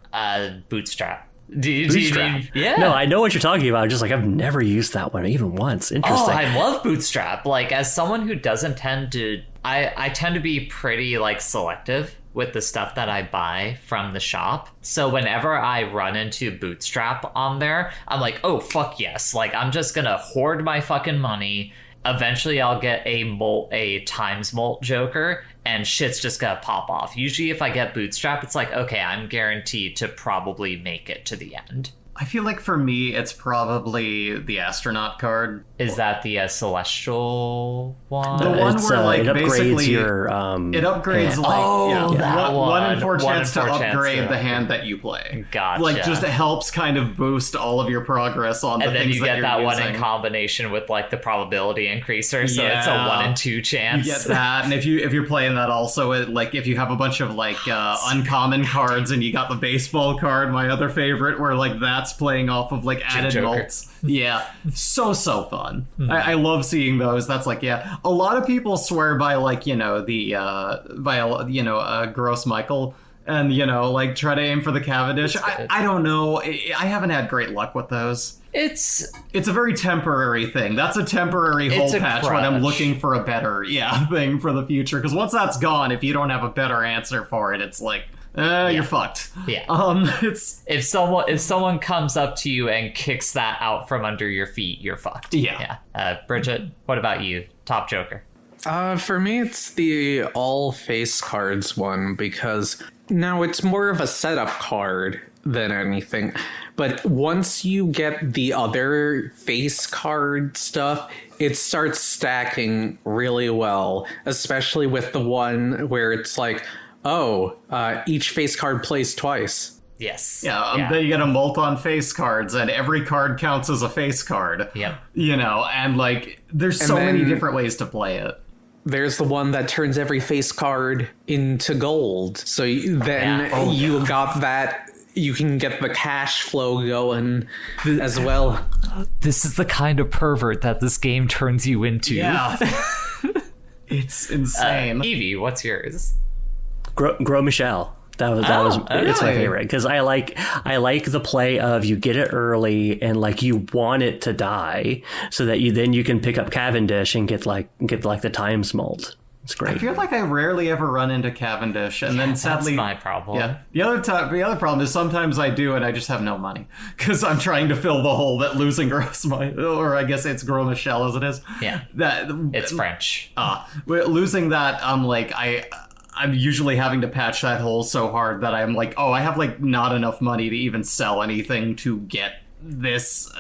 Bootstrap. Bootstrap. Yeah. No, I know what you're talking about. Just like I've never used that one even once. Interesting. Oh, I love Bootstrap. Like, as someone who doesn't tend to... I tend to be pretty, like, selective with the stuff that I buy from the shop. So whenever I run into Bootstrap on there, I'm like, oh, fuck yes. Like, I'm just gonna hoard my fucking money. Eventually I'll get a times mult Joker, and shit's just gonna pop off. Usually if I get Bootstrap, it's like, okay, I'm guaranteed to probably make it to the end. I feel like for me, it's probably the astronaut card. Is that the celestial one? The one where, like, it upgrades basically your it upgrades hand. like that one in 4 one. chance to 1 in 4 upgrade chance, the yeah. hand that you play. Gotcha. Like, just it helps kind of boost all of your progress on the And then things you that get you're that using. one in combination with like the probability increaser, so it's a Yeah. 1 in 2 chance. You get that, and if you're playing that also, like if you have a bunch of like uncommon cards, and you got the baseball card, my other favorite, where like that's playing off of like added Joker. mults. Yeah, so fun. I love seeing those. That's like, yeah, a lot of people swear by like Gross Michael. And, like, try to aim for the Cavendish. I don't know. I haven't had great luck with those. It's It's a very temporary thing. That's a temporary hole It's a patch when I'm crutch. looking for a better, thing for the future. Because once that's gone, if you don't have a better answer for it, it's like, you're fucked. Yeah. It's if someone comes up to you and kicks that out from under your feet, you're fucked. Yeah. Bridget, what about you? Top Joker. For me, it's the all face cards one, because now it's more of a setup card than anything. But once you get the other face card stuff, it starts stacking really well, especially with the one where it's like, each face card plays twice. Yes. Yeah, then you get a mult on face cards, and every card counts as a face card. Yep. You know, and like, there's so many different ways to play it. There's the one that turns every face card into gold. So you got that. You can get the cash flow going as well. This is the kind of pervert that this game turns you into. Yeah. It's insane. Evie, what's yours? Grow Michelle. It's my favorite because I like the play of you get it early and like you want it to die so that you can pick up Cavendish and get the times mult. It's great. I feel like I rarely ever run into Cavendish, and then sadly, that's my problem. Yeah, the other problem is sometimes I do, and I just have no money because I'm trying to fill the hole that losing or I guess it's Gros Michel as it is. Yeah, it's French. Losing that, I'm usually having to patch that hole so hard that I'm like, I have like not enough money to even sell anything to get this.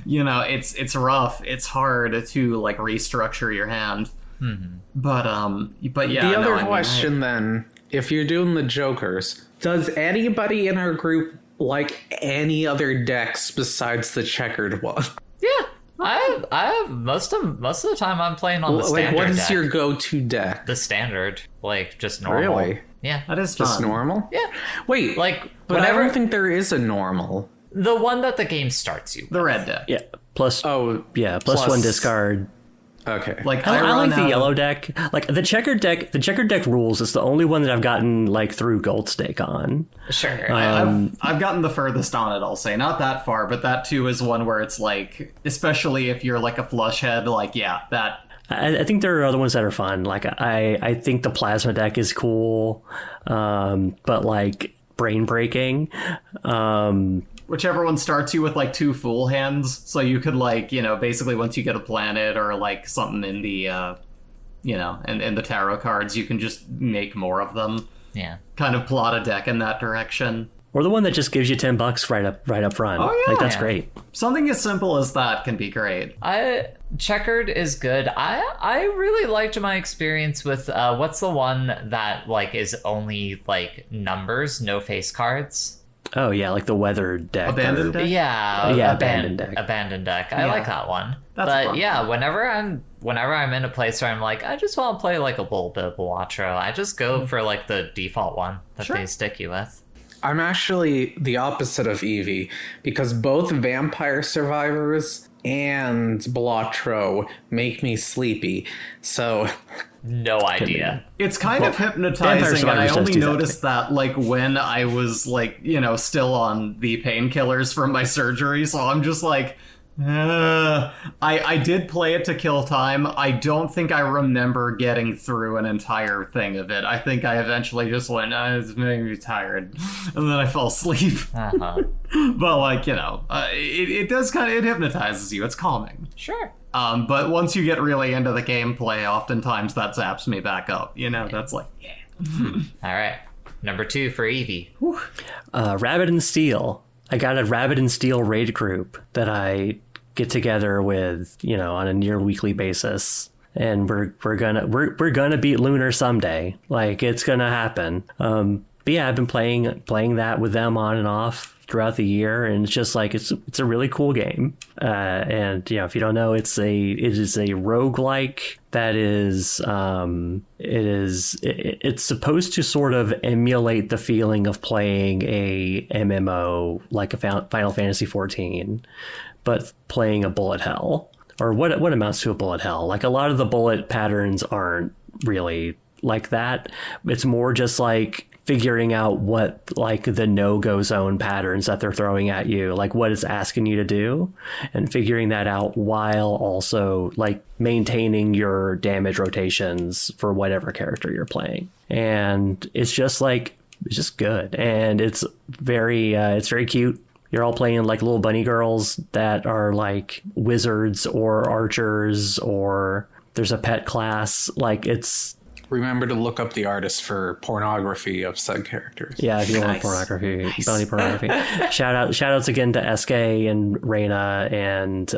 It's rough. It's hard to like restructure your hand. Mm-hmm. But yeah. The other question then, if you're doing the Jokers, does anybody in our group like any other decks besides the checkered one? Yeah. I have most of the time I'm playing on the standard. What is deck. your go-to deck? The standard, like just normal. Really? Yeah, that is fun. Just normal. Yeah. Wait, like but I don't think there is a normal. The one that the game starts you. The red deck. Yeah. Plus one discard. Okay. Like I like the yellow deck. Like the checkered deck. The checkered deck rules is the only one that I've gotten like through Gold Stake on. Sure. I've gotten the furthest on it, I'll say. Not that far, but that too is one where it's like, especially if you're like a flush head, like, yeah, that. I think there are other ones that are fun. Like I think the plasma deck is cool, but like brain breaking. Whichever one starts you with like two full hands, so you could like, basically once you get a planet or like something in the, in the tarot cards, you can just make more of them. Yeah. Kind of plot a deck in that direction. Or the one that just gives you $10 right up front. Oh yeah, like that's great. Something as simple as that can be great. Checkered is good. I really liked my experience with what's the one that like is only like numbers, no face cards. Oh yeah, like the weather deck. Abandoned deck? Yeah, abandoned deck. Abandoned deck. I like that one. That's but fun. Yeah, whenever I'm in a place where I'm like, I just want to play like a little bit of Balatro, I just go for like the default one that they stick you with. I'm actually the opposite of Evie, because both Vampire Survivors and Balatro make me sleepy. So No idea. It's kind of hypnotizing, and I only noticed that like when I was like, still on the painkillers from my surgery, so I'm just like, I did play it to kill time. I don't think I remember getting through an entire thing of it. I think I eventually just went, it's making me tired, and then I fell asleep. Uh-huh. But like, it does it hypnotizes you. It's calming. Sure. But once you get really into the gameplay, oftentimes that zaps me back up. That's like, All right. Number 2 for Evie. Rabbit and Steel. I got a Rabbit and Steel raid group that I get together with, on a near weekly basis, and we're gonna beat Lunar someday. Like it's gonna happen. But yeah, I've been playing that with them on and off throughout the year, and it's just like it's a really cool game. And if you don't know, it is a roguelike that is it's supposed to sort of emulate the feeling of playing a MMO like a Final Fantasy 14, but playing a bullet hell, or what amounts to a bullet hell. Like a lot of the bullet patterns aren't really like that. It's more just like figuring out what like the no-go zone patterns that they're throwing at you, like what it's asking you to do, and figuring that out while also like maintaining your damage rotations for whatever character you're playing. And it's just good, and it's very cute. You're all playing like little bunny girls that are like wizards or archers, or there's a pet class. Like it's Remember to look up the artist for pornography of said characters. Yeah, if you want Nice. pornography, bounty pornography. Shout outs again to SK and Reina and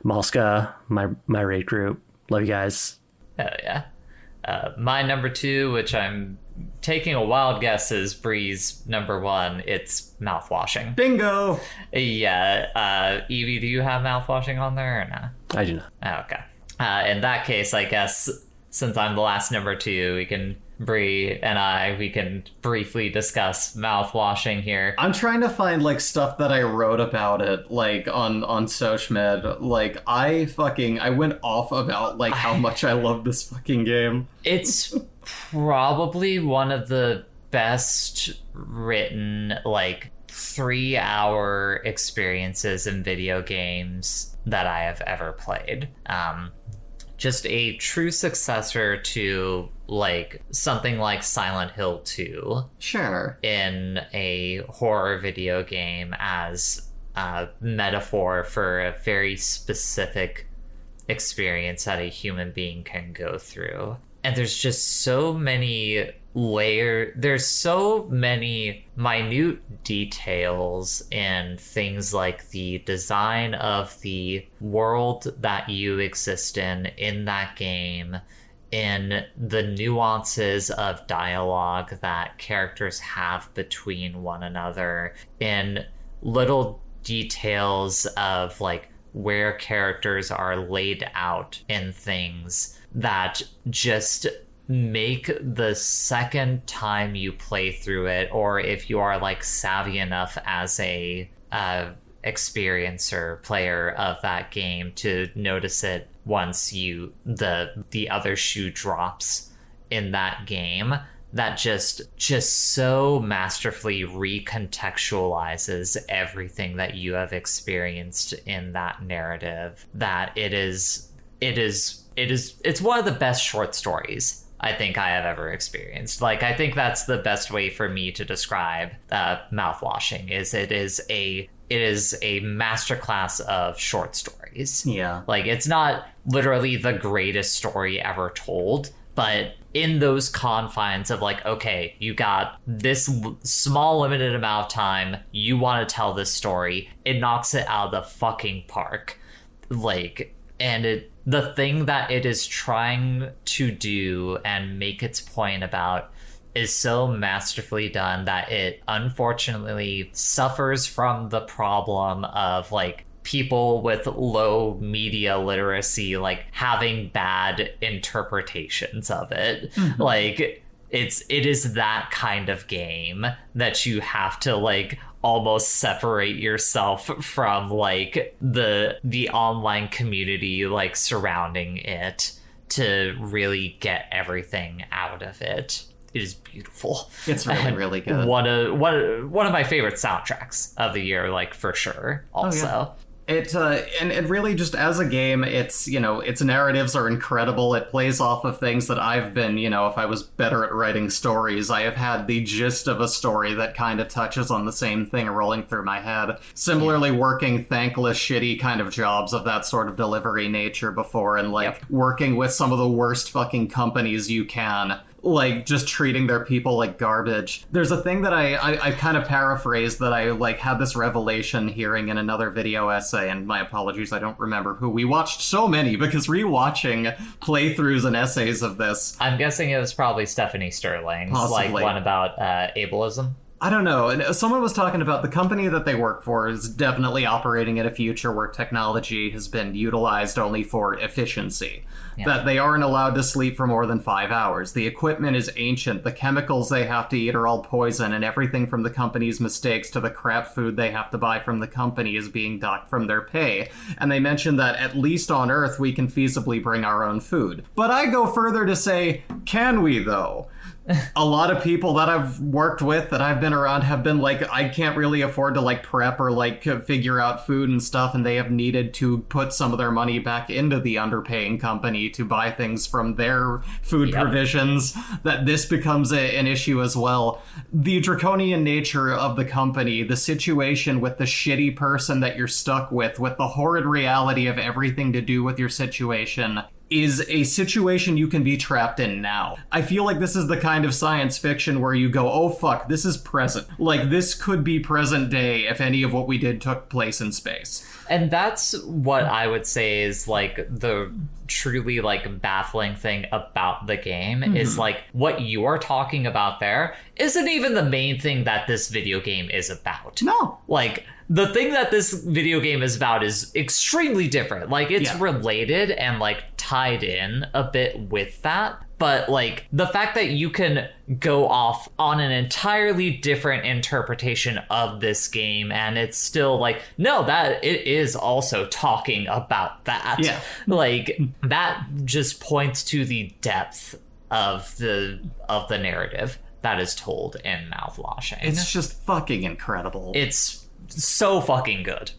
Malska, my raid group. Love you guys. Oh yeah. My number 2, which I'm taking a wild guess, is Bree's number 1. It's mouthwashing. Bingo! Yeah. Evie, do you have mouthwashing on there or not? I do not. Oh, okay. In that case, I guess since I'm the last number 2, Bree and we can briefly discuss mouthwashing here. I'm trying to find like stuff that I wrote about it, like on SocMed. Like I went off about like how much I love this fucking game. It's probably one of the best written like 3-hour experiences in video games that I have ever played. Just a true successor to like something like Silent Hill 2 Sure. in a horror video game as a metaphor for a very specific experience that a human being can go through. And there's just so many there's so many minute details in things like the design of the world that you exist in that game, in the nuances of dialogue that characters have between one another, in little details of like where characters are laid out in things that just make the second time you play through it, or if you are like savvy enough as a experiencer player of that game to notice it once the other shoe drops in that game, that just so masterfully recontextualizes everything that you have experienced in that narrative, that it's one of the best short stories I think I have ever experienced. Like, I think that's the best way for me to describe mouthwashing. It is a masterclass of short stories. Yeah. Like, it's not literally the greatest story ever told, but in those confines of like, okay, you got this small limited amount of time, you want to tell this story, it knocks it out of the fucking park. Like, and the thing that it is trying to do and make its point about is so masterfully done that it unfortunately suffers from the problem of like people with low media literacy like having bad interpretations of it. Mm-hmm. Like it is that kind of game that you have to like almost separate yourself from like the online community like surrounding it to really get everything out of it. It is beautiful. It's really, really good. One of my favorite soundtracks of the year, like for sure. Also. Oh, yeah. And really just as a game, its narratives are incredible. It plays off of things that I've been, if I was better at writing stories, I have had the gist of a story that kind of touches on the same thing rolling through my head. Similarly, working thankless, shitty kind of jobs of that sort of delivery nature before, and working with some of the worst fucking companies you can. Like, just treating their people like garbage. There's a thing that I kind of paraphrased that I, like, had this revelation hearing in another video essay, and my apologies, I don't remember who. We watched so many, because rewatching playthroughs and essays of this... I'm guessing it was probably Stephanie Sterling's, Possibly. like, one about ableism. I don't know. And someone was talking about the company that they work for is definitely operating in a future where technology has been utilized only for efficiency. Yeah. That they aren't allowed to sleep for more than 5 hours. The equipment is ancient. The chemicals they have to eat are all poison, and everything from the company's mistakes to the crap food they have to buy from the company is being docked from their pay. And they mentioned that at least on Earth we can feasibly bring our own food. But I go further to say, can we though? A lot of people that I've worked with, that I've been around, have been like, I can't really afford to like prep or like figure out food and stuff, and they have needed to put some of their money back into the underpaying company to buy things from their food provisions, that this becomes an issue as well. The draconian nature of the company, the situation with the shitty person that you're stuck with the horrid reality of everything to do with your situation, is a situation you can be trapped in now. I feel like this is the kind of science fiction where you go, oh fuck, this is present. Like, this could be present day if any of what we did took place in space. And that's what I would say is like the truly like baffling thing about the game is like what you are talking about there isn't even the main thing that this video game is about. No. Like, the thing that this video game is about is extremely different. Like, it's related and like tied in a bit with that. But like the fact that you can go off on an entirely different interpretation of this game and it's still like, no, that it is also talking about that. Yeah. Like, that just points to the depth of the narrative that is told in Mouthwashing. It's just fucking incredible. It's so fucking good.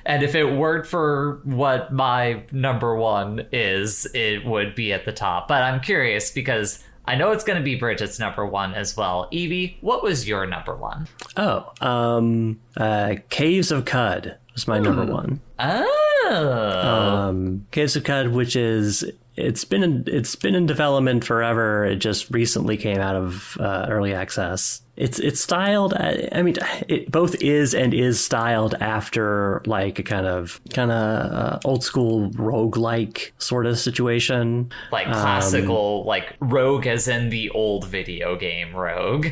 And if it weren't for what my number one is, it would be at the top. But I'm curious because I know it's going to be Bridget's number one as well. Evie, what was your number one? Caves of Cud was my number one. Oh. Caves of Cud, which is it's been in development forever. It just recently came out of early access. It's styled. I mean, it both is and is styled after like a kind of old school roguelike sort of situation. Like classical, like Rogue as in the old video game Rogue.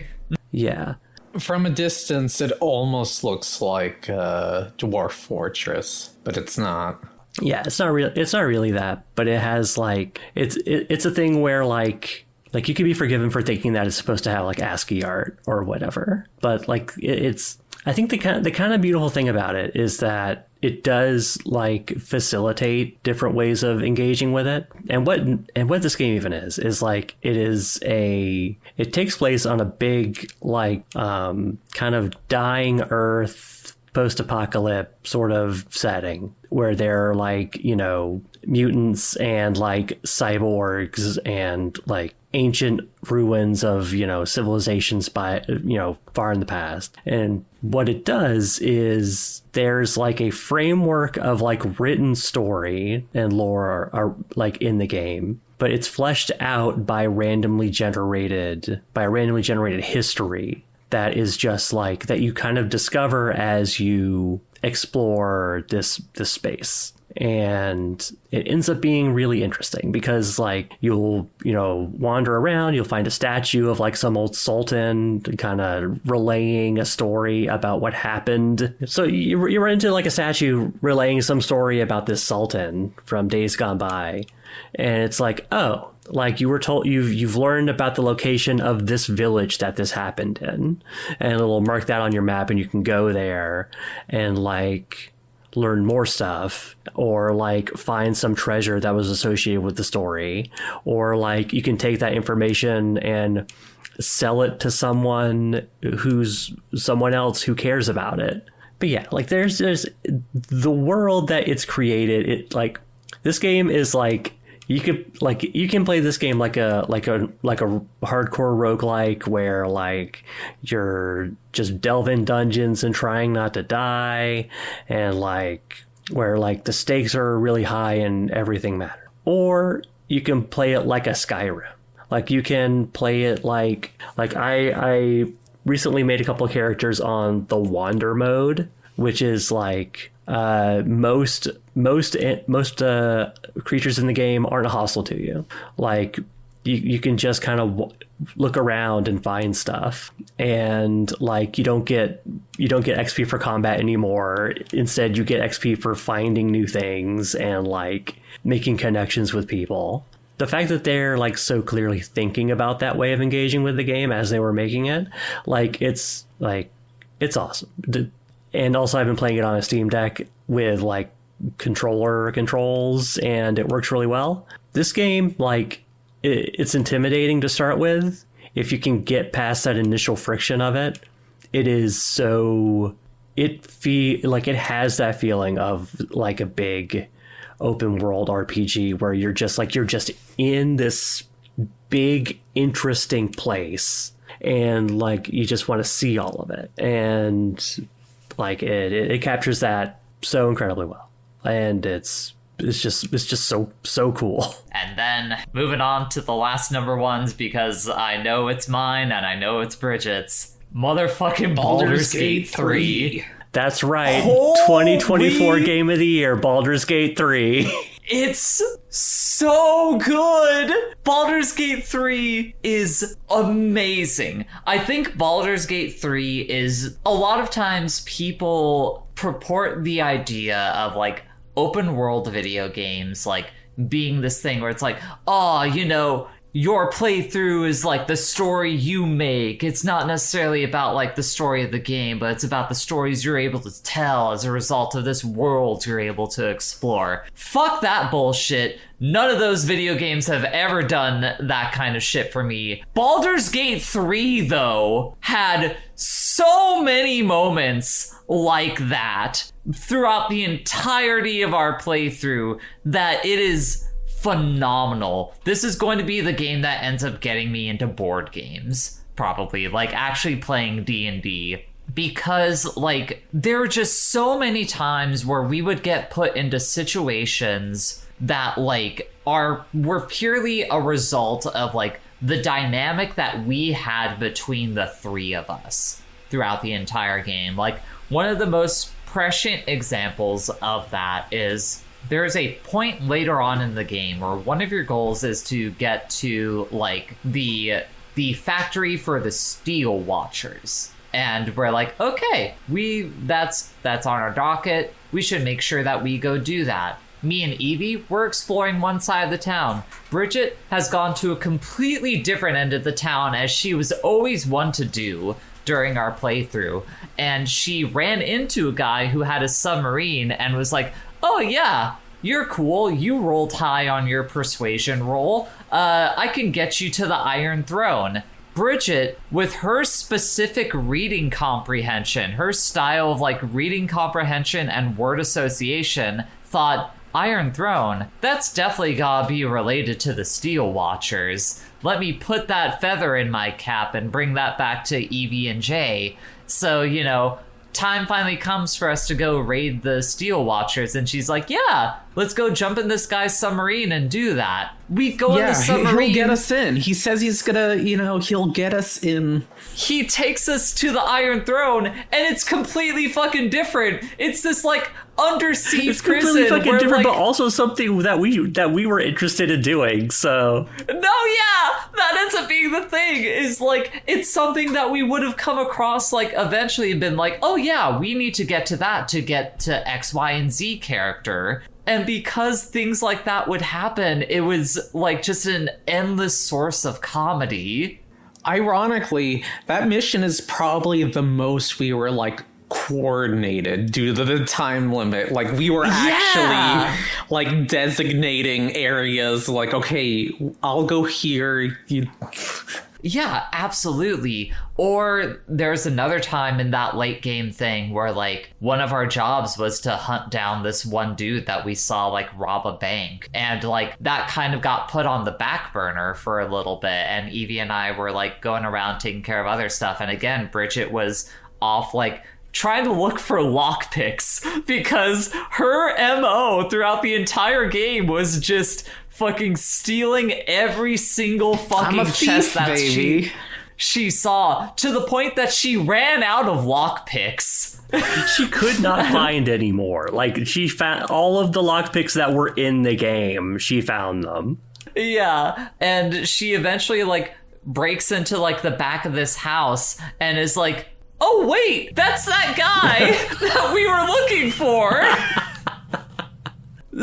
Yeah. From a distance, it almost looks like Dwarf Fortress, but it's not. Yeah, it's not real. It's not really that, but it has like it's a thing where like you can be forgiven for thinking that it's supposed to have like ASCII art or whatever. But like it's I think the kind of beautiful thing about it is that it does like facilitate different ways of engaging with it. And what this game even is like it takes place on a big like kind of dying Earth post-apocalypse sort of setting where there are like, you know, mutants and like cyborgs and like ancient ruins of, you know, civilizations by, you know, far in the past. And what it does is there's like a framework of like written story and lore are like in the game, but it's fleshed out by randomly generated history that is just like that you kind of discover as you explore this space. And it ends up being really interesting because like you'll, you know, wander around, you'll find a statue of like some old sultan kind of relaying a story about what happened. So you run into like a statue relaying some story about this sultan from days gone by. And it's like, oh, like you were told you've learned about the location of this village that this happened in, and it'll mark that on your map and you can go there and like learn more stuff or like find some treasure that was associated with the story, or like you can take that information and sell it to someone else who cares about it. But yeah, like there's the world that it's created. It like this game is like you can play this game like a hardcore roguelike where like you're just delving dungeons and trying not to die, and like where like the stakes are really high and everything matters. Or you can play it like a Skyrim. Like you can play it like I recently made a couple of characters on the wander mode, which is like most creatures in the game aren't hostile to you. Like you can just kind of look around and find stuff, and like you don't get XP for combat anymore. Instead, you get XP for finding new things and like making connections with people. The fact that they're like so clearly thinking about that way of engaging with the game as they were making it, it's awesome. And also I've been playing it on a Steam Deck with like controller controls, and it works really well. This game, like it's intimidating to start with. If you can get past that initial friction of it, it has that feeling of like a big open world RPG where you're just in this big interesting place and like you just want to see all of it. And like it captures that so incredibly well, and it's it's just so cool. And then moving on to the last number ones, because I know it's mine and I know it's Bridget's. Motherfucking Baldur's Gate 3. That's right. Holy- 2024 Game of the Year, Baldur's Gate 3. It's so good! Baldur's Gate 3 is amazing. I think Baldur's Gate 3 is, a lot of times people purport the idea of like open world video games like being this thing where it's like, oh, you know, your playthrough is like the story you make. It's not necessarily about like the story of the game, but it's about the stories you're able to tell as a result of this world you're able to explore. Fuck that bullshit. None of those video games have ever done that kind of shit for me. Baldur's Gate 3, though, had so many moments like that throughout the entirety of our playthrough that it is phenomenal. This is going to be the game that ends up getting me into board games, probably, like actually playing D&D, because like there are just so many times where we would get put into situations that like were purely a result of like the dynamic that we had between the three of us throughout the entire game. Like one of the most prescient examples of that is there is a point later on in the game where one of your goals is to get to like the factory for the Steel Watchers, and we're like, okay, that's on our docket. We should make sure that we go do that. Me and Evie, we're exploring one side of the town. Bridget has gone to a completely different end of the town, as she was always one to do during our playthrough, and she ran into a guy who had a submarine and was like, oh yeah, you're cool. You rolled high on your persuasion roll. I can get you to the Iron Throne. Bridget, with her specific reading comprehension, her style of like reading comprehension and word association, thought, Iron Throne, that's definitely gotta be related to the Steel Watchers. Let me put that feather in my cap and bring that back to Evie and Jay. So, you know, time finally comes for us to go raid the Steel Watchers, and she's like, yeah, let's go jump in this guy's submarine and do that. We go in the submarine. He'll get us in. He says he's gonna, you know, he'll get us in. He takes us to the Iron Throne, and it's completely fucking different. It's this like undersea It's prison. completely fucking where, different, like, but also something that we were interested in doing. So no, yeah, that ends up being the thing. Is like it's something that we would have come across like eventually and been like, oh yeah, we need to get to that to get to X, Y, and Z character. And because things like that would happen, it was like just an endless source of comedy. Ironically, that mission is probably the most we were like coordinated due to the time limit. Like we were actually like designating areas like, okay, I'll go here. Yeah, absolutely. Or there's another time in that late game thing where like one of our jobs was to hunt down this one dude that we saw like rob a bank, and like that kind of got put on the back burner for a little bit, and Evie and I were like going around taking care of other stuff, and again Bridget was off like trying to look for lockpicks, because her MO throughout the entire game was just fucking stealing every single fucking chest that she saw, to the point that she ran out of lockpicks. she could not find any more. Like she found all of the lockpicks that were in the game. She found them. Yeah, and she eventually like breaks into like the back of this house and is like, oh wait, that's that guy that we were looking for.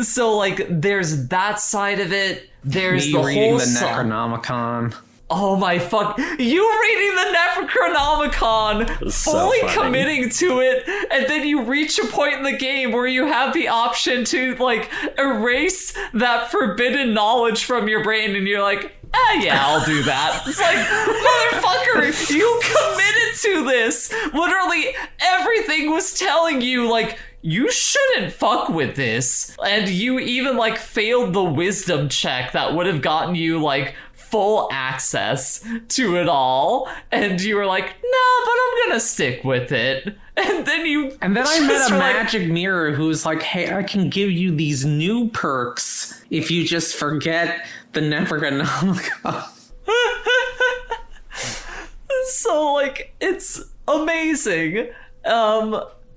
So like there's that side of it. There's me the reading whole the Necronomicon. Oh my fuck. You reading the Necronomicon, fully funny. committing to it, and then you reach a point in the game where you have the option to like erase that forbidden knowledge from your brain, and you're like, yeah, I'll do that. It's like, motherfucker, you committed to this. Literally everything was telling you like, you shouldn't fuck with this. And you even like failed the wisdom check that would have gotten you like full access to it all, and you were like, no, but I'm gonna stick with it. And then I met a were magic mirror who's like, hey, I can give you these new perks if you just forget the Neverganomica. So, like, it's amazing.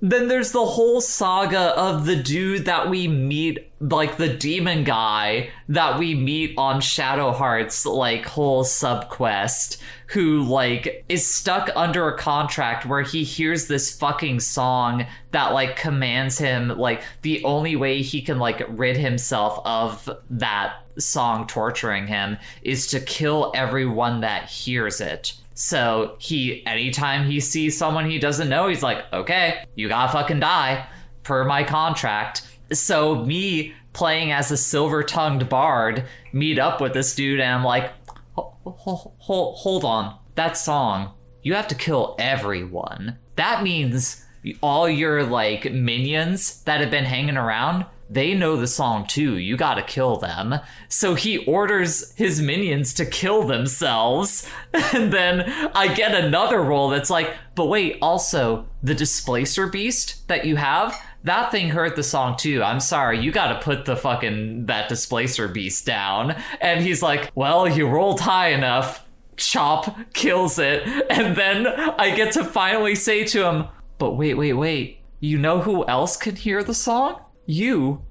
Then there's the whole saga of the dude that we meet, like the demon guy that we meet on Shadowheart's like whole subquest, who like is stuck under a contract where he hears this fucking song that like commands him, like the only way he can like rid himself of that song torturing him is to kill everyone that hears it. So anytime he sees someone he doesn't know, he's like, okay, you gotta fucking die per my contract. So me playing as a silver-tongued bard meet up with this dude and I'm like, hold on, that song, you have to kill everyone. That means all your like minions that have been hanging around, they know the song too. You gotta kill them. So he orders his minions to kill themselves. And then I get another roll that's like, but wait, also, the Displacer Beast that you have, that thing heard the song too. I'm sorry, you gotta put that Displacer Beast down. And he's like, well, you rolled high enough. Chop kills it. And then I get to finally say to him, but wait. You know who else can hear the song? You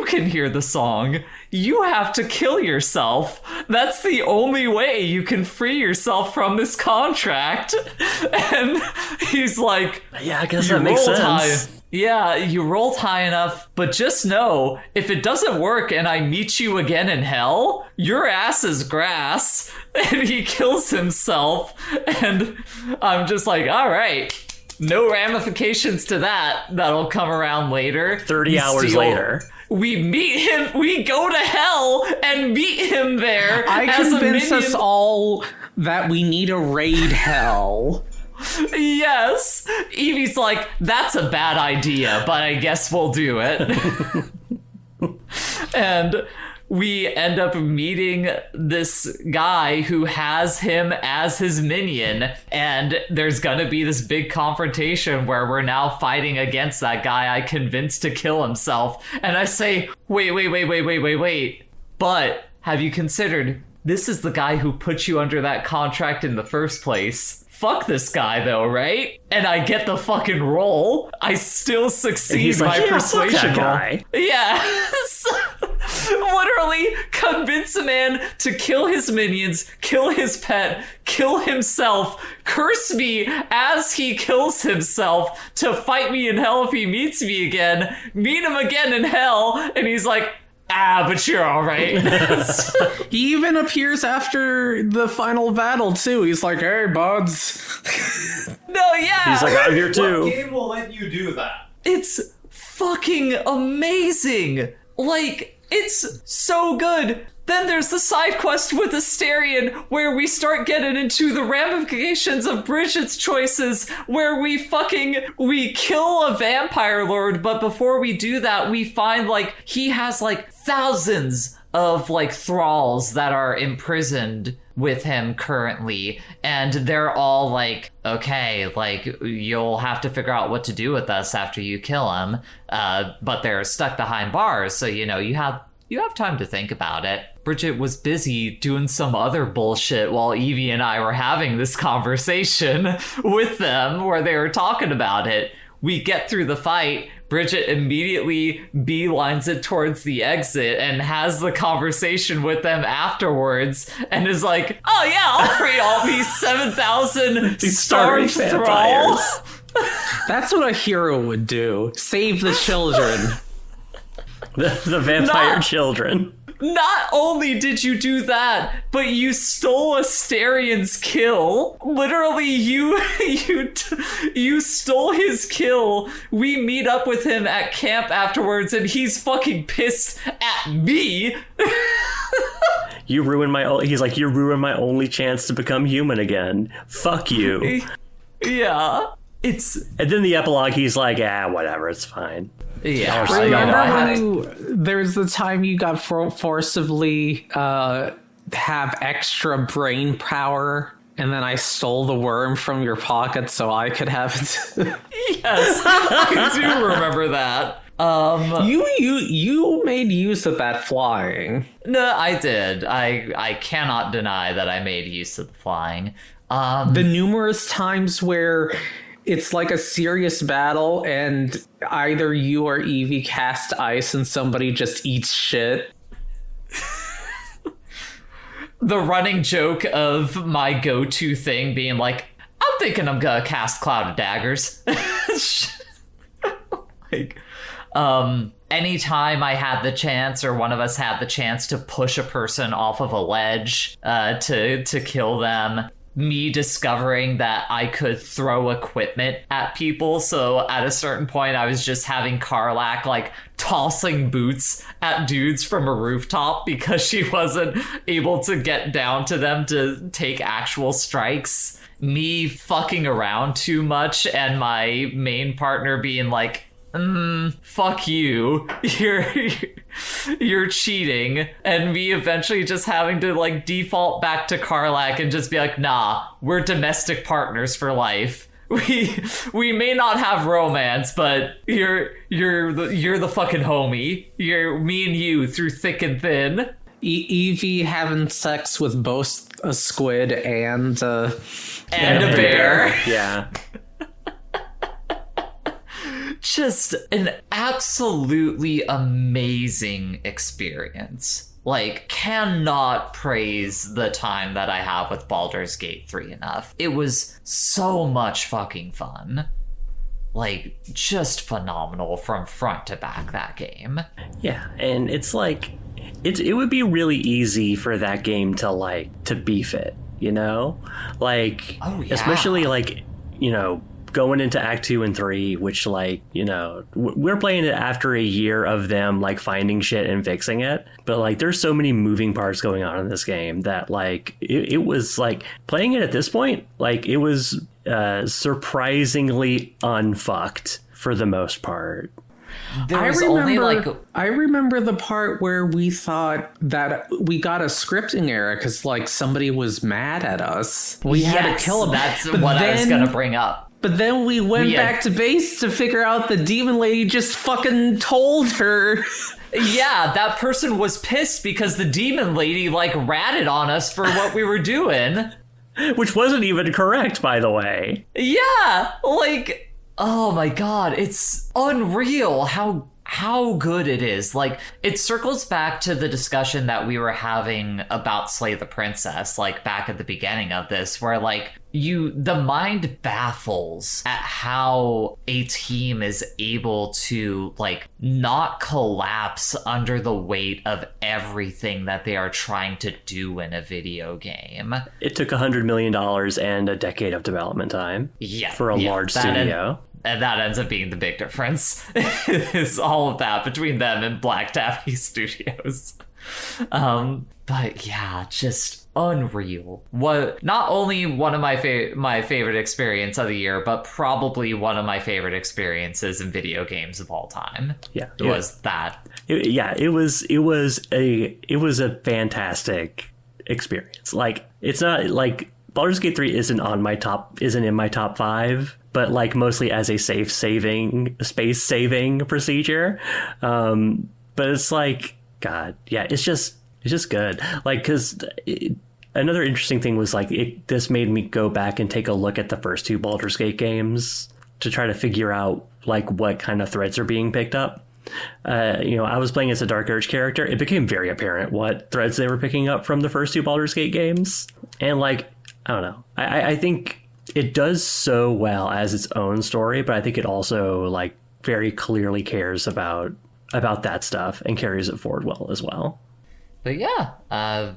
can hear the song. You have to kill yourself. That's the only way you can free yourself from this contract. And he's like, yeah, I guess that makes sense. Yeah, you rolled high enough, but just know, if it doesn't work and I meet you again in hell, your ass is grass. And he kills himself. And I'm just like, all right. No ramifications to that. That'll come around later. 30 hours later. We meet him. We go to hell and meet him there. I convince us all that we need a raid hell. Yes. Evie's like, that's a bad idea, but I guess we'll do it. And we end up meeting this guy who has him as his minion, and there's gonna be this big confrontation where we're now fighting against that guy I convinced to kill himself. And I say, wait, but have you considered this is the guy who put you under that contract in the first place? Fuck this guy though, right? And I get the fucking roll. I still succeed my persuasion roll. Yeah. Literally convince a man to kill his minions, kill his pet, kill himself, curse me as he kills himself to fight me in hell if he meets me again, meet him again in hell, and he's like, but you're all right. He even appears after the final battle, too. He's like, hey, buds. No, yeah. He's like, I'm here, too. What game will let you do that? It's fucking amazing. Like, it's so good. Then there's the side quest with Asterion, where we start getting into the ramifications of Bridget's choices, where we kill a vampire lord, but before we do that, we find, like, he has, like, thousands of, like, thralls that are imprisoned with him currently, and they're all like, okay, like, you'll have to figure out what to do with us after you kill him, but they're stuck behind bars, so, you know, you have time to think about it. Bridget was busy doing some other bullshit while Evie and I were having this conversation with them where they were talking about it. We get through the fight. Bridget immediately beelines it towards the exit and has the conversation with them afterwards and is like, oh yeah, I'll free all these 7,000 starved thralls. That's what a hero would do. Save the children. The vampire children. Not only did you do that, but you stole Asterian's kill. Literally, you stole his kill. We meet up with him at camp afterwards, and he's fucking pissed at me. You ruined my only chance to become human again. Fuck you. Yeah. And then the epilogue, he's like, whatever, it's fine. Yeah. Remember there's the time you got forcibly have extra brain power, and then I stole the worm from your pocket so I could have it. Yes, I do remember that. You made use of that flying. No, I did. I cannot deny that I made use of the flying. The numerous times where it's like a serious battle and either you or Evie cast ice and somebody just eats shit. The running joke of my go-to thing being like, I'm thinking I'm gonna cast Cloud of Daggers. Like, anytime I had the chance, or one of us had the chance to push a person off of a ledge to kill them, me discovering that I could throw equipment at people. So at a certain point, I was just having Karlak like tossing boots at dudes from a rooftop because she wasn't able to get down to them to take actual strikes. Me fucking around too much, and my main partner being like, fuck you, you're cheating, and me eventually just having to like default back to Karlak and just be like, nah, we're domestic partners for life. We may not have romance, but you're the fucking homie. You're me and you through thick and thin. Evie having sex with both a squid and a bear. Yeah. Just an absolutely amazing experience. Like, cannot praise the time that I have with Baldur's Gate 3 enough. It was so much fucking fun. Like, just phenomenal from front to back, that game. Yeah, and it's like, it would be really easy for that game to beef it, you know? Like, Oh, yeah. especially like, you know, going into Act 2 and 3, which, like, you know, we're playing it after a year of them, like, finding shit and fixing it. But, like, there's so many moving parts going on in this game that, like, it was, like, playing it at this point, like, it was surprisingly unfucked for the most part. There was only, like... I remember the part where we thought that we got a scripting error because, like, somebody was mad at us. We had to kill him. That's But what I was then- gonna bring up. But then we went back to base to figure out the demon lady just fucking told her. Yeah, that person was pissed because the demon lady, like, ratted on us for what we were doing. Which wasn't even correct, by the way. Yeah, like, oh my god, it's unreal how good it is. Like, it circles back to the discussion that we were having about Slay the Princess, like, back at the beginning of this, where, like, the mind baffles at how a team is able to, like, not collapse under the weight of everything that they are trying to do in a video game. It took $100 million and a decade of development time for a large studio. And that ends up being the big difference, is all of that between them and Black Taffy Studios. But yeah, just unreal. What, not only one of my favorite experience of the year, but probably one of my favorite experiences in video games of all time. Yeah, was that. It was a fantastic experience. Like, it's not like Baldur's Gate 3 isn't in my top 5, but, like, mostly as a space saving procedure. But it's like, God, yeah, it's just good. Like, because another interesting thing was, like, this made me go back and take a look at the first 2 Baldur's Gate games to try to figure out, like, what kind of threads are being picked up. You know, I was playing as a Dark Urge character. It became very apparent what threads they were picking up from the first 2 Baldur's Gate games. And, like, I don't know. I think it does so well as its own story, but I think it also, like, very clearly cares about that stuff and carries it forward well as well. But yeah, I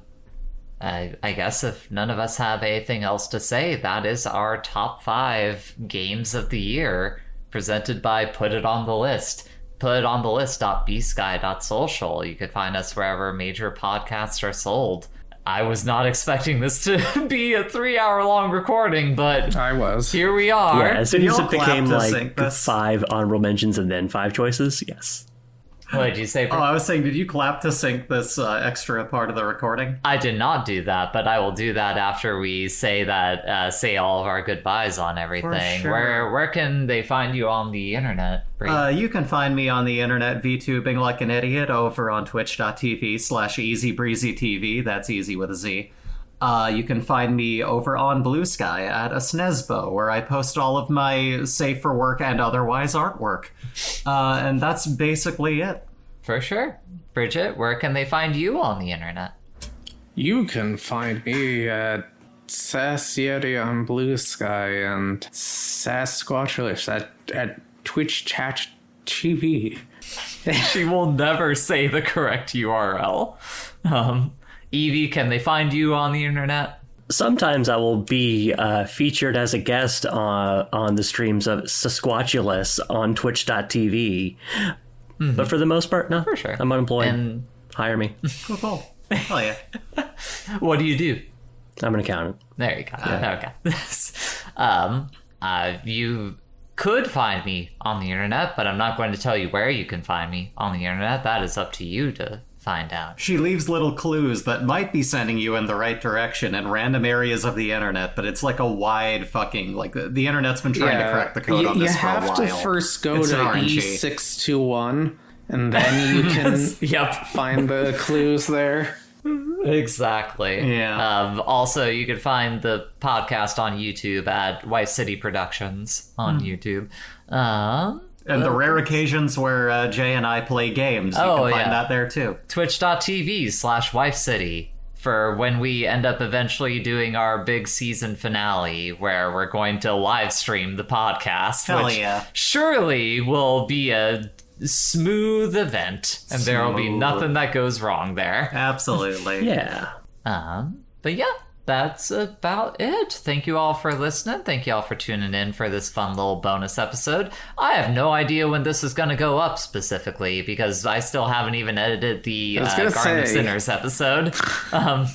guess if none of us have anything else to say, that is our top 5 games of the year presented by Put It On The List. PutItOnTheList.bsky.social. You could find us wherever major podcasts are sold. I was not expecting this to be a 3-hour-long recording, but I was. Here we are. Yeah, as soon as y'all it became clap to like sync this? 5 honorable mentions and then 5 choices, yes. What did you say? Oh, I was saying, did you clap to sync this extra part of the recording? I did not do that, but I will do that after we say say all of our goodbyes on everything. sure. Where can they find you on the internet? Bree? You can find me on the internet VTubing like an idiot over on twitch.tv/easybreezytv. That's easy with a Z. You can find me over on Blue Sky at a Snesbo, where I post all of my safe for work and otherwise artwork. And that's basically it. For sure. Bridget, where can they find you on the internet? You can find me at Sass Yeti on Blue Sky and Sasquatchless at Twitch Chat TV. She will never say the correct URL. Evie, can they find you on the internet? Sometimes I will be featured as a guest on the streams of Sasquatchless on twitch.tv. But for the most part, no. For sure. I'm unemployed. And Hire me. Cool. Oh, yeah. what do you do? I'm an accountant. There you go. Okay. You could find me on the internet, but I'm not going to tell you where you can find me on the internet. That is up to you to find out. She leaves little clues that might be sending you in the right direction in random areas of the internet, but it's like a wide fucking, like, the internet's been trying to crack the code on this for a while. You have to first go It's to an RNG. E621, and then you can Yep. find the clues there. Exactly. Yeah. Also, you can find the podcast on YouTube at Wife City Productions on YouTube. And the rare occasions where Jay and I play games, you Oh, can find yeah. that there too. Twitch.tv/Wife City for when we end up eventually doing our big season finale where we're going to live stream the podcast. Hell which yeah. surely will be a smooth event and there will be Smooth. nothing that goes wrong there. Absolutely. Yeah. But yeah, that's about it. Thank you all for listening. Thank you all for tuning in for this fun little bonus episode. I have no idea when this is going to go up specifically because I still haven't even edited the Garden of Sinners episode. Are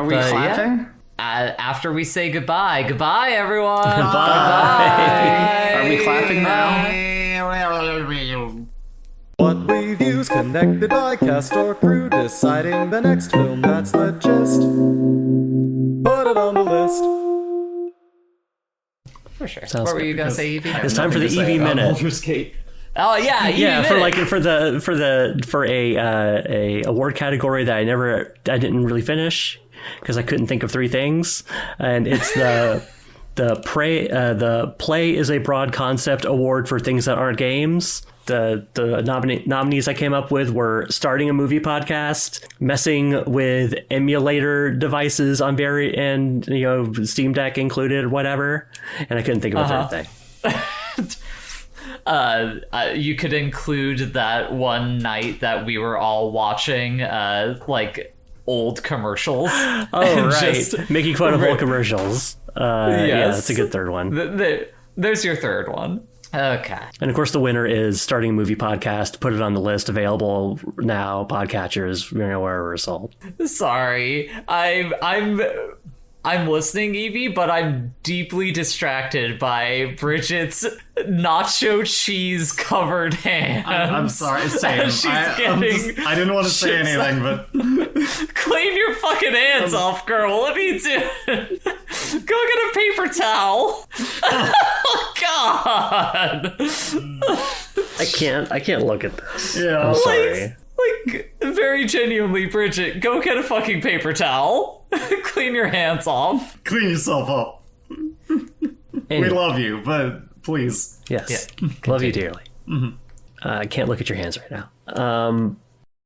we But, clapping? After we say goodbye, everyone. Bye. Are we clapping now? What we've used connected by cast or crew, deciding the next film, that's the gist. Put it on the list. For sure. Sounds What were good. you gonna say, Evie? It's time for the Evie minute. Oh yeah, Evie Yeah, minute. for a award category that I didn't really finish because I couldn't think of three things, and it's the play is a broad concept award for things that aren't games. The nominees I came up with were starting a movie podcast, messing with emulator devices on and Steam Deck included, whatever, and I couldn't think of a third thing. You could include that one night that we were all watching like old commercials. Oh, right. Just- Making fun of old commercials. Yeah, Yes. that's a good third one. There's your third one. Okay. And of course, the winner is starting a movie podcast. Put it on the list. Available now. Podcatchers, wherever it's sold. Sorry. I'm listening, Evie, but I'm deeply distracted by Bridget's nacho cheese covered hands. I'm sorry, Sam. She's getting. I didn't want to say chips anything, but Clean your fucking hands off, girl. What are you doing? Go get a paper towel. Oh God. I can't look at this. yeah. I'm sorry. Like, very genuinely, Bridget, go get a fucking paper towel. Clean your hands off. Clean yourself up. We Anyway, love you, but please. yes, love you dearly. I can't look at your hands right now.